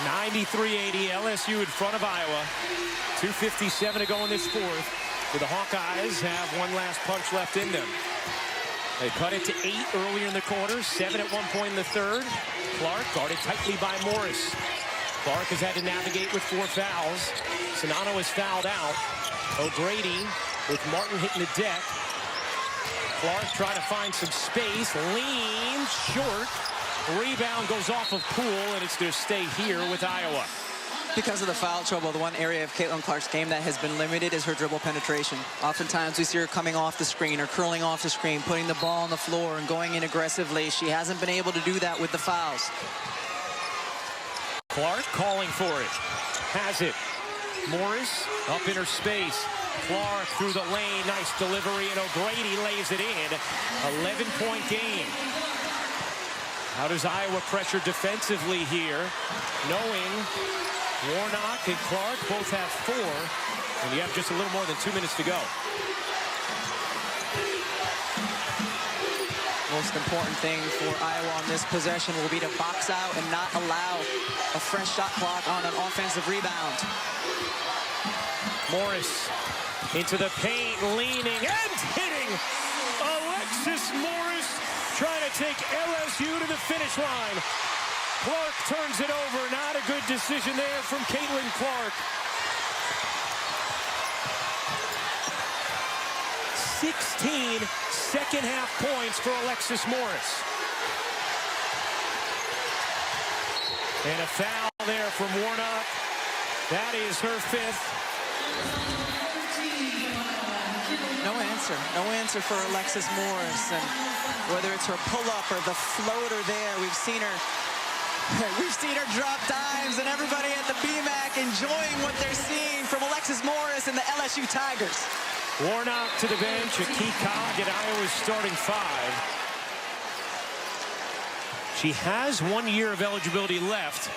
Speaker 10: 93-80, LSU in front of Iowa. 2:57 to go in this fourth. So the Hawkeyes have one last punch left in them. They cut it to 8 earlier in the quarter, 7 at one point in the third. Clark guarded tightly by Morris. Clark has had to navigate with 4 fouls. Sonano is fouled out. O'Grady with Martin hitting the deck. Clark trying to find some space, leans short. Rebound goes off of Poole, and it's going to stay here with Iowa.
Speaker 12: Because of the foul trouble, the one area of Caitlin Clark's game that has been limited is her dribble penetration. Oftentimes we see her coming off the screen or curling off the screen, putting the ball on the floor and going in aggressively. She hasn't been able to do that with the fouls.
Speaker 10: Clark calling for it. Has it. Morris up in her space. Clark through the lane, nice delivery, and O'Grady lays it in. 11-point game. How does Iowa pressure defensively here, knowing Warnock and Clark both have 4, and you have just a little more than 2 minutes to go.
Speaker 12: Most important thing for Iowa on this possession will be to box out and not allow a fresh shot clock on an offensive rebound.
Speaker 10: Morris into the paint, leaning and hitting. Alexis Morris trying to take LSU to the finish line. Clark turns it over. Not a good decision there from Caitlin Clark. 16 second-half points for Alexis Morris. And a foul there from Warnock. That is her 5th.
Speaker 12: No answer for Alexis Morris, and whether it's her pull-up or the floater there, we've seen her drop dimes, and everybody at the BMAC enjoying what they're seeing from Alexis Morris and the LSU Tigers.
Speaker 10: Warnock to the bench, a key cog at Iowa's starting 5. She has 1 year of eligibility left.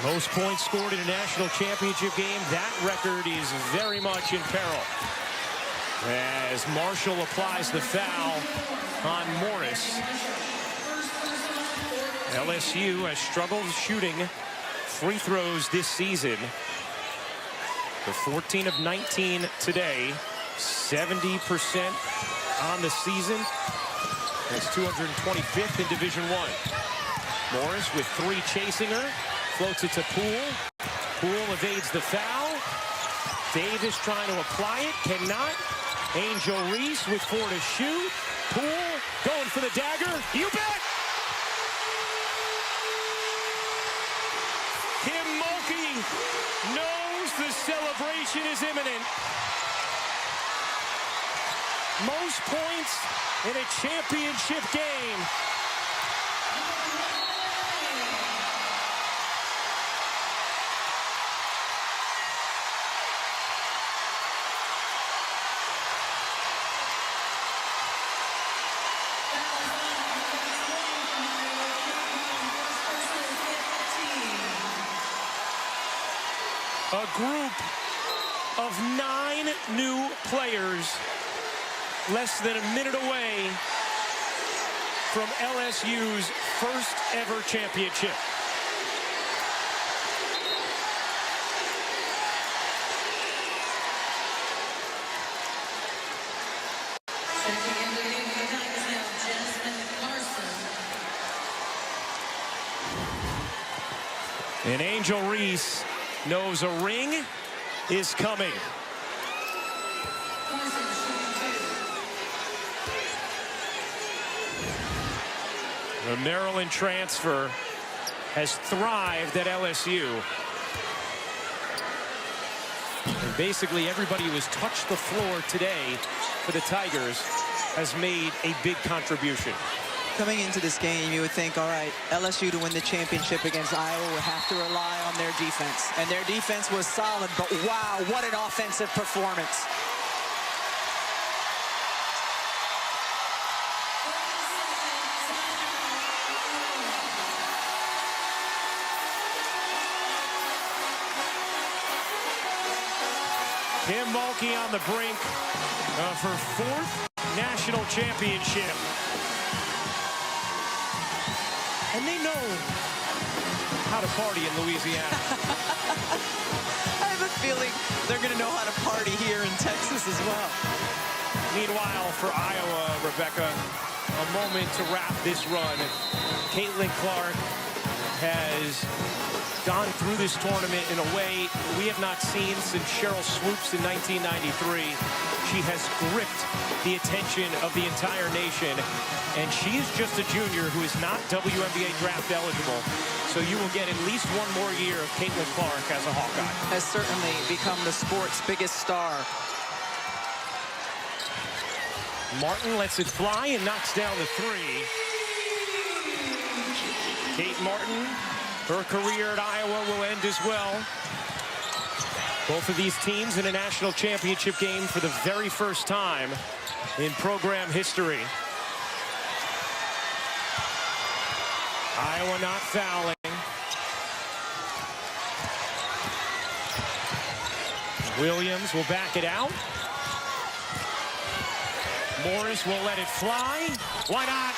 Speaker 10: Most points scored in a national championship game. That record is very much in peril, as Marshall applies the foul on Morris. LSU has struggled shooting free throws this season. The 14 of 19 today, 70% on the season. That's 225th in Division I. Morris with 3 chasing her. Floats it to Poole. Poole evades the foul. Davis trying to apply it. Cannot. Angel Reese with 4 to shoot. Poole going for the dagger. You bet! Kim Mulkey knows the celebration is imminent. Most points in a championship game. A group of 9 new players, less than a minute away from LSU's first ever championship. And Angel Reese knows a ring is coming. The Maryland transfer has thrived at LSU. And basically everybody who has touched the floor today for the Tigers has made a big contribution.
Speaker 12: Coming into this game, you would think, all right, LSU to win the championship against Iowa would have to rely on their defense. And their defense was solid, but wow, what an offensive performance.
Speaker 10: Kim Mulkey on the brink of her 4th national championship. And they know how to party in Louisiana.
Speaker 12: I have a feeling they're going to know how to party here in Texas as well.
Speaker 10: Meanwhile, for Iowa, Rebecca, a moment to wrap this run. Caitlin Clark has gone through this tournament in a way we have not seen since Cheryl Swoops in 1993. She has gripped the attention of the entire nation, and she is just a junior who is not WNBA draft eligible. So you will get at least one more year of Caitlin Clark as a Hawkeye.
Speaker 12: Has certainly become the sport's biggest star.
Speaker 10: Martin lets it fly and knocks down the 3. Kate Martin, her career at Iowa will end as well. Both of these teams in a national championship game for the very first time in program history. Iowa not fouling. Williams will back it out. Morris will let it fly. Why not?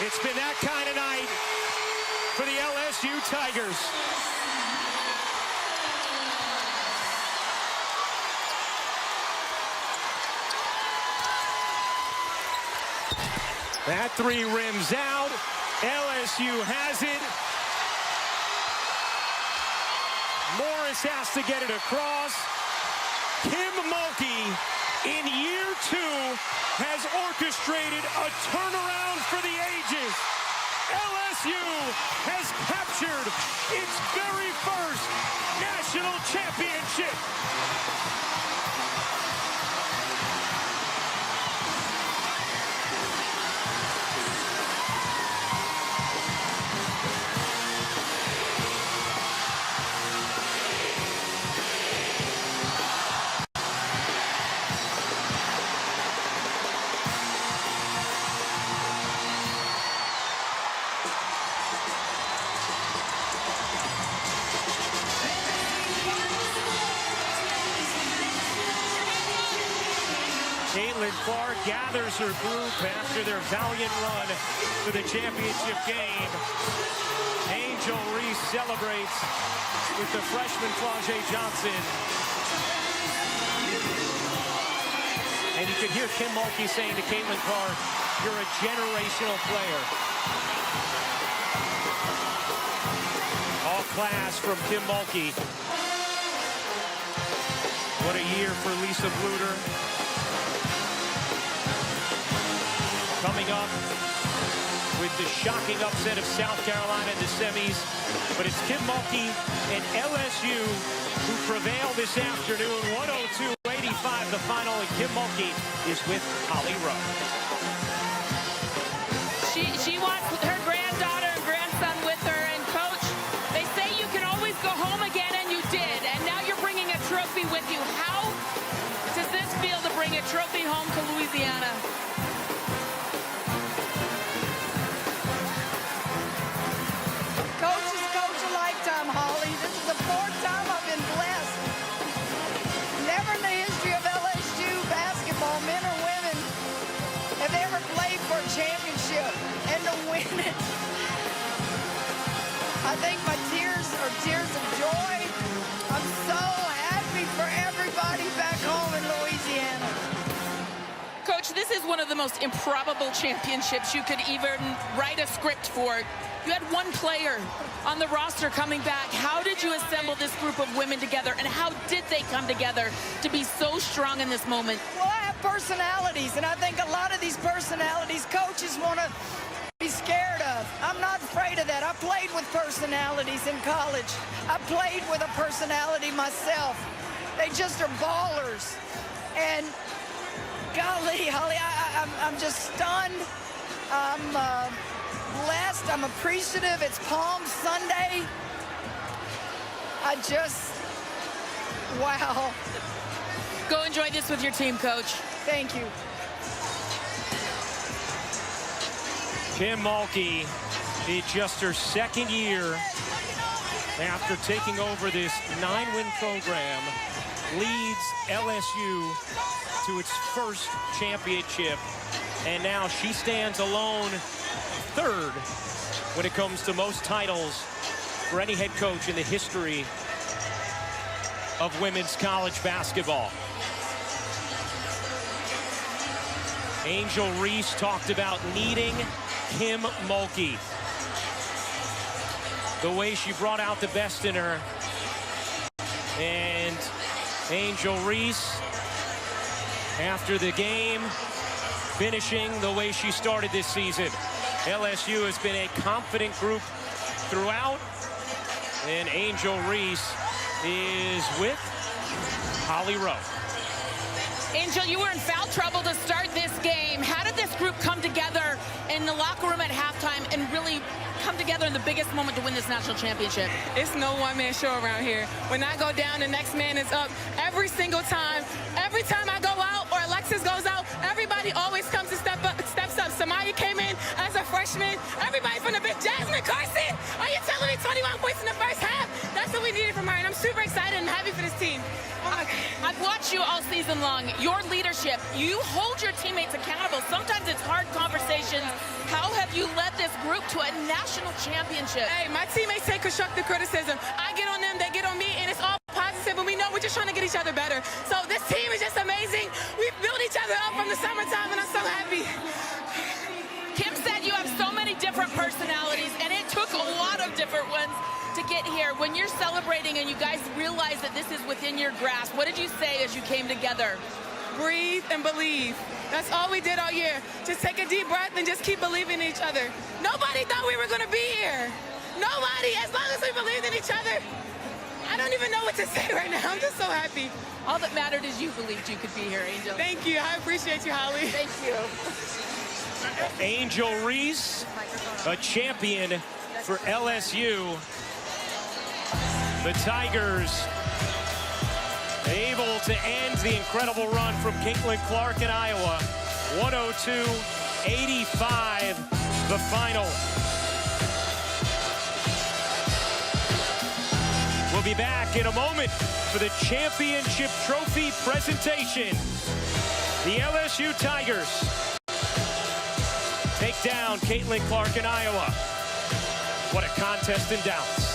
Speaker 10: It's been that kind of night for the LSU Tigers. That 3 rims out. LSU has it. Morris has to get it across. Kim Mulkey, in year 2, has orchestrated a turnaround for the ages. LSU has captured its very first national championship. Caitlin Clark gathers her group after their valiant run to the championship game. Angel Reese celebrates with the freshman Flau'jae Johnson. And you can hear Kim Mulkey saying to Caitlin Clark, you're a generational player. All class from Kim Mulkey. What a year for Lisa Bluder. Coming up with the shocking upset of South Carolina in the semis. But it's Kim Mulkey and LSU who prevail this afternoon. 102-85 the final, and Kim Mulkey is with Holly Rowe.
Speaker 14: She wants her granddaughter and grandson with her. And, Coach, they say you can always go home again, and you did. And now you're bringing a trophy with you. How does this feel to bring a trophy home to Louisiana?
Speaker 3: Coach a lifetime, Holly. This is the 4th time I've been blessed. Never in the history of LSU basketball, men or women, have ever played for a championship and to win it. I think my tears are tears of joy. I'm so happy for everybody back home in Louisiana.
Speaker 14: Coach, this is one of the most improbable championships you could even write a script for. You had one player on the roster coming back. How did you assemble this group of women together, and how did they come together to be so strong in this moment?
Speaker 5: Well, I have personalities, and I think a lot of these personalities coaches want to be scared of. I'm not afraid of that. I played with personalities in college. I played with a personality myself. They just are ballers. And golly, Holly, I'm just stunned. I'm blessed. I'm appreciative. It's Palm Sunday. Wow.
Speaker 14: Go enjoy this with your team, Coach.
Speaker 5: Thank you.
Speaker 10: Kim Mulkey, it's just her second year after taking over this 9-win program, leads LSU to its first championship, and now she stands alone third when it comes to most titles for any head coach in the history of women's college basketball. Angel Reese talked about needing Kim Mulkey. The way she brought out the best in her. And Angel Reese, after the game, finishing the way she started this season. LSU has been a confident group throughout, and Angel Reese is with Holly Rowe.
Speaker 14: Angel, you were in foul trouble to start this game. How did this group come together in the locker room at halftime and really come together in the biggest moment to win this national championship?
Speaker 6: It's no one-man show around here. When I go down, the next man is up every single time. Every time I go out or Alexis goes out, everybody always comes and steps up. Samaya came in as a freshman. Everybody from the bench. Jasmine Carson, are you telling me 21 points in the first half? That's what we needed from her, and I'm super excited and happy for this team.
Speaker 14: I've watched you all season long. Your leadership, you hold your teammates accountable. Sometimes it's hard conversations. How have you led this group to a national championship?
Speaker 6: Hey, my teammates take constructive criticism. I get on them, they get on me, and it's all positive, and we know we're just trying to get each other better. So this team is just amazing. We've built each other up from the summertime, and I'm so happy.
Speaker 14: Kim said you have so many different personalities, and it took a lot of different ones to get here. When you're celebrating and you guys realize that this is within your grasp, what did you say as you came together?
Speaker 6: Breathe and believe. That's all we did all year. Just take a deep breath and just keep believing in each other. Nobody thought we were going to be here. Nobody, as long as we believed in each other. I don't even know what to say right now. I'm just so happy.
Speaker 14: All that mattered is you believed you could be here, Angel.
Speaker 6: Thank you. I appreciate you, Holly.
Speaker 14: Thank you.
Speaker 10: Angel Reese, a champion for LSU. The Tigers able to end the incredible run from Caitlin Clark in Iowa. 102-85, the final. We'll be back in a moment for the championship trophy presentation. The LSU Tigers take down Caitlin Clark in Iowa. What a contest in Dallas.